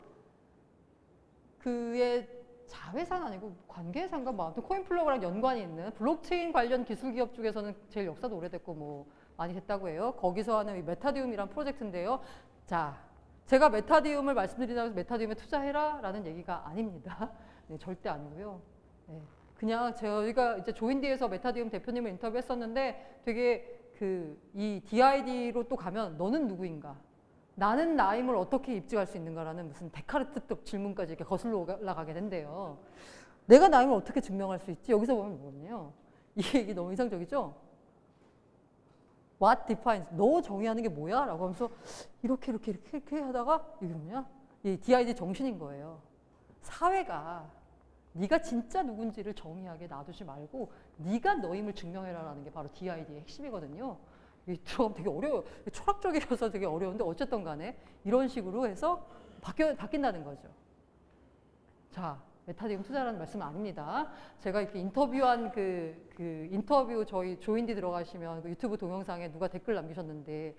그의 자회사는 아니고 관계회사인가 뭐 아무튼 코인플러그랑 연관이 있는 블록체인 관련 기술 기업 중에서는 제일 역사도 오래됐고 뭐 많이 됐다고 해요. 거기서 하는 이 메타디움이라는 프로젝트인데요. 자, 제가 메타디움을 말씀드리자고 해서 메타디움에 투자해라 라는 얘기가 아닙니다. 네, 절대 아니고요. 네, 그냥 저희가 이제 조인디에서 메타디움 대표님을 인터뷰했었는데 되게 이 DID로 또 가면 너는 누구인가? 나는 나임을 어떻게 입증할 수 있는가라는 무슨 데카르트적 질문까지 이렇게 거슬러 올라가게 된대요. 내가 나임을 어떻게 증명할 수 있지? 여기서 보면 뭐냐면요. 이 얘기 너무 인상적이죠? What defines? 너 정의하는 게 뭐야? 라고 하면서 이렇게 하다가 이게 뭐냐? 이 DID 정신인 거예요. 사회가 네가 진짜 누군지를 정의하게 놔두지 말고 네가 너임을 증명해라라는 게 바로 DID의 핵심이거든요. 들어가면 되게 어려워요. 철학적이어서 되게 어려운데 어쨌든 간에 이런 식으로 해서 바뀐다는 거죠. 자, 메타디움 투자라는 말씀은 아닙니다. 제가 이렇게 인터뷰한 그 인터뷰 저희 조인디 들어가시면 그 유튜브 동영상에 누가 댓글 남기셨는데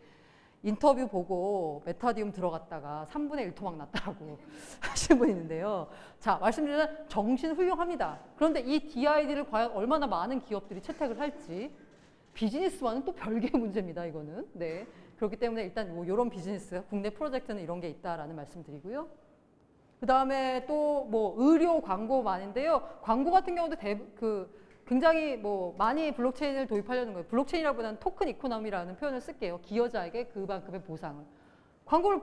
인터뷰 보고 메타디움 들어갔다가 3분의 1 토막 났다고 하시는 분이 있는데요. 자, 말씀드리면 정신 훌륭합니다. 그런데 이 DID를 과연 얼마나 많은 기업들이 채택을 할지 비즈니스와는 또 별개의 문제입니다. 이거는. 네. 그렇기 때문에 일단 뭐 이런 비즈니스, 국내 프로젝트는 이런 게 있다라는 말씀드리고요. 그 다음에 또 뭐 의료 광고 많은데요. 광고 같은 경우도 굉장히 뭐 많이 블록체인을 도입하려는 거예요. 블록체인이라보다는 토큰 이코노미라는 표현을 쓸게요. 기여자에게 그만큼의 보상을. 광고를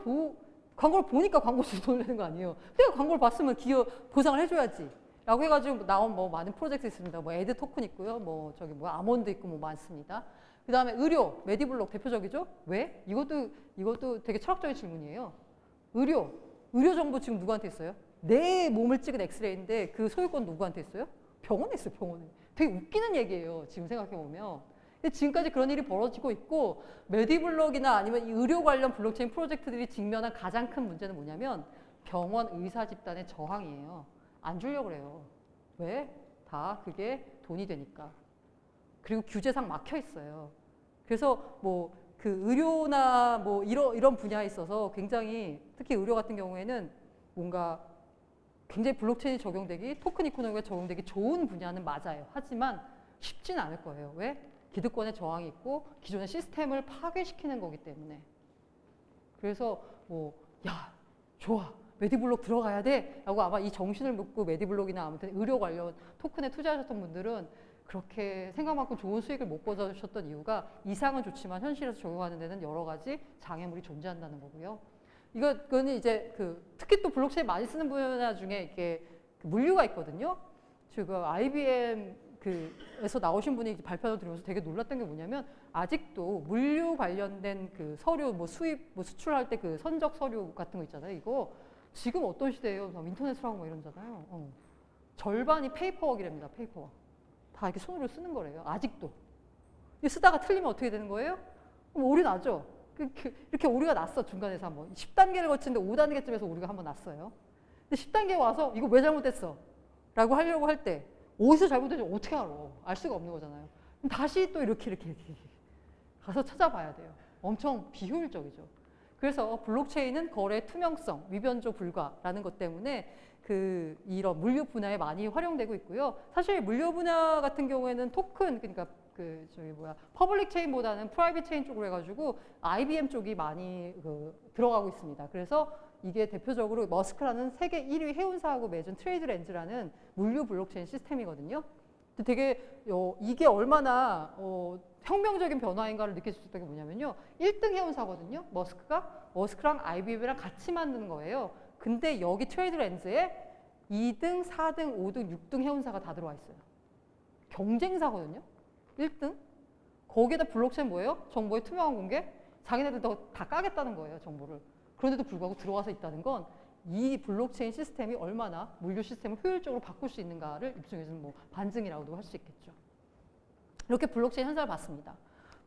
보니까 광고주 돈 내는 거 아니에요. 그냥 광고를 봤으면 기여 보상을 해줘야지. 라고 해가지고 나온 뭐 많은 프로젝트 있습니다. 뭐 애드 토큰 있고요. 뭐 저기 뭐 아몬드 있고 뭐 많습니다. 그 다음에 의료, 메디블록 대표적이죠. 왜? 이것도 되게 철학적인 질문이에요. 의료 정보 지금 누구한테 있어요? 내 몸을 찍은 엑스레이인데 그 소유권 누구한테 있어요? 병원에 있어요, 병원에. 되게 웃기는 얘기예요, 지금 생각해보면. 근데 지금까지 그런 일이 벌어지고 있고, 메디블록이나 아니면 이 의료 관련 블록체인 프로젝트들이 직면한 가장 큰 문제는 뭐냐면 병원 의사 집단의 저항이에요. 안 주려고 그래요. 왜? 다 그게 돈이 되니까. 그리고 규제상 막혀 있어요. 그래서 뭐 그 의료나 뭐 이런 분야에 있어서 굉장히 특히 의료 같은 경우에는 뭔가 굉장히 블록체인이 적용되기, 토큰 이코노미가 적용되기 좋은 분야는 맞아요. 하지만 쉽지는 않을 거예요. 왜? 기득권의 저항이 있고 기존의 시스템을 파괴시키는 거기 때문에. 그래서 뭐 야, 좋아. 메디블록 들어가야 돼. 라고 아마 이 정신을 먹고 메디블록이나 아무튼 의료 관련 토큰에 투자하셨던 분들은 그렇게 생각만큼 좋은 수익을 못 거두셨던 이유가 이상은 좋지만 현실에서 적용하는 데는 여러 가지 장애물이 존재한다는 거고요. 이거는 이제 특히 또 블록체인 많이 쓰는 분야 중에 이렇게 물류가 있거든요. 지금 IBM에서 나오신 분이 발표를 들으면서 되게 놀랐던 게 뭐냐면 아직도 물류 관련된 그 서류 뭐 수입 뭐 수출할 때 그 선적 서류 같은 거 있잖아요. 이거 지금 어떤 시대예요? 인터넷으로 하고 뭐 이러잖아요. 절반이 페이퍼워크랍니다. 페이퍼워크. 다 이렇게 손으로 쓰는 거래요. 아직도. 쓰다가 틀리면 어떻게 되는 거예요? 오류 나죠. 이렇게 오류가 났어. 중간에서 한번. 10단계를 거치는데 5단계쯤에서 오류가 한번 났어요. 근데 10단계 와서 이거 왜 잘못됐어? 라고 하려고 할 때 어디서 잘못됐는지 어떻게 알아? 알 수가 없는 거잖아요. 그럼 다시 또 이렇게 가서 찾아봐야 돼요. 엄청 비효율적이죠. 그래서 블록체인은 거래 투명성, 위변조 불가라는 것 때문에 이런 물류 분야에 많이 활용되고 있고요. 사실 물류 분야 같은 경우에는 토큰, 그러니까 퍼블릭 체인보다는 프라이빗 체인 쪽으로 해가지고 IBM 쪽이 많이 들어가고 있습니다. 그래서 이게 대표적으로 머스크라는 세계 1위 해운사하고 맺은 트레이드 렌즈라는 물류 블록체인 시스템이거든요. 되게 이게 얼마나 혁명적인 변화인가를 느낄 수 있었던 게 뭐냐면요. 1등 해운사거든요. 머스크랑 IBM이랑 같이 만드는 거예요. 근데 여기 트레이드 렌즈에 2등, 4등, 5등, 6등 해운사가 다 들어와 있어요. 경쟁사거든요. 1등. 거기에다 블록체인 뭐예요? 정보의 투명한 공개? 자기네들 다 까겠다는 거예요, 정보를. 그런데도 불구하고 들어와서 있다는 건 이 블록체인 시스템이 얼마나 물류 시스템을 효율적으로 바꿀 수 있는가를 일종의 뭐 반증이라고도 할 수 있겠죠. 이렇게 블록체인 현상을 봤습니다.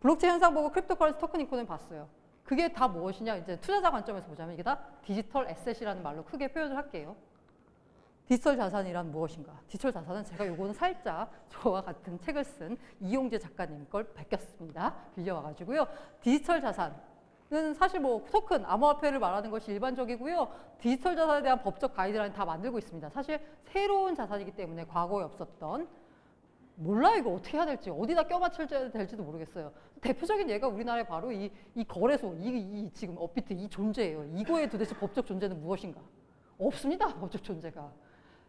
블록체인 현상 보고 크립토커런시 토큰 이코노미 봤어요. 그게 다 무엇이냐? 이제 투자자 관점에서 보자면 이게 다 디지털 애셋이라는 말로 크게 표현을 할게요. 디지털 자산이란 무엇인가? 디지털 자산은 제가 요거는 살짝 저와 같은 책을 쓴 이용재 작가님 걸 베꼈습니다. 빌려와가지고요. 디지털 자산은 사실 뭐 토큰, 암호화폐를 말하는 것이 일반적이고요. 디지털 자산에 대한 법적 가이드라인 다 만들고 있습니다. 사실 새로운 자산이기 때문에 과거에 없었던 몰라 이거 어떻게 해야 될지 어디다 껴맞춰야 될지도 모르겠어요. 대표적인 예가 우리나라에 바로 이 거래소, 이 지금 업비트 이 존재예요. 이거의 도대체 법적 존재는 무엇인가? 없습니다. 법적 존재가.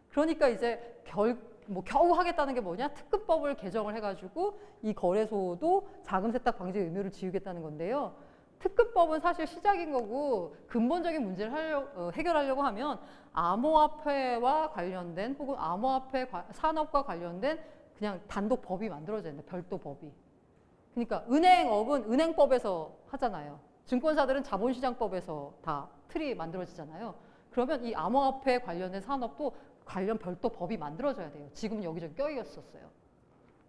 그러니까 이제 겨우 하겠다는 게 뭐냐? 특근법을 개정을 해가지고 이 거래소도 자금 세탁 방지 의무를 지우겠다는 건데요. 특근법은 사실 시작인 거고 근본적인 문제를 해결하려고 하면 암호화폐와 관련된 혹은 암호화폐 산업과 관련된 그냥 단독 법이 만들어져야 된다. 별도 법이. 그러니까 은행업은 은행법에서 하잖아요. 증권사들은 자본시장법에서 다 틀이 만들어지잖아요. 그러면 이 암호화폐 관련된 산업도 관련 별도 법이 만들어져야 돼요. 지금은 여기저기 껴있었어요.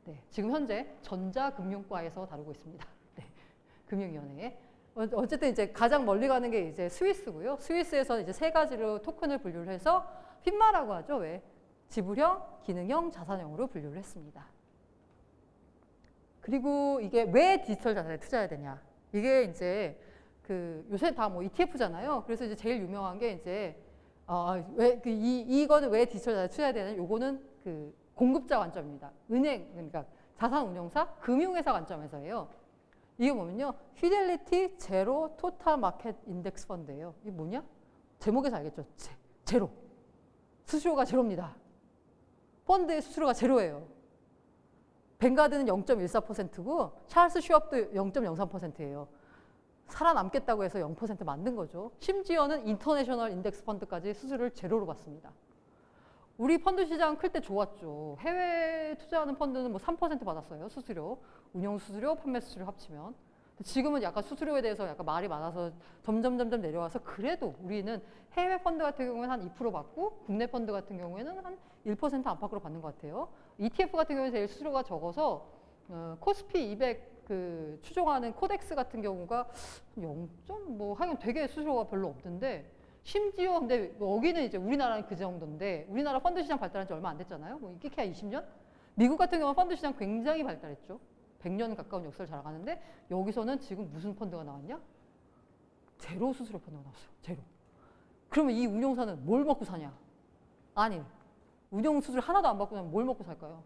네, 지금 현재 전자금융과에서 다루고 있습니다. 네, 금융위원회에. 어쨌든 이제 가장 멀리 가는 게 이제 스위스고요. 스위스에서 이제 세 가지로 토큰을 분류를 해서 핀마라고 하죠. 왜? 지불형, 기능형, 자산형으로 분류를 했습니다. 그리고 이게 왜 디지털 자산에 투자해야 되냐? 이게 이제 요새 다 뭐 ETF잖아요. 그래서 이제 제일 유명한 게 이제 이거는 왜 디지털 자산에 투자해야 되냐? 요거는 공급자 관점입니다. 은행, 그러니까 자산운용사, 금융회사 관점에서예요. 이게 뭐냐면요. 피델리티 제로 토탈 마켓 인덱스 펀드예요. 이게 뭐냐? 제목에서 알겠죠? 제로. 수수료가 제로입니다. 펀드의 수수료가 제로예요. 뱅가드는 0.14%고 찰스 슈왑도 0.03%예요. 살아남겠다고 해서 0% 만든 거죠. 심지어는 인터내셔널 인덱스 펀드까지 수수료를 제로로 받습니다. 우리 펀드 시장 클 때 좋았죠. 해외 투자하는 펀드는 뭐 3% 받았어요. 수수료. 운용 수수료, 판매 수수료 합치면. 지금은 약간 수수료에 대해서 약간 말이 많아서 점점 내려와서 그래도 우리는 해외 펀드 같은 경우에는 한 2% 받고 국내 펀드 같은 경우에는 한 1% 안팎으로 받는 것 같아요. ETF 같은 경우에 제일 수수료가 적어서 코스피 200 그 추종하는 코덱스 같은 경우가 0. 뭐 하여간 되게 수수료가 별로 없는데 심지어 근데 여기는 이제 우리나라는 그 정도인데 우리나라 펀드 시장 발달한 지 얼마 안 됐잖아요. 뭐 끼케야 20년? 미국 같은 경우는 펀드 시장 굉장히 발달했죠. 100년 가까운 역사를 자랑하는데 여기서는 지금 무슨 펀드가 나왔냐? 제로 수수료 펀드가 나왔어요. 제로. 그러면 이 운용사는 뭘 먹고 사냐? 아니, 운용 수수료 하나도 안 받고 뭘 먹고 살까요?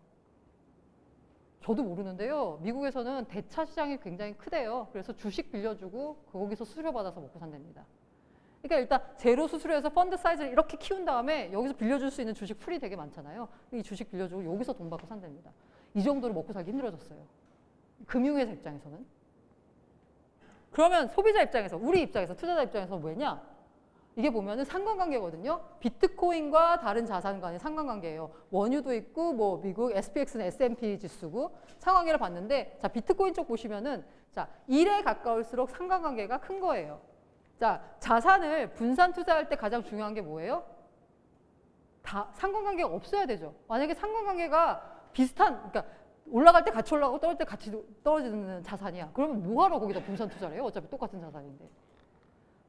저도 모르는데요. 미국에서는 대차 시장이 굉장히 크대요. 그래서 주식 빌려주고 거기서 수수료 받아서 먹고 산답니다. 그러니까 일단 제로 수수료에서 펀드 사이즈를 이렇게 키운 다음에 여기서 빌려줄 수 있는 주식 풀이 되게 많잖아요. 이 주식 빌려주고 여기서 돈 받고 산답니다. 이 정도로 먹고 살기 힘들어졌어요. 금융회사 입장에서는. 그러면 소비자 입장에서, 우리 입장에서, 투자자 입장에서 왜냐? 이게 보면은 상관관계거든요. 비트코인과 다른 자산 간의 상관관계예요. 원유도 있고 뭐 미국 SPX는 S&P 지수고 상관관계를 봤는데 자, 비트코인 쪽 보시면은 자, 1에 가까울수록 상관관계가 큰 거예요. 자, 자산을 분산 투자할 때 가장 중요한 게 뭐예요? 다 상관관계가 없어야 되죠. 만약에 상관관계가 비슷한, 그러니까 올라갈 때 같이 올라가고 떨어질 때 같이 떨어지는 자산이야. 그러면 뭐하러 거기다 분산 투자를 해요? 어차피 똑같은 자산인데.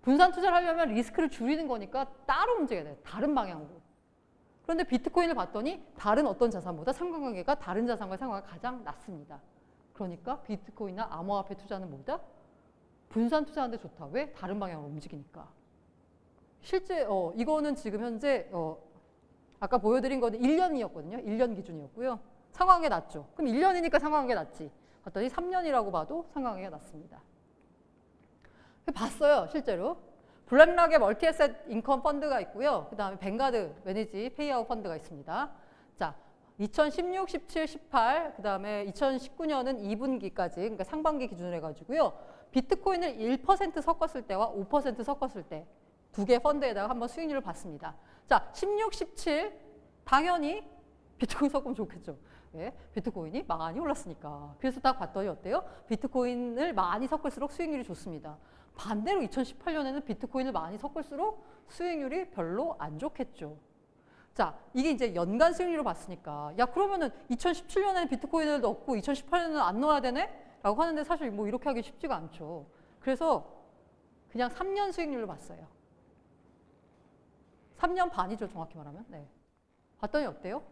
분산 투자를 하려면 리스크를 줄이는 거니까 따로 움직여야 돼요. 다른 방향으로. 그런데 비트코인을 봤더니 다른 어떤 자산보다 상관관계가 다른 자산과의 상관관계가 가장 낮습니다. 그러니까 비트코인이나 암호화폐 투자는 뭐다? 분산 투자하는 데 좋다. 왜? 다른 방향으로 움직이니까. 실제 이거는 지금 현재 아까 보여드린 거는 1년이었거든요. 1년 기준이었고요. 상관관계 낮죠. 그럼 1년이니까 상관관계 낮지. 봤더니 3년이라고 봐도 상관관계가 낮습니다. 봤어요, 실제로. 블랙락의 멀티에셋 인컴 펀드가 있고요. 그 다음에 뱅가드 매니지 페이아웃 펀드가 있습니다. 자, 2016, 17, 18, 그 다음에 2019년은 2분기까지, 그러니까 상반기 기준으로 해가지고요. 비트코인을 1% 섞었을 때와 5% 섞었을 때 두 개 펀드에다가 한번 수익률을 봤습니다. 자, 16, 17 당연히 비트코인 섞으면 좋겠죠. 예, 비트코인이 많이 올랐으니까. 그래서 딱 봤더니 어때요? 비트코인을 많이 섞을수록 수익률이 좋습니다. 반대로 2018년에는 비트코인을 많이 섞을수록 수익률이 별로 안 좋겠죠. 자, 이게 이제 연간 수익률을 봤으니까 야 그러면은 2017년에는 비트코인을 넣고 2018년에는 안 넣어야 되네? 라고 하는데 사실 뭐 이렇게 하기 쉽지가 않죠. 그래서 그냥 3년 수익률로 봤어요. 3년 반이죠, 정확히 말하면. 네. 봤더니 어때요?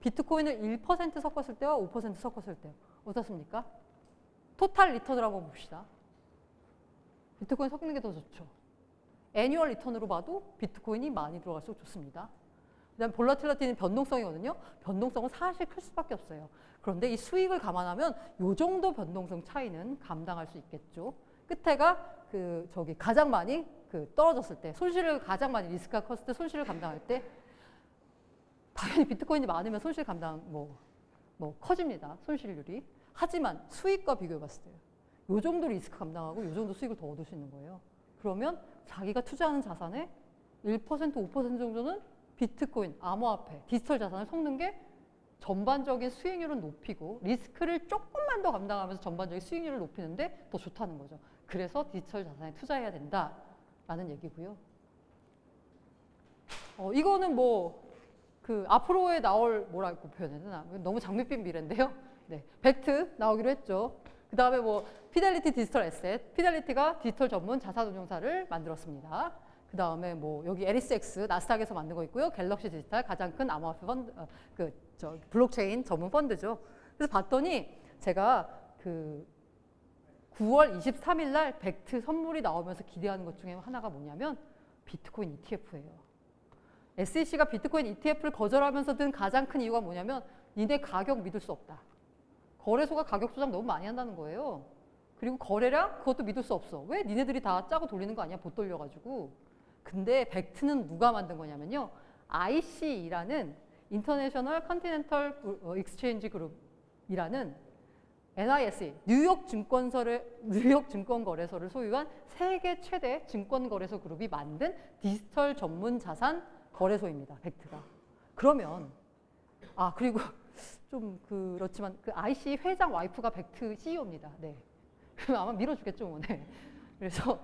비트코인을 1% 섞었을 때와 5% 섞었을 때 어떻습니까? 토탈 리턴을 한번 봅시다. 비트코인 섞는 게 더 좋죠. 애뉴얼 리턴으로 봐도 비트코인이 많이 들어갈수록 좋습니다. 그다음에 볼라틸리티는 변동성이거든요. 변동성은 사실 클 수밖에 없어요. 그런데 이 수익을 감안하면 이 정도 변동성 차이는 감당할 수 있겠죠. 끝에가 가장 많이 떨어졌을 때, 손실을 가장 많이 리스크가 컸을 때 손실을 감당할 때 당연히 비트코인이 많으면 손실 감당 커집니다. 손실률이. 하지만 수익과 비교해 봤을 때 이 정도 리스크 감당하고 이 정도 수익을 더 얻을 수 있는 거예요. 그러면 자기가 투자하는 자산의 1%, 5% 정도는 비트코인, 암호화폐, 디지털 자산을 섞는 게 전반적인 수익률은 높이고 리스크를 조금만 더 감당하면서 전반적인 수익률을 높이는데 더 좋다는 거죠. 그래서 디지털 자산에 투자해야 된다라는 얘기고요. 이거는 앞으로에 나올 뭐라고 표현해야 되나? 너무 장밋빛 미래인데요. 네, 벡트 나오기로 했죠. 그 다음에 피델리티 디지털 에셋, 피델리티가 디지털 전문 자산운용사를 만들었습니다. 그 다음에 여기 LSX 나스닥에서 만든 거 있고요. 갤럭시 디지털 가장 큰 암호화폐 펀드, 블록체인 전문 펀드죠. 그래서 봤더니 제가 9월 23일 날 벡트 선물이 나오면서 기대하는 것 중에 하나가 뭐냐면 비트코인 ETF예요. SEC가 비트코인 ETF를 거절하면서 든 가장 큰 이유가 뭐냐면 니네 가격 믿을 수 없다. 거래소가 가격 조작 너무 많이 한다는 거예요. 그리고 거래량 그것도 믿을 수 없어. 왜? 니네들이 다 짜고 돌리는 거 아니야? 못 돌려가지고. 근데 벡트는 누가 만든 거냐면요. ICE라는 인터내셔널 컨티넨털 익스체인지 그룹이라는 NYSE, 뉴욕 증권거래소를 소유한 세계 최대 증권거래소 그룹이 만든 디지털 전문 자산 거래소입니다. 벡트가. 그러면 그리고 좀 그렇지만 그 IC 회장 와이프가 벡트 CEO입니다. 네. 그럼 아마 밀어주겠죠, 뭐. 네. 그래서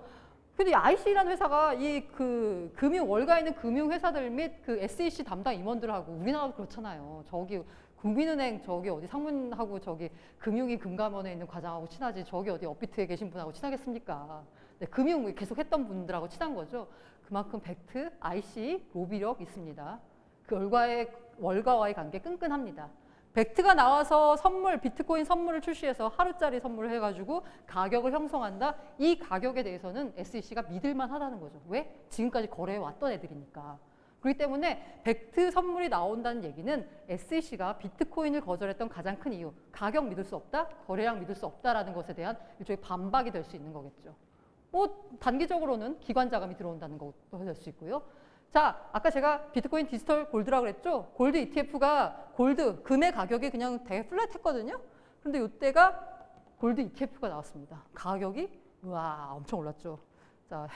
근데 IC라는 회사가 이 그 월가에 있는 금융 회사들 및 그 SEC 담당 임원들하고 우리나라도 그렇잖아요. 저기 국민은행 저기 어디 상문하고 저기 금융위 금감원에 있는 과장하고 친하지 저기 어디 업비트에 계신 분하고 친하겠습니까? 네, 금융 계속 했던 분들하고 친한 거죠. 그만큼 벡트, IC, 로비력 있습니다. 그 월가와의 관계 끈끈합니다. 벡트가 나와서 비트코인 선물을 출시해서 하루짜리 선물을 해가지고 가격을 형성한다. 이 가격에 대해서는 SEC가 믿을만 하다는 거죠. 왜? 지금까지 거래해왔던 애들이니까. 그렇기 때문에 벡트 선물이 나온다는 얘기는 SEC가 비트코인을 거절했던 가장 큰 이유, 가격 믿을 수 없다, 거래량 믿을 수 없다라는 것에 대한 일종의 반박이 될 수 있는 거겠죠. 단기적으로는 기관 자금이 들어온다는 것도 될 수 있고요. 자, 아까 제가 비트코인 디지털 골드라고 그랬죠? 골드 ETF가 금의 가격이 그냥 되게 플랫했거든요. 그런데 이때가 골드 ETF가 나왔습니다. 가격이 엄청 올랐죠. 자,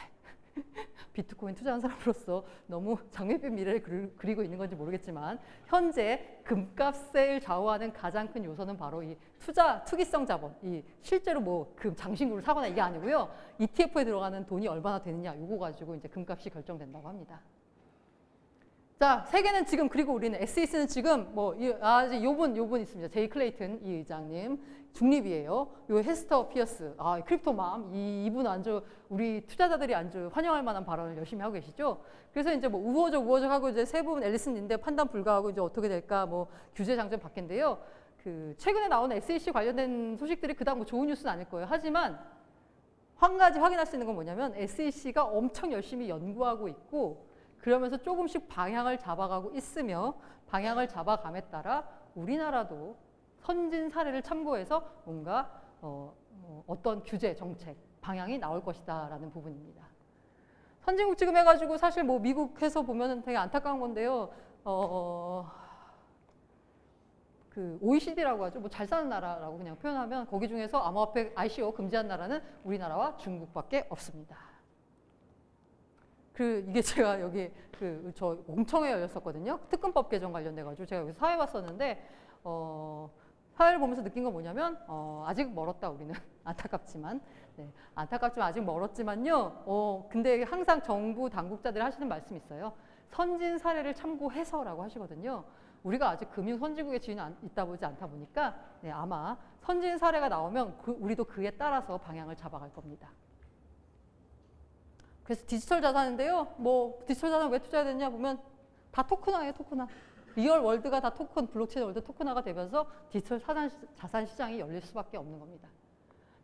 비트코인 투자한 사람으로서 너무 장밋빛 미래를 그리고 있는 건지 모르겠지만 현재 금값을 좌우하는 가장 큰 요소는 바로 이 투기성 자본, 이 실제로 뭐 금 장신구를 사거나 이게 아니고요. ETF에 들어가는 돈이 얼마나 되느냐 이거 가지고 이제 금값이 결정된다고 합니다. 자, 세계는 지금 그리고 우리는 SEC는 지금 요분 있습니다. 제이 클레이튼 이 의장님 중립이에요. 요 헤스터 피어스 크립토맘 이분 아주 우리 투자자들이 아주 환영할 만한 발언을 열심히 하고 계시죠. 그래서 이제 뭐 우호적 하고 이제 세 부분 앨리슨인데 판단 불가하고 이제 어떻게 될까 뭐 규제 장점 바뀐데요. 그 최근에 나온 SEC 관련된 소식들이 그닥 뭐 좋은 뉴스는 아닐 거예요. 하지만 한 가지 확인할 수 있는 건 뭐냐면 SEC가 엄청 열심히 연구하고 있고 그러면서 조금씩 방향을 잡아가고 있으며 방향을 잡아감에 따라 우리나라도 선진 사례를 참고해서 뭔가 어떤 규제 정책 방향이 나올 것이다라는 부분입니다. 선진국 지금 해가지고 사실 뭐 미국에서 보면은 되게 안타까운 건데요. 그 OECD라고 하죠. 뭐 잘 사는 나라라고 그냥 표현하면 거기 중에서 암호화폐 ICO 금지한 나라는 우리나라와 중국밖에 없습니다. 이게 제가 여기 저 공청회 열렸었거든요. 특검법 개정 관련돼가지고 제가 여기 사회 왔었는데 사회를 보면서 느낀 건 뭐냐면 아직 멀었다 우리는 안타깝지만 아직 멀었지만요. 근데 항상 정부 당국자들이 하시는 말씀이 있어요. 선진 사례를 참고해서라고 하시거든요. 우리가 아직 금융 선진국의 지위는 있다 보지 않다 보니까 아마 선진 사례가 나오면 우리도 그에 따라서 방향을 잡아갈 겁니다. 그래서 디지털 자산인데요. 뭐 디지털 자산 왜 투자해야 되냐 보면 다 토큰화예요, 토큰화. 리얼 월드가 다 블록체인 월드 토큰화가 되면서 디지털 자산 시장이 열릴 수밖에 없는 겁니다.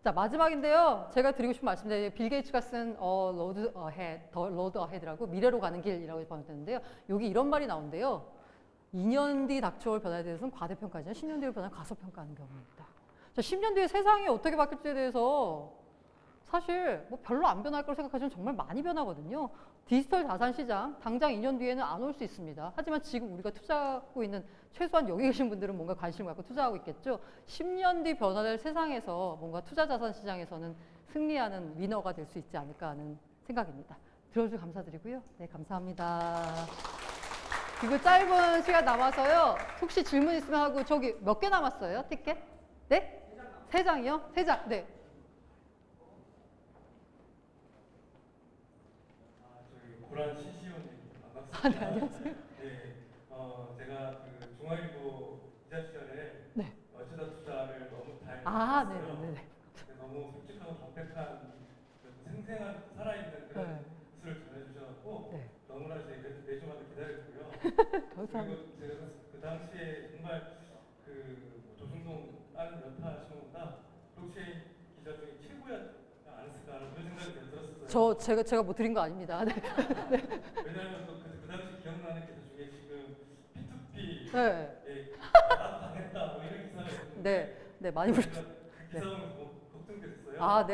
자, 마지막인데요. 제가 드리고 싶은 말씀인데 빌 게이츠가 쓴 로드 어헤드라고 미래로 가는 길이라고 번역됐는데요. 여기 이런 말이 나온대요. 2년 뒤 닥쳐올 변화에 대해서는 과대평가하지 10년 뒤로 변화는 가소평가하는 경우입니다. 자, 10년 뒤에 세상이 어떻게 바뀔지에 대해서 사실 뭐 별로 안 변할 걸 생각하시면 정말 많이 변하거든요. 디지털 자산 시장 당장 2년 뒤에는 안 올 수 있습니다. 하지만 지금 우리가 투자하고 있는 최소한 여기 계신 분들은 뭔가 관심을 갖고 투자하고 있겠죠. 10년 뒤 변화될 세상에서 뭔가 투자 자산 시장에서는 승리하는 위너가 될 수 있지 않을까 하는 생각입니다. 들어주셔서 감사드리고요. 네, 감사합니다. 그리고 짧은 시간 남아서요. 혹시 질문 있으면 하고 저기 몇 개 남았어요? 티켓? 네? 3장이요? 3장. 네. 고란 신시호님 반갑습니다. 네, 안녕하세요. 네, 제가 그 중앙일보 기자 시절에 네. 어쩌다 투자를 너무 잘 봤어요. 네. 너무 솔직하고 담백한 생생한 살아있는 그런 뉴스를 전해주셔서 네. 너무나 제가 매주마다 기다렸고요. 감사합니다. 그리고 제가 그 당시에 정말 조중동 다른 여타 신문보다 블록체인 기자 중에 최고였지 않았을까 하는 그런 생각이 들었었어요. 제가 뭐 드린 거 아닙니다. 네. 왜냐하면 그 당시 기억나는 기사 중에 지금 P2P 네. 당했다 뭐 이런 기사가 있는데 네, 많이 보셨죠. 그 기사를 걱정됐어요. 네.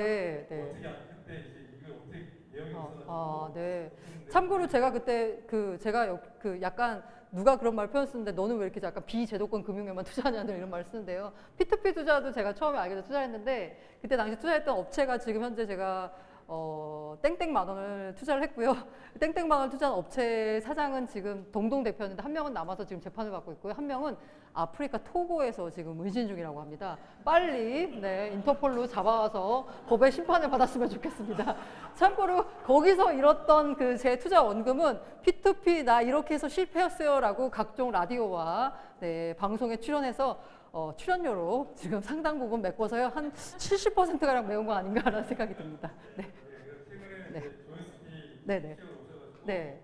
어떻게 그때 이제 이거 어떻게 내용이 있어가지고. 네. 참고로 제가 그때 제가 약간 누가 그런 말 표현 쓰는데 너는 왜 이렇게 약간 비제도권 금융에만 투자하냐는 이런 말 쓰는데요. P2P 투자도 제가 처음에 알게 돼서 투자했는데 그때 당시 투자했던 업체가 지금 현재 제가 땡땡 만 원을 투자를 했고요. 땡땡 만 원을 투자한 업체 사장은 지금 동동 대표였는데 한 명은 남아서 지금 재판을 받고 있고요. 한 명은 아프리카 토고에서 지금 의진 중이라고 합니다. 빨리 네, 인터폴로 잡아와서 법의 심판을 받았으면 좋겠습니다. 참고로 거기서 잃었던 그 제 투자 원금은 P2P 나 이렇게 해서 실패했어요라고 각종 라디오와 네, 방송에 출연해서 출연료로 지금 상당 부분 메꿔서요 한 70%가량 메운 거 아닌가라는 생각이 듭니다. 네. 최근에 네. 이제 조이스피 네네. CEO로 오셔가지고 네.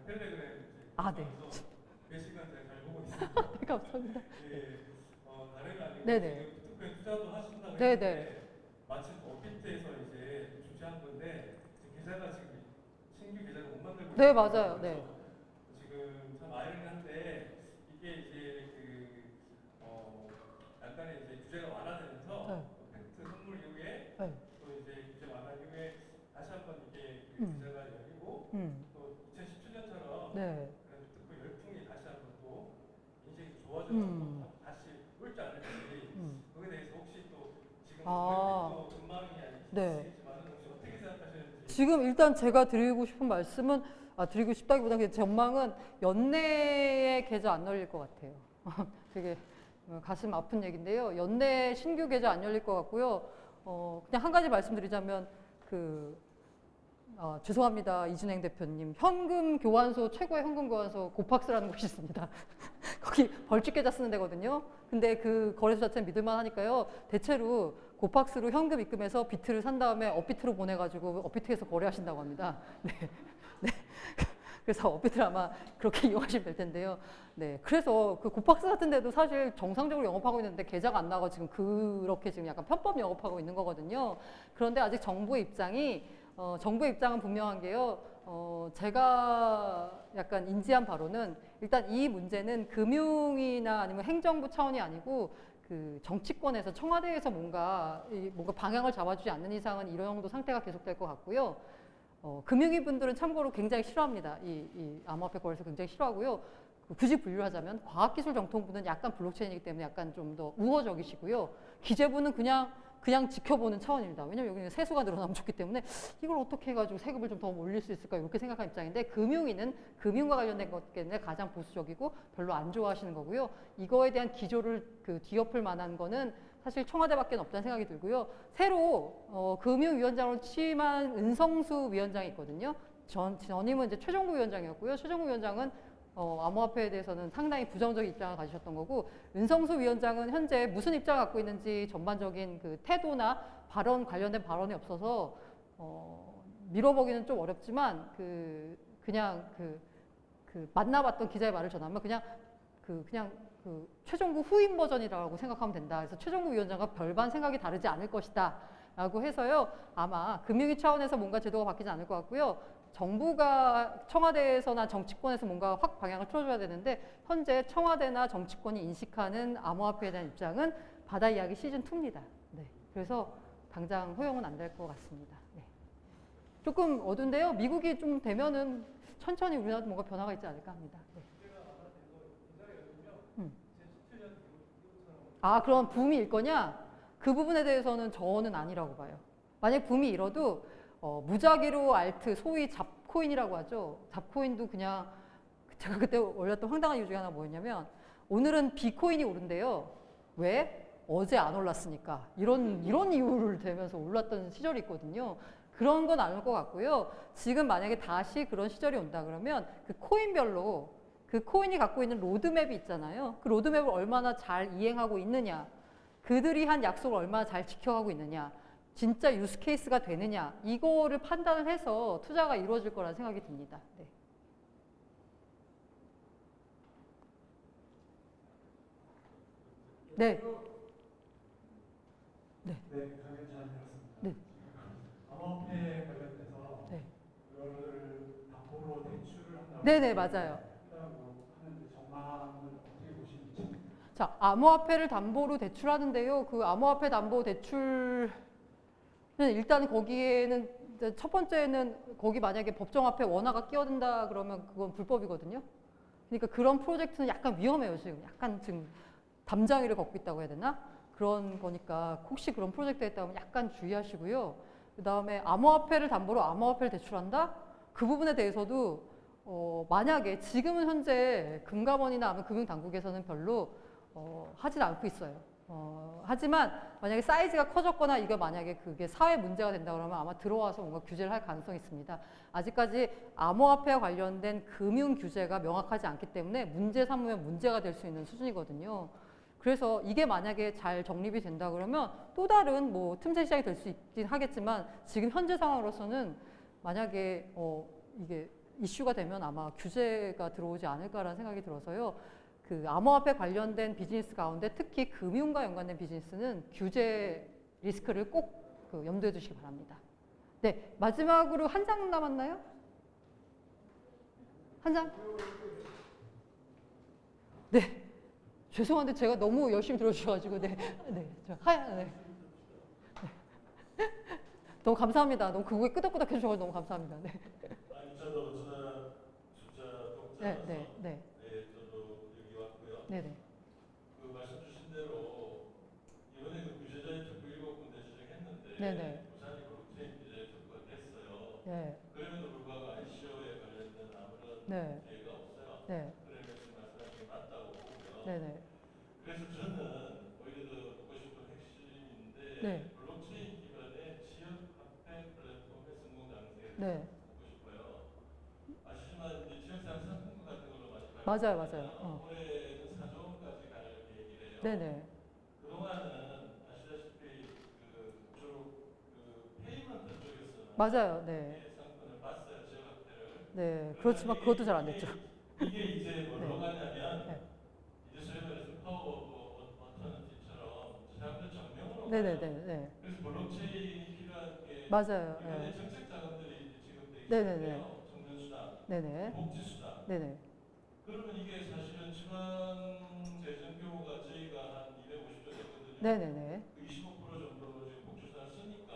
텔레그램 아, 네. 몇 시간 제가 잘 보고 있습니다. 네, 감사합니다. 예, 다름이 아니고 네네. 지금 P2P 투자도 하신다고 네네. 했는데 마침 업비트에서 이제 주최한 건데 지금 계좌가 지금 신규 계좌를 못 만들고 네, 있어요. 맞아요. 네. 그래서 지금 참 아이러니한데 이게 이제 약간의 이제 규제가 완화되면서 네. 팩트 선물 이후에 네. 또 이제 규제 완화 이후에 다시 한번 이게 그 규제가 열리고 또 2017년처럼 네. 그 열풍이 다시 한번 또 인식이 좋아져서 다시 올지 않을지 거기에 대해서 혹시 또 지금 또 전망이 네. 있지만 혹시 어떻게 생각하시는지. 지금 일단 제가 드리고 싶은 말씀은 드리고 싶다기보다 그 전망은 연내에 계좌 안 열릴 것 같아요. 되게 가슴 아픈 얘기인데요. 연내 신규 계좌 안 열릴 것 같고요. 그냥 한 가지 말씀드리자면 죄송합니다. 이준행 대표님. 현금 교환소, 최고의 현금 교환소 고팍스라는 곳이 있습니다. 거기 벌칙 계좌 쓰는 데거든요. 근데 그 거래소 자체는 믿을만 하니까요. 대체로 고팍스로 현금 입금해서 비트를 산 다음에 업비트로 보내가지고 업비트에서 거래하신다고 합니다. 네. 네. 그래서 업비트를 아마 그렇게 이용하시면 될 텐데요. 네. 그래서 그 고팍스 같은 데도 사실 정상적으로 영업하고 있는데 계좌가 안 나가고 지금 그렇게 지금 약간 편법 영업하고 있는 거거든요. 그런데 아직 정부의 입장이 정부의 입장은 분명한 게요. 제가 약간 인지한 바로는 일단 이 문제는 금융이나 아니면 행정부 차원이 아니고 그 정치권에서 청와대에서 뭔가 방향을 잡아주지 않는 이상은 이런 정도 상태가 계속될 것 같고요. 금융위 분들은 참고로 굉장히 싫어합니다. 이 암호화폐 거래소 굉장히 싫어하고요. 굳이 분류를 하자면 과학기술정통부는 약간 블록체인이기 때문에 약간 좀 더 우호적이시고요. 기재부는 그냥 지켜보는 차원입니다. 왜냐면 여기는 세수가 늘어나면 좋기 때문에 이걸 어떻게 해가지고 세금을 좀 더 올릴 수 있을까 이렇게 생각하는 입장인데 금융위는 금융과 관련된 것 때문에 가장 보수적이고 별로 안 좋아하시는 거고요. 이거에 대한 기조를 뒤엎을 만한 거는 사실 청와대밖에 없다는 생각이 들고요. 새로 금융위원장으로 취임한 은성수 위원장이 있거든요. 전임은 이제 최종구 위원장이었고요. 최종구 위원장은 암호화폐에 대해서는 상당히 부정적인 입장을 가지셨던 거고 은성수 위원장은 현재 무슨 입장을 갖고 있는지 전반적인 그 태도나 관련된 발언이 없어서 밀어보기는 좀 어렵지만 그냥 만나봤던 기자의 말을 전하면 그냥 최종구 후임 버전이라고 생각하면 된다. 그래서 최종구 위원장과 별반 생각이 다르지 않을 것이다. 라고 해서요. 아마 금융위 차원에서 뭔가 제도가 바뀌지 않을 것 같고요. 정부가 청와대에서나 정치권에서 뭔가 확 방향을 틀어줘야 되는데 현재 청와대나 정치권이 인식하는 암호화폐에 대한 입장은 바다 이야기 시즌2입니다. 네. 그래서 당장 허용은 안 될 것 같습니다. 네. 조금 어두운데요. 미국이 좀 되면은 천천히 우리나라도 뭔가 변화가 있지 않을까 합니다. 네. 그럼 붐이 일 거냐? 그 부분에 대해서는 저는 아니라고 봐요. 만약 붐이 일어도 무작위로 알트, 소위 잡코인이라고 하죠. 잡코인도 그냥 제가 그때 올렸던 황당한 이유 중에 하나 뭐였냐면 오늘은 비코인이 오른대요. 왜? 어제 안 올랐으니까. 이런 이유를 대면서 올랐던 시절이 있거든요. 그런 건 아닐 것 같고요. 지금 만약에 다시 그런 시절이 온다 그러면 그 코인별로 그 코인이 갖고 있는 로드맵이 있잖아요. 그 로드맵을 얼마나 잘 이행하고 있느냐. 그들이 한 약속을 얼마나 잘 지켜가고 있느냐. 진짜 유스 케이스가 되느냐. 이거를 판단을 해서 투자가 이루어질 거라는 생각이 듭니다. 네. 네. 네. 네, 강연 잘 들었습니다. 네. 암호화폐 관련돼서 네. 그거를 담보로 대출을 한다고. 네네, 맞아요. 하는데 전망을 어떻게 보시는지. 자, 암호화폐를 담보로 대출하는데요. 그 암호화폐 담보 대출은 일단 거기에는 첫 번째는 거기 만약에 법정화폐 원화가 끼어든다 그러면 그건 불법이거든요. 그러니까 그런 프로젝트는 약간 위험해요, 지금. 약간 지금 담장이를 걷고 있다고 해야 되나? 그런 거니까 혹시 그런 프로젝트에 있다면 약간 주의하시고요. 그 다음에 암호화폐를 담보로 암호화폐를 대출한다? 그 부분에 대해서도 만약에 지금은 현재 금감원이나 아마 금융당국에서는 별로 하진 않고 있어요. 하지만 만약에 사이즈가 커졌거나 이거 만약에 그게 사회 문제가 된다 그러면 아마 들어와서 뭔가 규제를 할 가능성이 있습니다. 아직까지 암호화폐와 관련된 금융 규제가 명확하지 않기 때문에 문제 삼으면 문제가 될 수 있는 수준이거든요. 그래서 이게 만약에 잘 정립이 된다 그러면 또 다른 뭐 틈새 시장이 될 수 있긴 하겠지만 지금 현재 상황으로서는 만약에 이게 이슈가 되면 아마 규제가 들어오지 않을까라는 생각이 들어서요. 그 암호화폐 관련된 비즈니스 가운데 특히 금융과 연관된 비즈니스는 규제 리스크를 꼭 그 염두에 두시기 바랍니다. 네, 마지막으로 한 장 남았나요? 한 장? 네. 죄송한데 제가 너무 열심히 들어주셔가지고 네, 네. 너무 감사합니다. 너무 그거에 끄덕끄덕 해주셔서 너무 감사합니다. 네. 네. 저도 여기 왔고요. 네네. 그 말씀 주신 대로 이번에 그 규제자의 특구 7군데 지정했는데 네네. 부산이 블록체인 규제에 특구가 됐어요. 네. 그럼에도 불구하고 ICO에 관련된 아무런 네. 기회가 없어요. 네. 그러면 지금 말씀하신 게 맞다고 보고요. 네네. 그래서 저는 오히려 더 묻고 싶은 핵심인데 네. 블록체인 기반의 지역 화폐 플랫폼의 성공 가능성에 네. 묻고 싶어요. 아시지만 이제 지역사회 상품 같은 걸로 많이 맞아요. 올해는 4조 원까지 갈 계획이래요. 네네. 그동안은 아시다시피 그 주로 그 페이먼트 쪽에서는 맞아요. 네. 상권을 봤어요, 지역 화폐를. 네. 그렇지만 그것도 잘 안 됐죠. 이게 이제 뭘로 네. 가냐면 네. 이제 소위 말해서 파워 오브 어터너티처럼 사람들 정명으로 네네네. 가요. 네. 그래서 블록체인이 필요한 게 맞아요. 이번에 네. 정책 자금들이 이제 지급되기 네네네. 시작해요. 청년 수당, 네네. 복지 수당. 네네. 그러면 이게 사실은 지방 재정 규모가 저희가 한 250조 되거든요. 네네네. 25% 정도 지금 복지수당을 쓰니까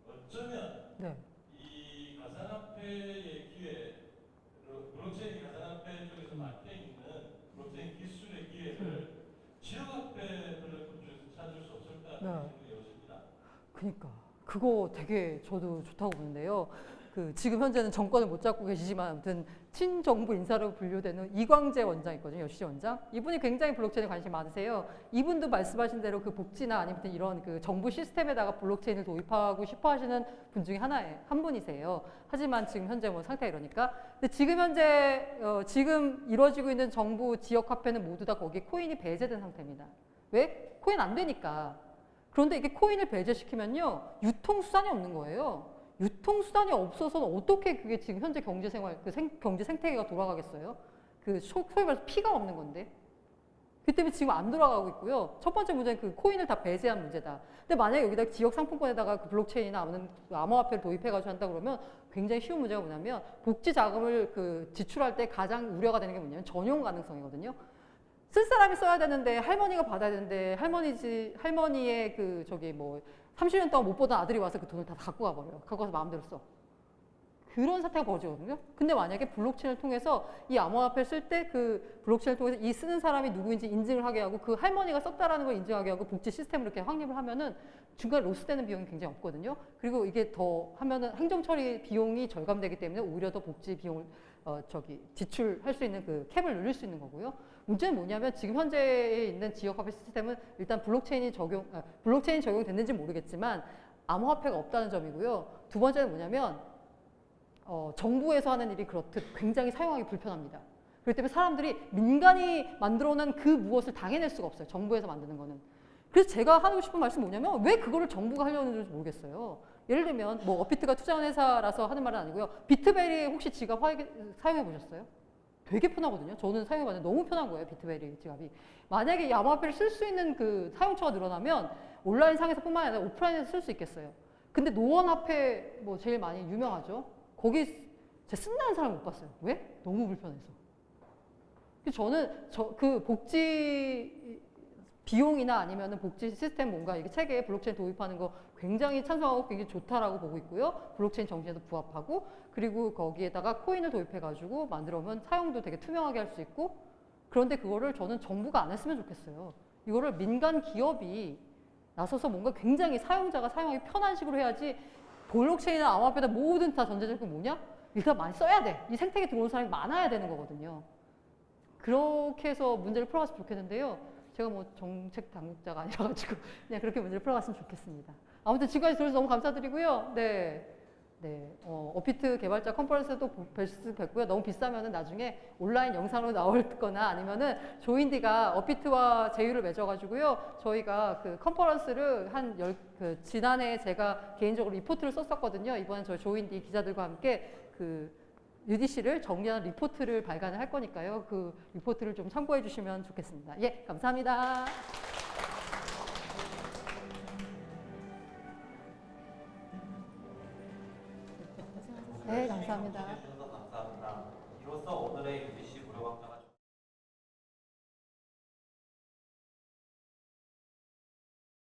어쩌면 네. 이 가상화폐의 기회, 블록체인 가상화폐 쪽에서 막혀 있는 블록체인 기술의 기회를 지역화폐 플랫폼 쪽에서 찾을 수 없을까 하는 질문이 여집니다. 그니까 그거 되게 저도 좋다고 보는데요. 그 지금 현재는 정권을 못 잡고 계시지만 아무튼 친정부 인사로 분류되는 이광재 원장 있거든요. 여시 원장. 이분이 굉장히 블록체인에 관심이 많으세요. 이분도 말씀하신 대로 그 복지나 아니면 이런 그 정부 시스템에다가 블록체인을 도입하고 싶어 하시는 분 중에 한 분이세요. 하지만 지금 현재 뭐 상태가 이러니까. 근데 지금 현재 지금 이루어지고 있는 정부 지역 화폐는 모두 다 거기에 코인이 배제된 상태입니다. 왜? 코인 안 되니까. 그런데 이게 코인을 배제시키면요. 유통수단이 없는 거예요. 유통수단이 없어서는 어떻게 그게 지금 현재 경제생활, 경제 생태계가 돌아가겠어요? 그 소위 말해서 피가 없는 건데. 그 때문에 지금 안 돌아가고 있고요. 첫 번째 문제는 그 코인을 다 배제한 문제다. 근데 만약에 여기다 지역 상품권에다가 그 블록체인이나 아니면 암호화폐를 도입해가지고 한다 그러면 굉장히 쉬운 문제가 뭐냐면 복지 자금을 그 지출할 때 가장 우려가 되는 게 뭐냐면 전용 가능성이거든요. 쓸 사람이 써야 되는데 할머니가 받아야 되는데 할머니의 그 저기 뭐 30년 동안 못 보던 아들이 와서 그 돈을 다 갖고 가버려요. 갖고 가서 마음대로 써. 그런 사태가 벌어지거든요. 근데 만약에 블록체인을 통해서 이 암호화폐를 쓸 때 그 블록체인을 통해서 이 쓰는 사람이 누구인지 인증을 하게 하고 그 할머니가 썼다라는 걸 인증하게 하고 복지 시스템을 이렇게 확립을 하면은 중간에 로스되는 비용이 굉장히 없거든요. 그리고 이게 더 하면은 행정 처리 비용이 절감되기 때문에 오히려 더 복지 비용을 지출할 수 있는 그 캡을 누릴 수 있는 거고요. 문제는 뭐냐면 지금 현재에 있는 지역화폐 시스템은 일단 블록체인이 적용됐는지 모르겠지만 암호화폐가 없다는 점이고요. 두 번째는 뭐냐면 정부에서 하는 일이 그렇듯 굉장히 사용하기 불편합니다. 그렇기 때문에 사람들이 민간이 만들어낸 그 무엇을 당해낼 수가 없어요. 정부에서 만드는 거는. 그래서 제가 하고 싶은 말씀은 뭐냐면 왜 그거를 정부가 하려는지 모르겠어요. 예를 들면 뭐 업비트가 투자한 회사라서 하는 말은 아니고요. 비트베리 혹시 지갑 사용해 보셨어요? 되게 편하거든요. 저는 사용해봤는데 너무 편한 거예요. 비트베리 지갑이. 만약에 이 암호화폐를 쓸 수 있는 그 사용처가 늘어나면 온라인 상에서뿐만 아니라 오프라인에서 쓸 수 있겠어요. 근데 노원화폐 뭐 제일 많이 유명하죠. 거기 제가 쓴다는 사람 못 봤어요. 왜? 너무 불편해서. 저는 그 복지 비용이나 아니면은 복지 시스템 뭔가 이게 체계에 블록체인 도입하는 거 굉장히 찬성하고 굉장히 좋다라고 보고 있고요. 블록체인 정신에도 부합하고 그리고 거기에다가 코인을 도입해가지고 만들어오면 사용도 되게 투명하게 할 수 있고 그런데 그거를 저는 정부가 안 했으면 좋겠어요. 이거를 민간 기업이 나서서 뭔가 굉장히 사용자가 사용하기 편한 식으로 해야지 블록체인이나 암호화폐나 모든 다 전제조건이 뭐냐? 일단 많이 써야 돼. 이 생태계 들어오는 사람이 많아야 되는 거거든요. 그렇게 해서 문제를 풀어갔으면 좋겠는데요. 제가 뭐 정책 당국자가 아니라가지고 그냥 그렇게 문제를 풀어갔으면 좋겠습니다. 아무튼 지금까지 들어주셔서 너무 감사드리고요. 네. 어피트 개발자 컨퍼런스도 뵙고요. 너무 비싸면은 나중에 온라인 영상으로 나올 거나 아니면은 조인디가 어피트와 제휴를 맺어가지고요. 저희가 그 컨퍼런스를 지난해 제가 개인적으로 리포트를 썼었거든요. 이번엔 저희 조인디 기자들과 함께 그 UDC를 정리한 리포트를 발간을 할 거니까요. 그 리포트를 좀 참고해 주시면 좋겠습니다. 예, 감사합니다. 네, 감사합니다.